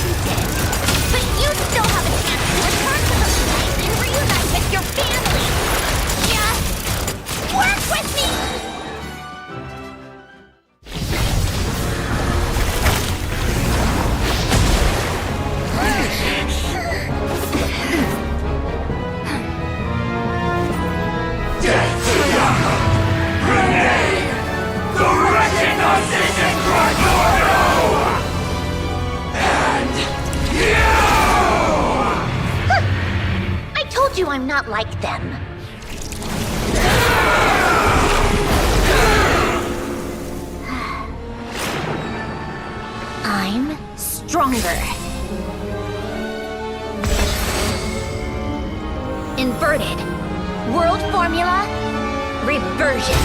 you I'm not like them. I'm stronger. Inverted. World formula. Reversion.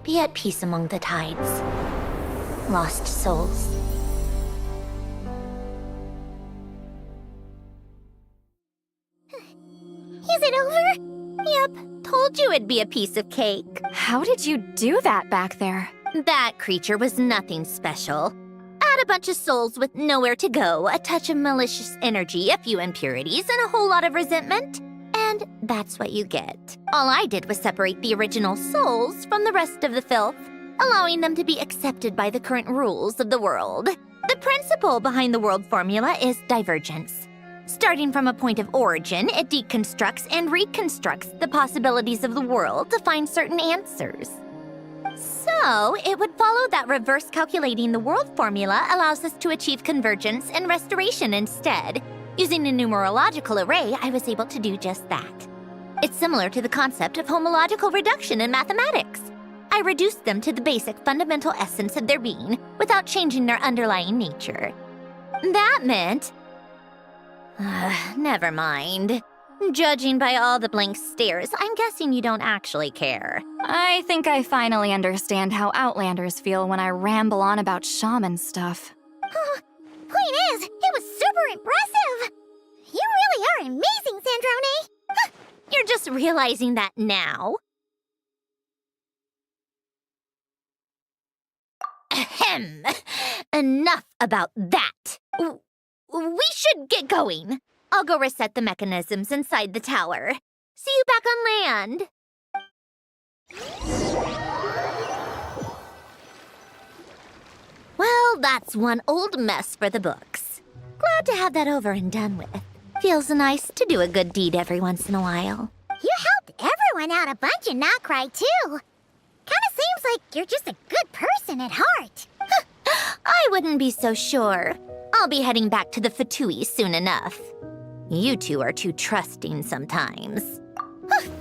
Be at peace among the tides. Lost souls. Is it over? Yep, told you it'd be a piece of cake. How did you do that back there? That creature was nothing special. Add a bunch of souls with nowhere to go, a touch of malicious energy, a few impurities, and a whole lot of resentment. And that's what you get. All I did was separate the original souls from the rest of the filth, allowing them to be accepted by the current rules of the world. The principle behind the world formula is divergence. Starting from a point of origin, it deconstructs and reconstructs the possibilities of the world to find certain answers. So, it would follow that reverse calculating the world formula allows us to achieve convergence and restoration instead. Using a numerological array, I was able to do just that. It's similar to the concept of homological reduction in mathematics. I reduced them to the basic fundamental essence of their being without changing their underlying nature. That meant... never mind. Judging by all the blank stares, I'm guessing you don't actually care. I think I finally understand how Outlanders feel when I ramble on about shaman stuff. Point is, it was super impressive! You really are amazing, Sandrone! You're just realizing that now? Ahem. Enough about that. We should get going. I'll go reset the mechanisms inside the tower. See you back on land. Well, that's one old mess for the books. Glad to have that over and done with. Feels nice to do a good deed every once in a while. You helped everyone out a bunch in Not Cry, too. Kinda seems like you're just a good person at heart. I wouldn't be so sure. I'll be heading back to the Fatui soon enough. You two are too trusting sometimes.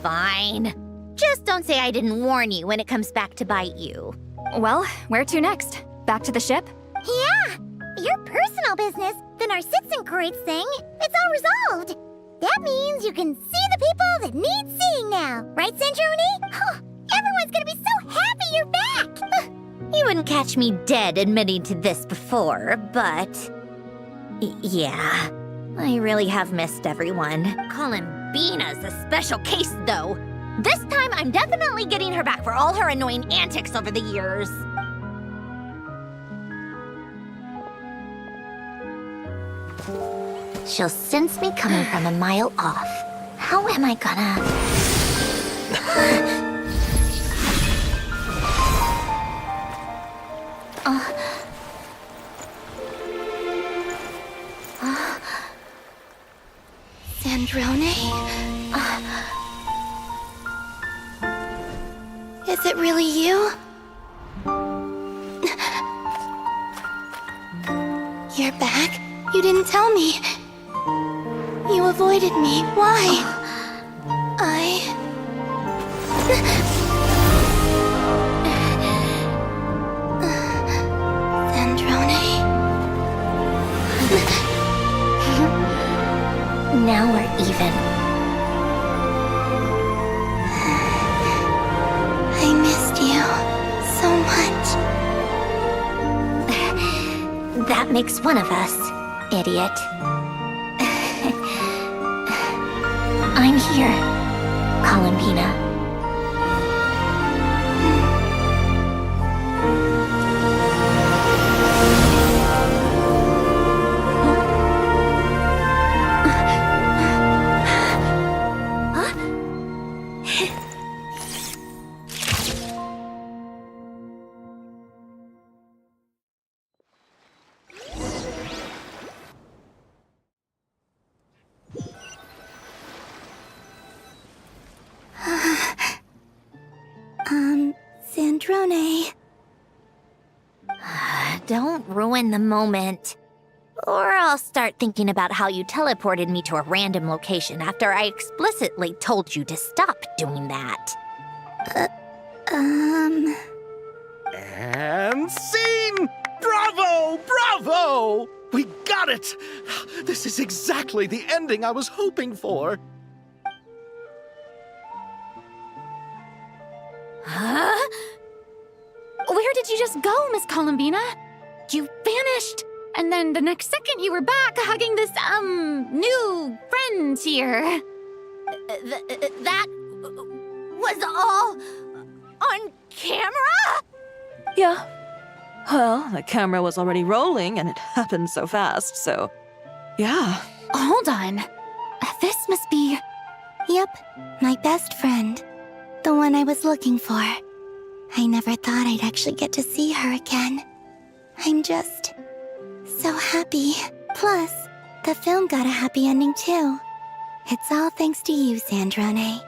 Fine. Just don't say I didn't warn you when it comes back to bite you. Well, where to next? Back to the ship? Yeah, your personal business, the Narcitsan thing, it's all resolved. That means you can see the people that need seeing now, right, Centrone? Everyone's gonna be so happy you're back! You wouldn't catch me dead admitting to this before, but... yeah, I really have missed everyone. Columbina's a special case, though. This time, I'm definitely getting her back for all her annoying antics over the years. She'll sense me coming from a mile off. How am I gonna... Sandrone? Is it really you? You're back? You didn't tell me. You avoided me. Why? Sandrone? Now we're even. I missed you so much. That makes one of us, idiot. I'm here, Columbina. in the moment. Or I'll start thinking about how you teleported me to a random location after I explicitly told you to stop doing that. And scene! Bravo! Bravo! We got it! This is exactly the ending I was hoping for. Huh? Where did you just go, Miss Columbina? You vanished! And then the next second you were back hugging this, new friend here. That was all on camera? Yeah. Well, the camera was already rolling and it happened so fast, so. Yeah. Hold on. This must be. Yep, my best friend. The one I was looking for. I never thought I'd actually get to see her again. I'm just so happy. Plus, the film got a happy ending too. It's all thanks to you, Sandrone.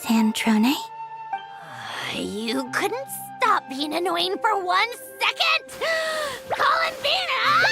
Sandrone? You couldn't stop being annoying for 1 second? Columbina!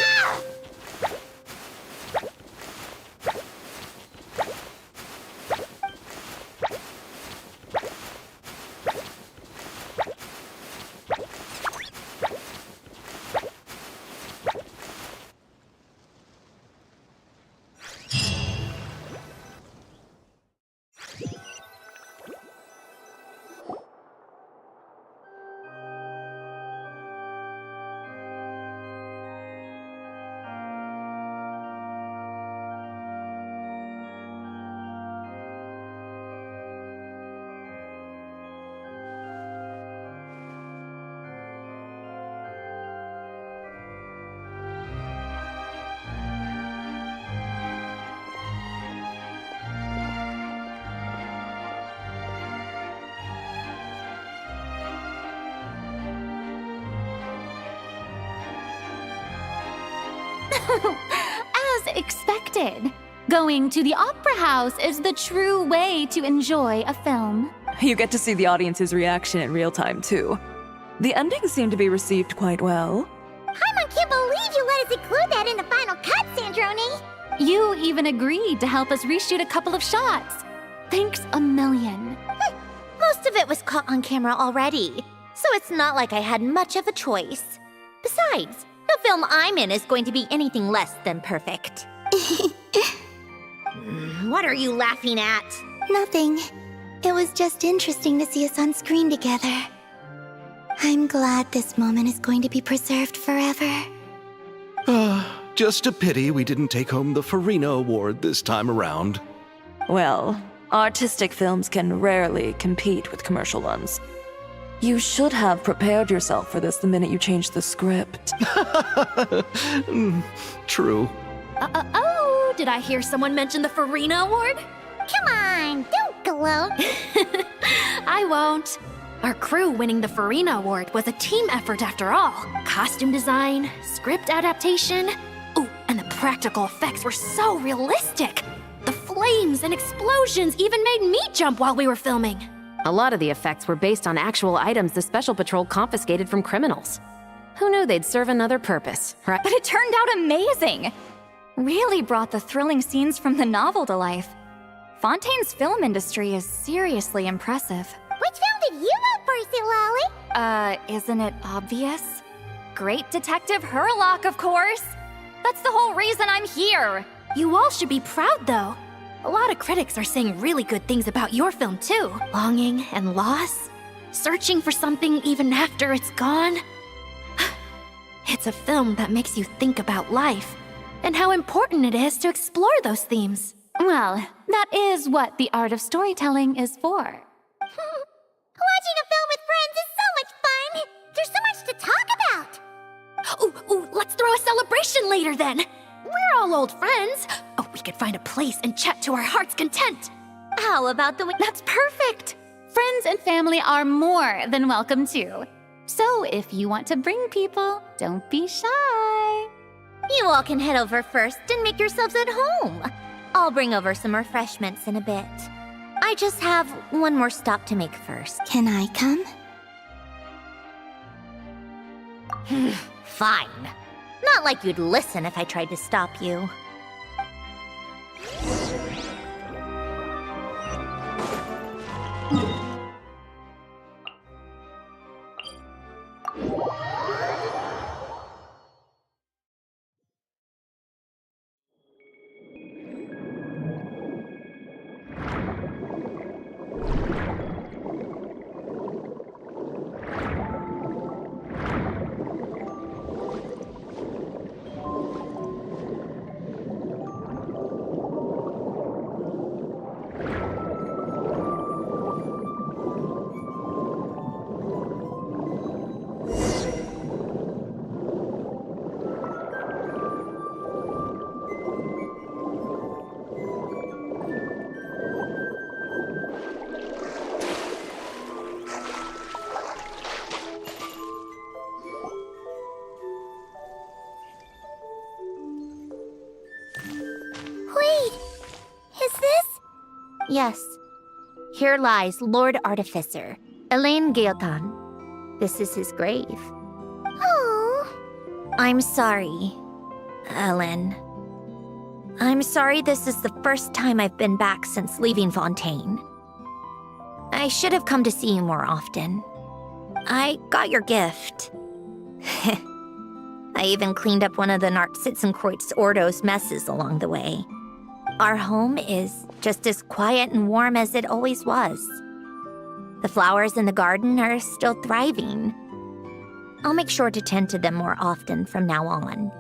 As expected, going to the opera house is the true way to enjoy a film. You get to see the audience's reaction in real time, too. The ending seemed to be received quite well. I can't believe you let us include that in the final cut, Sandrone! You even agreed to help us reshoot a couple of shots. Thanks a million. Most of it was caught on camera already, so it's not like I had much of a choice. Besides, the film I'm in is going to be anything less than perfect. What are you laughing at? Nothing. It was just interesting to see us on screen together. I'm glad this moment is going to be preserved forever. Just a pity we didn't take home the Farina Award this time around. Well, artistic films can rarely compete with commercial ones. You should have prepared yourself for this the minute you changed the script. True. Oh, did I hear someone mention the Farina Award? Come on, don't gloat. I won't. Our crew winning the Farina Award was a team effort after all. Costume design, script adaptation. Ooh, and the practical effects were so realistic. The flames and explosions even made me jump while we were filming. A lot of the effects were based on actual items the Special Patrol confiscated from criminals. Who knew they'd serve another purpose, right? But it turned out amazing! Really brought the thrilling scenes from the novel to life. Fontaine's film industry is seriously impressive. Which film did you vote for, Silali? Isn't it obvious? Great Detective Hurlock, of course! That's the whole reason I'm here! You all should be proud, though. A lot of critics are saying really good things about your film, too. Longing and loss. Searching for something even after it's gone. It's a film that makes you think about life and how important it is to explore those themes. Well, that is what the art of storytelling is for. Watching a film with friends is so much fun! There's so much to talk about! Ooh, let's throw a celebration later then! We're all old friends. Oh, we could find a place and chat to our heart's content. How about the... That's perfect! Friends and family are more than welcome too. So if you want to bring people, don't be shy. You all can head over first and make yourselves at home. I'll bring over some refreshments in a bit. I just have one more stop to make first. Can I come? Fine. Not like you'd listen if I tried to stop you. Wait, is this? Yes. Here lies Lord Artificer, Elaine Gaeltan. This is his grave. Oh. I'm sorry, Ellen. I'm sorry this is the first time I've been back since leaving Fontaine. I should have come to see you more often. I got your gift. I even cleaned up one of the Nartsitzenkreuz Ordo's messes along the way. Our home is just as quiet and warm as it always was. The flowers in the garden are still thriving. I'll make sure to tend to them more often from now on.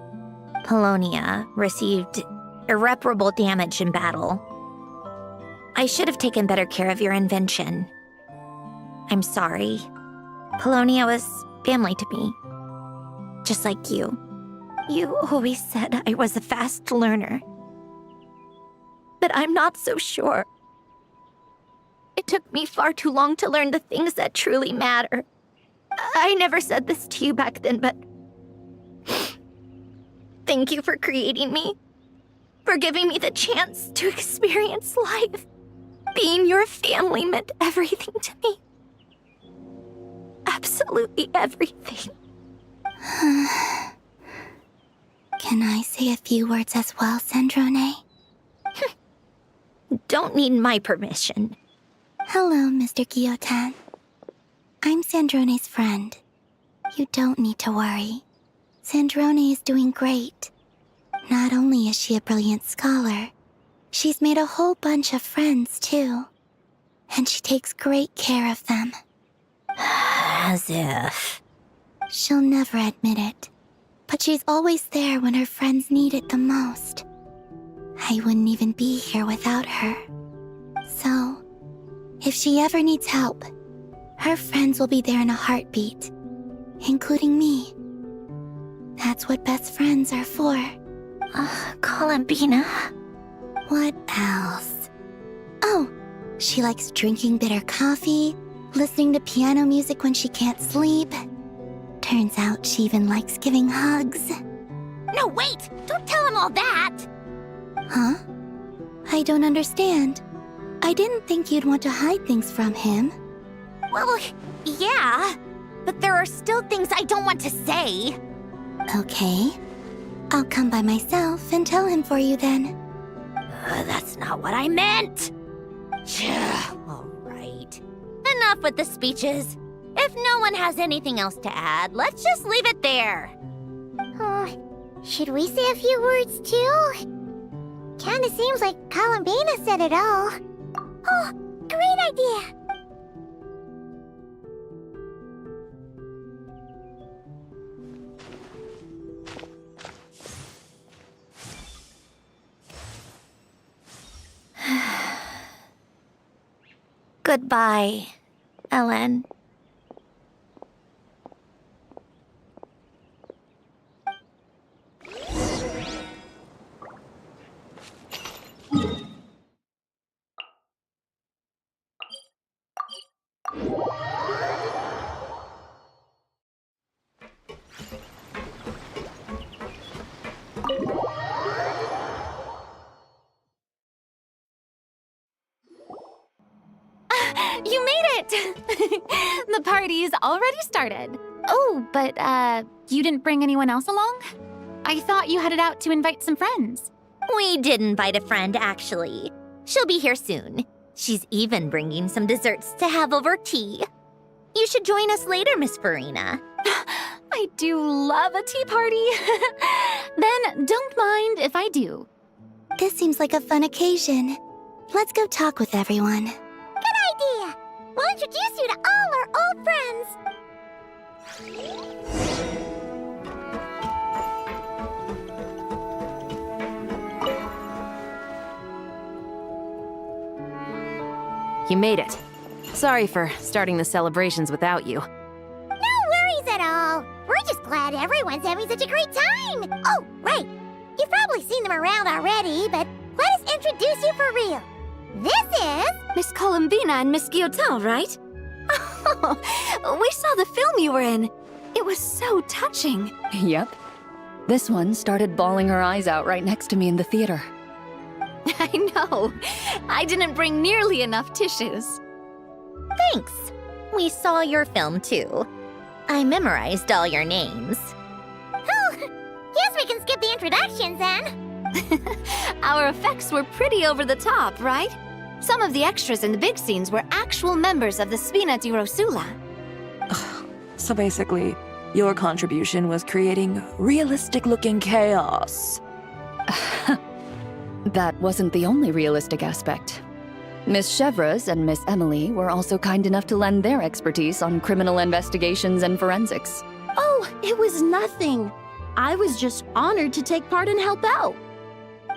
Polonia received irreparable damage in battle. I should have taken better care of your invention. I'm sorry. Polonia was family to me. Just like you. You always said I was a fast learner. But I'm not so sure. It took me far too long to learn the things that truly matter. I never said this to you back then, but thank you for creating me. For giving me the chance to experience life. Being your family meant everything to me. Absolutely everything. Can I say a few words as well, Sandrone? Don't need my permission. Hello, Mr. Guillotin. I'm Sandrone's friend. You don't need to worry. Sandrone is doing great. Not only is she a brilliant scholar, she's made a whole bunch of friends, too. And she takes great care of them. As if. She'll never admit it, but she's always there when her friends need it the most. I wouldn't even be here without her. So, if she ever needs help, her friends will be there in a heartbeat, including me. That's what best friends are for. Columbina. What else? Oh, she likes drinking bitter coffee, listening to piano music when she can't sleep. Turns out she even likes giving hugs. No, wait! Don't tell him all that! Huh? I don't understand. I didn't think you'd want to hide things from him. Well, yeah, but there are still things I don't want to say. Okay. I'll come by myself and tell him for you then. That's not what I meant! All right. Enough with the speeches. If no one has anything else to add, let's just leave it there. Should we say a few words too? Kinda seems like Columbina said it all. Oh, great idea! Goodbye, Ellen. You made it! The party's already started. Oh, but, you didn't bring anyone else along? I thought you headed out to invite some friends. We did invite a friend, actually. She'll be here soon. She's even bringing some desserts to have over tea. You should join us later, Miss Farina. I do love a tea party. Then don't mind if I do. This seems like a fun occasion. Let's go talk with everyone. Good idea! We'll introduce you to all our old friends. You made it. Sorry for starting the celebrations without you. No worries at all. We're just glad everyone's having such a great time. Oh, right. You've probably seen them around already, but let us introduce you for real. This is... Miss Columbina and Miss Guillotin, right? Oh, we saw the film you were in. It was so touching. Yep. This one started bawling her eyes out right next to me in the theater. I know. I didn't bring nearly enough tissues. Thanks. We saw your film, too. I memorized all your names. Oh, guess we can skip the introductions, then. Our effects were pretty over the top, right? Some of the extras in the big scenes were actual members of the Spina di Rosula. So basically, your contribution was creating realistic-looking chaos. That wasn't the only realistic aspect. Miss Chevres and Miss Emily were also kind enough to lend their expertise on criminal investigations and forensics. Oh, it was nothing. I was just honored to take part and help out.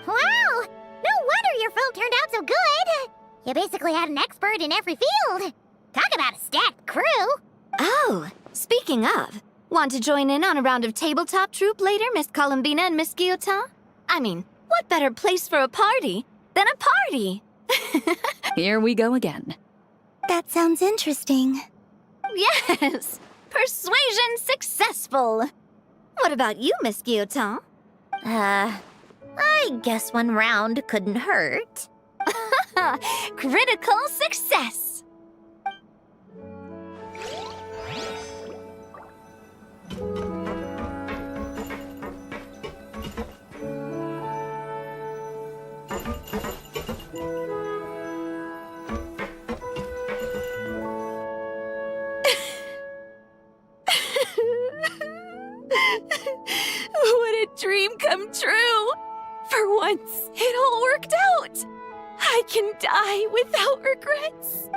Wow! No wonder your film turned out so good! You basically had an expert in every field. Talk about a stacked crew! Oh, speaking of, want to join in on a round of tabletop troupe later, Miss Columbina and Miss Guillotin? I mean, what better place for a party than a party? Here we go again. That sounds interesting. Yes! Persuasion successful! What about you, Miss Guillotin? I guess one round couldn't hurt. Critical success! What a dream come true! For once, it all worked out! I can die without regrets.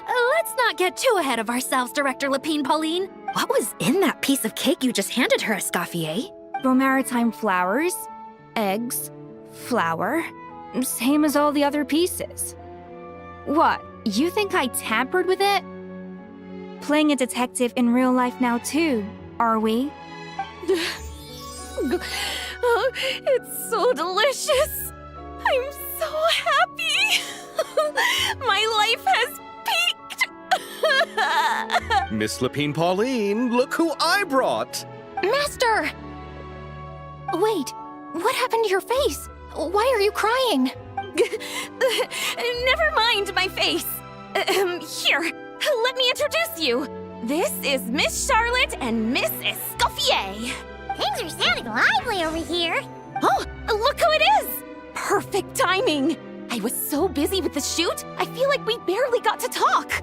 Let's not get too ahead of ourselves, Director Lapine Pauline. What was in that piece of cake you just handed her, Escoffier? Bromaritime flowers, eggs, flour, same as all the other pieces. What, you think I tampered with it? Playing a detective in real life now too, are we? Oh, it's so delicious. I'm so happy. My life has peaked. Miss Lapine Pauline, look who I brought. Master! Wait, what happened to your face? Why are you crying? Never mind my face. Here, let me introduce you. This is Miss Charlotte and Miss Escoffier. Things are sounding lively over here. Oh, look who it is! Perfect timing. I was so busy with the shoot, I feel like we barely got to talk.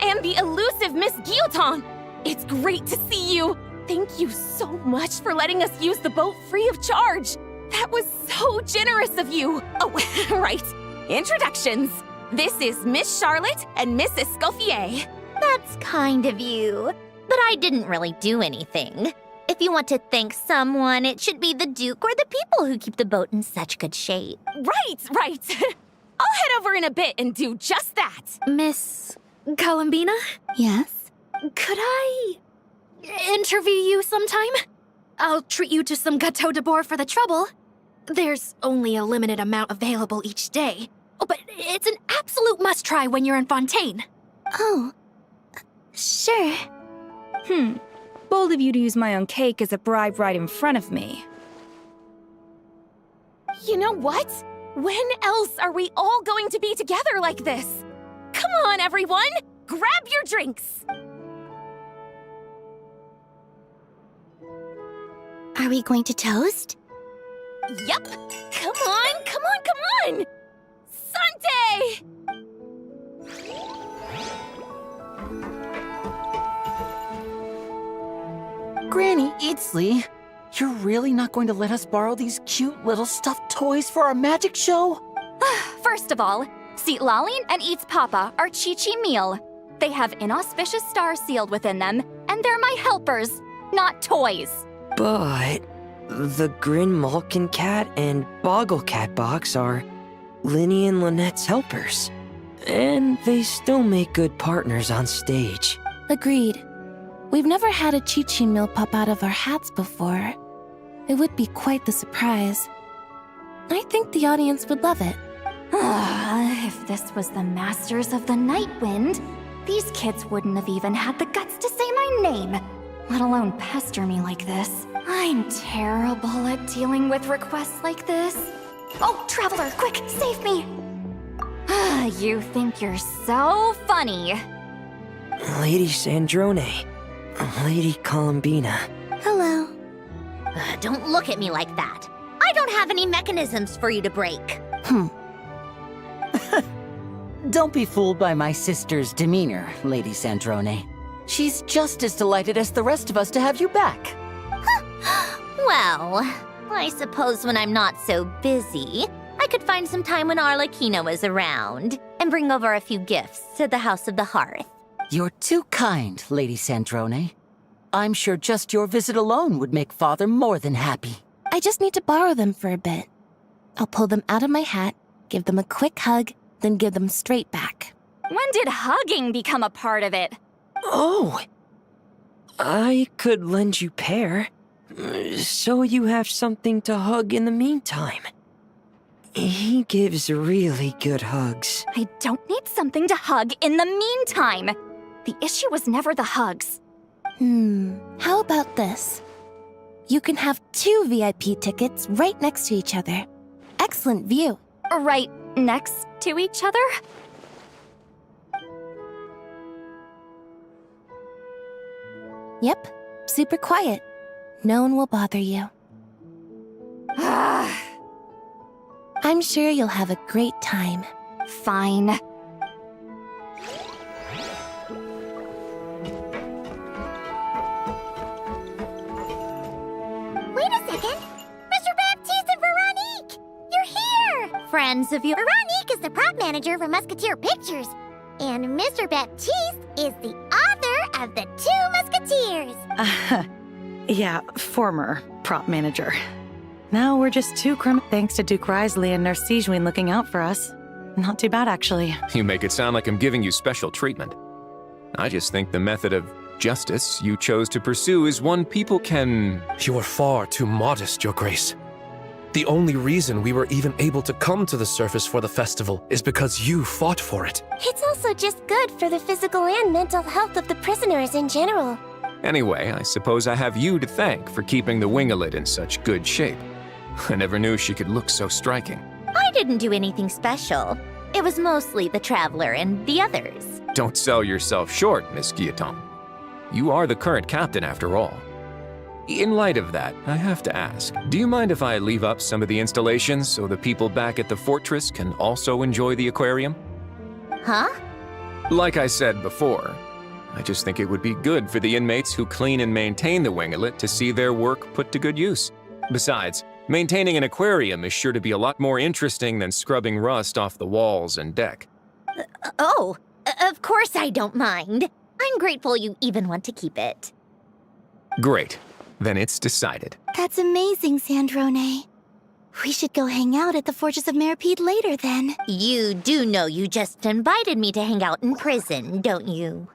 And the elusive Miss Guillotin. It's great to see you. Thank you so much for letting us use the boat free of charge. That was so generous of you. Oh, right. Introductions. This is Miss Charlotte and Miss Escoffier. That's kind of you. But I didn't really do anything. If you want to thank someone, it should be the Duke or the people who keep the boat in such good shape. Right. I'll head over in a bit and do just that. Miss Columbina? Yes? Could I interview you sometime? I'll treat you to some gâteau de bord for the trouble. There's only a limited amount available each day. Oh, but it's an absolute must-try when you're in Fontaine. Oh, sure. Bold of you to use my own cake as a bribe right in front of me. You know what? When else are we all going to be together like this? Come on, everyone! Grab your drinks! Are we going to toast? Yup! Come on, come on, come on! Sante! Granny Eatsley, you're really not going to let us borrow these cute little stuffed toys for our magic show? First of all, Seat Laline and Eats Papa are Chi-Chi meal. They have inauspicious stars sealed within them, and they're my helpers, not toys. But the Grin Malkin Cat and Boggle Cat box are Linny and Lynette's helpers. And they still make good partners on stage. Agreed. We've never had a Chi-Chi meal pop out of our hats before. It would be quite the surprise. I think the audience would love it. If this was the Masters of the Night Wind, these kids wouldn't have even had the guts to say my name, let alone pester me like this. I'm terrible at dealing with requests like this. Oh, Traveler, quick, save me! You think you're so funny. Lady Sandrone, Lady Columbina. Hello. Don't look at me like that. I don't have any mechanisms for you to break. Don't be fooled by my sister's demeanor, Lady Sandrone. She's just as delighted as the rest of us to have you back. Well, I suppose when I'm not so busy, I could find some time when Arlecchino is around and bring over a few gifts to the House of the Hearth. You're too kind, Lady Sandrone. I'm sure just your visit alone would make Father more than happy. I just need to borrow them for a bit. I'll pull them out of my hat, give them a quick hug, then give them straight back. When did hugging become a part of it? Oh! I could lend you pair, so you have something to hug in the meantime. He gives really good hugs. I don't need something to hug in the meantime. The issue was never the hugs. How about this? You can have 2 VIP tickets right next to each other. Excellent view. Right next to each other? Yep, super quiet. No one will bother you. I'm sure you'll have a great time. Fine. Wait a second! Mr. Baptiste and Veronique! You're here! Friends of you. Veronique is the prop manager for Musketeer Pictures, and Mr. Baptiste is the author of The 2 Musketeers. Yeah, former prop manager. Now we're just 2 thanks to Duke Risley and Nurse Sijuin looking out for us. Not too bad, actually. You make it sound like I'm giving you special treatment. I just think the method of justice you chose to pursue is one people can... You are far too modest, Your Grace. The only reason we were even able to come to the surface for the festival is because you fought for it. It's also just good for the physical and mental health of the prisoners in general. Anyway, I suppose I have you to thank for keeping the Wingalet in such good shape. I never knew she could look so striking. I didn't do anything special. It was mostly the Traveler and the others. Don't sell yourself short, Miss Guillotin. You are the current captain, after all. In light of that, I have to ask, do you mind if I leave up some of the installations so the people back at the fortress can also enjoy the aquarium? Huh? Like I said before, I just think it would be good for the inmates who clean and maintain the Wingalet to see their work put to good use. Besides, maintaining an aquarium is sure to be a lot more interesting than scrubbing rust off the walls and deck. Of course I don't mind. I'm grateful you even want to keep it. Great. Then it's decided. That's amazing, Sandrone. We should go hang out at the Fortress of Meripede later, then. You do know you just invited me to hang out in prison, don't you?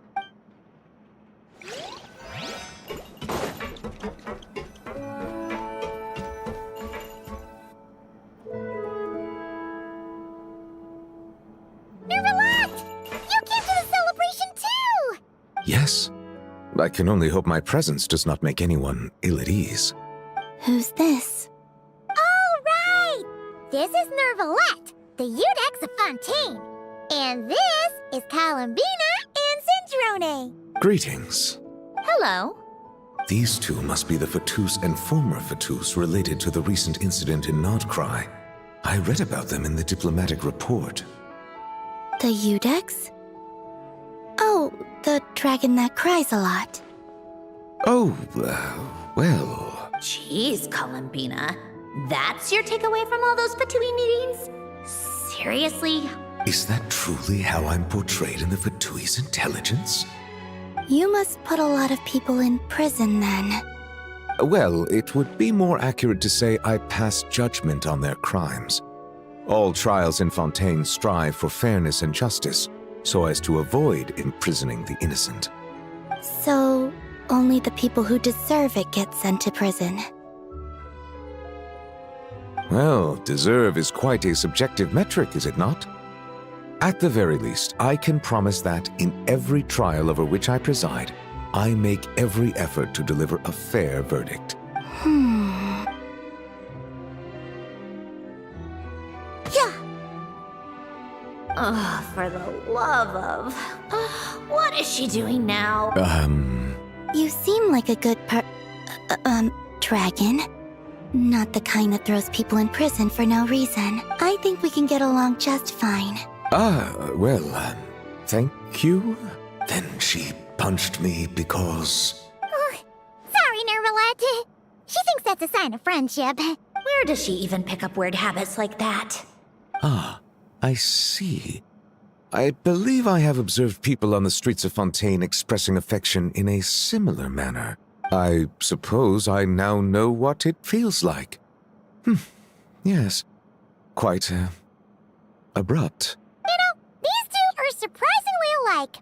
Yes. I can only hope my presence does not make anyone ill at ease. Who's this? All right! This is Nervalette, the Eudex of Fontaine. And this is Columbina and Cindrone. Greetings. Hello. These two must be the Fatus and former Fatus related to the recent incident in Nodcry. I read about them in the diplomatic report. The Eudex? Oh, the dragon that cries a lot. Oh, well... Jeez, Columbina. That's your takeaway from all those Fatui meetings? Seriously? Is that truly how I'm portrayed in the Fatui's intelligence? You must put a lot of people in prison then. Well, it would be more accurate to say I pass judgment on their crimes. All trials in Fontaine strive for fairness and justice, so as to avoid imprisoning the innocent. So, only the people who deserve it get sent to prison. Well, deserve is quite a subjective metric, is it not? At the very least, I can promise that in every trial over which I preside, I make every effort to deliver a fair verdict. Yeah. Oh, for the love of... what is she doing now? You seem like a good dragon. Not the kind that throws people in prison for no reason. I think we can get along just fine. Thank you? Then she punched me because... Sorry, Nervalette. She thinks that's a sign of friendship. Where does she even pick up weird habits like that? Ah, I see. I believe I have observed people on the streets of Fontaine expressing affection in a similar manner. I suppose I now know what it feels like. Yes. Quite, abrupt. You know, these two are surprisingly alike.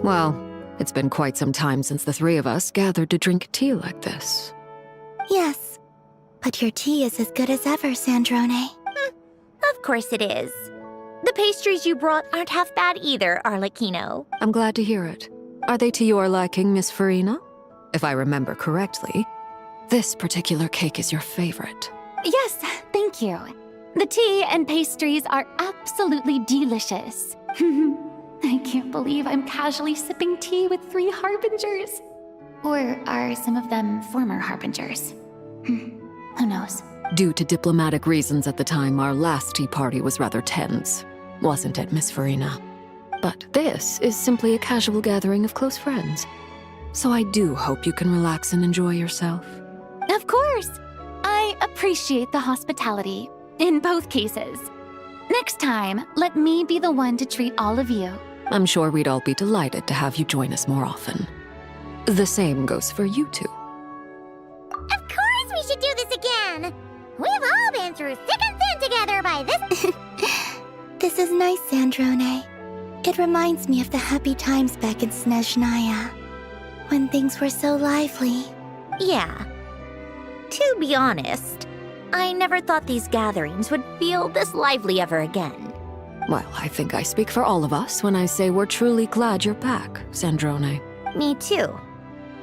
Well, it's been quite some time since the three of us gathered to drink tea like this. Yes, but your tea is as good as ever, Sandrone. Of course it is. The pastries you brought aren't half bad either, Arlecchino. I'm glad to hear it. Are they to your liking, Miss Farina? If I remember correctly, this particular cake is your favorite. Yes, thank you. The tea and pastries are absolutely delicious. I can't believe I'm casually sipping tea with 3 harbingers. Or are some of them former harbingers? Who knows? Due to diplomatic reasons at the time, our last tea party was rather tense. Wasn't it, Miss Farina? But this is simply a casual gathering of close friends. So I do hope you can relax and enjoy yourself. Of course! I appreciate the hospitality, in both cases. Next time, let me be the one to treat all of you. I'm sure we'd all be delighted to have you join us more often. The same goes for you two. Of course we should do this again! We've all been through thick and thin together by this... This is nice, Sandrone. It reminds me of the happy times back in Snezhnaya, when things were so lively. Yeah. To be honest, I never thought these gatherings would feel this lively ever again. Well, I think I speak for all of us when I say we're truly glad you're back, Sandrone. Me too.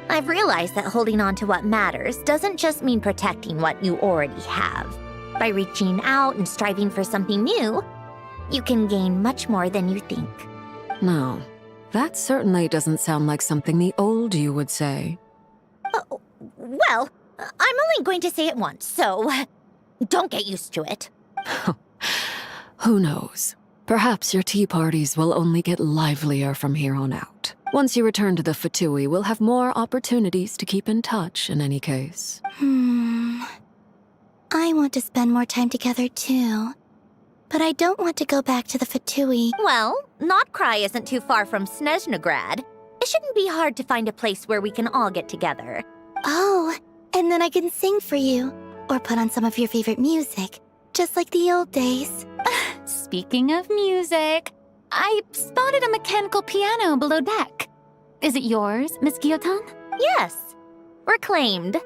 I've realized that holding on to what matters doesn't just mean protecting what you already have. By reaching out and striving for something new, you can gain much more than you think. No, that certainly doesn't sound like something the old you would say. Well, I'm only going to say it once, so don't get used to it. Who knows? Perhaps your tea parties will only get livelier from here on out. Once you return to the Fatui, we'll have more opportunities to keep in touch in any case. I want to spend more time together too. But I don't want to go back to the Fatui. Well, Notcry isn't too far from Snezhnograd. It shouldn't be hard to find a place where we can all get together. Oh, and then I can sing for you. Or put on some of your favorite music. Just like the old days. Speaking of music, I spotted a mechanical piano below deck. Is it yours, Miss Guillotin? Yes. Reclaimed,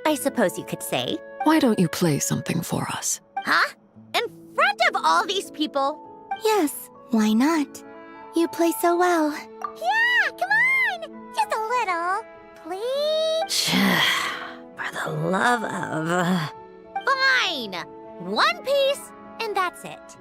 I suppose you could say. Why don't you play something for us? Huh? In front of all these people? Yes, why not? You play so well. Yeah, come on! Just a little, please? For the love of... Fine! one piece, and that's it.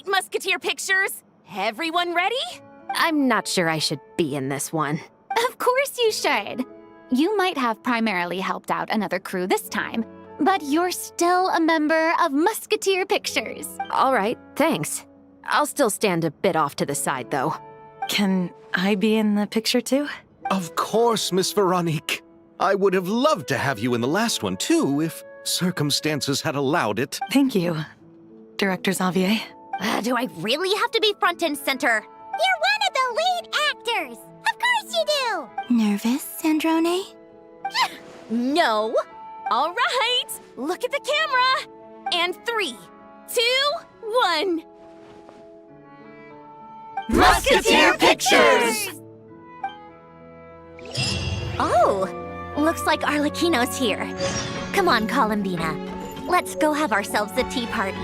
Musketeer pictures! Everyone ready? I'm not sure I should be in this one. Of course you should. You might have primarily helped out another crew this time, but you're still a member of Musketeer Pictures. All right, thanks. I'll still stand a bit off to the side, though. Can I be in the picture too? Of course, Miss Veronique. I would have loved to have you in the last one, too, if circumstances had allowed it. Thank you, Director Xavier. Do I really have to be front and center? You're one of the lead actors! Of course you do! Nervous, Sandrone? No. All right, look at the camera. And 3, 2, 1. Musketeer Pictures! Oh, looks like Arlecchino's here. Come on, Columbina. Let's go have ourselves a tea party.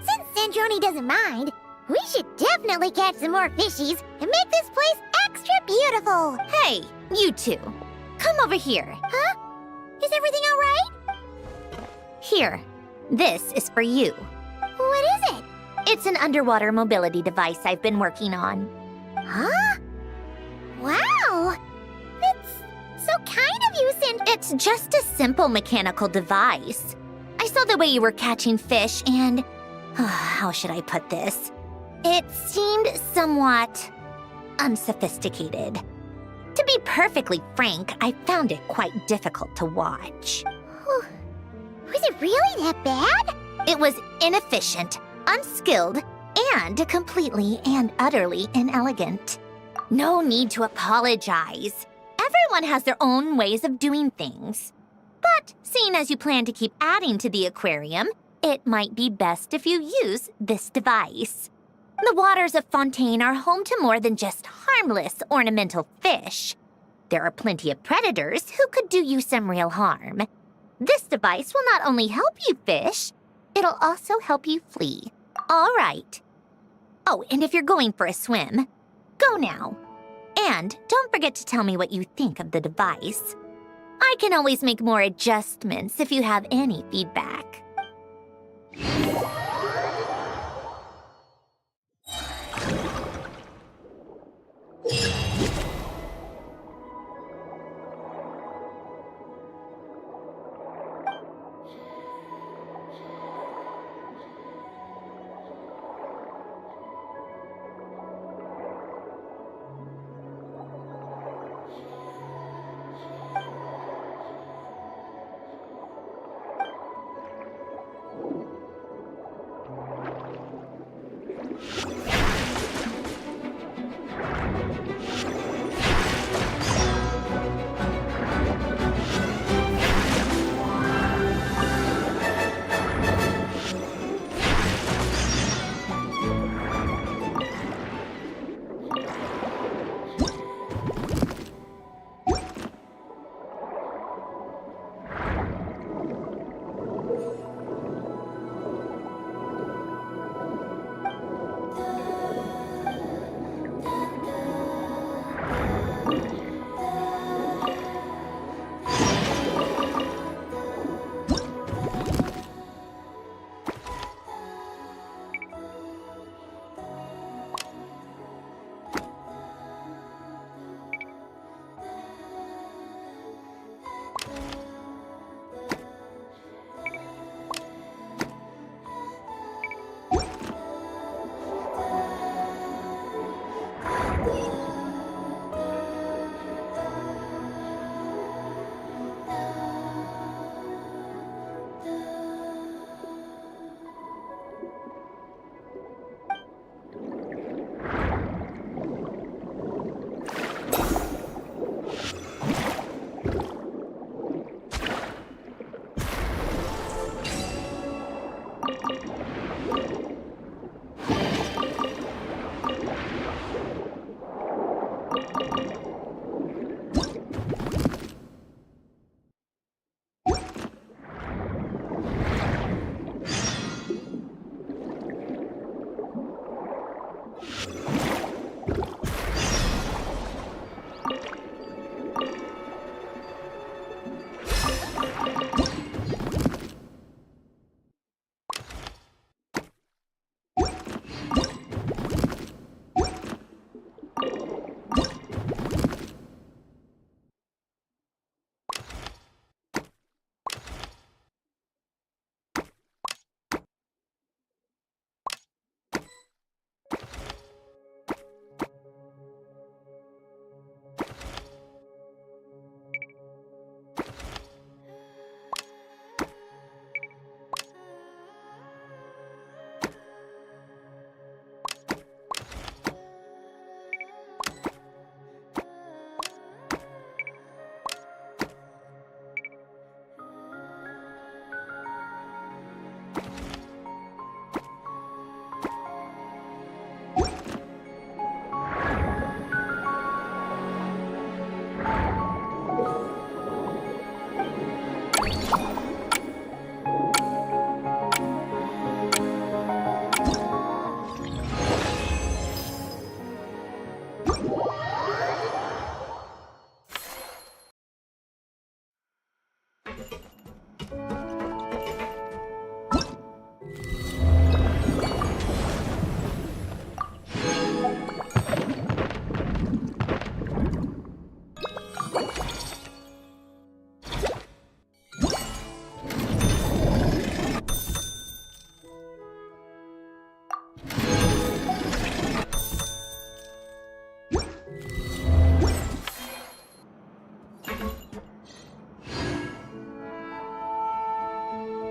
Since Sandrone doesn't mind, we should definitely catch some more fishies and make this place extra beautiful. Hey, you two. Come over here. Huh? Is everything all right? Here. This is for you. What is it? It's an underwater mobility device I've been working on. Huh? Wow! It's so kind of you, It's just a simple mechanical device. I saw the way you were catching fish and... how should I put this? It seemed somewhat unsophisticated. To be perfectly frank, I found it quite difficult to watch. Was it really that bad? It was inefficient, unskilled, and completely and utterly inelegant. No need to apologize. Everyone has their own ways of doing things. But seeing as you plan to keep adding to the aquarium, it might be best if you use this device. The waters of Fontaine are home to more than just harmless ornamental fish. There are plenty of predators who could do you some real harm. This device will not only help you fish, it'll also help you flee. All right. Oh, and if you're going for a swim, go now. And don't forget to tell me what you think of the device. I can always make more adjustments if you have any feedback.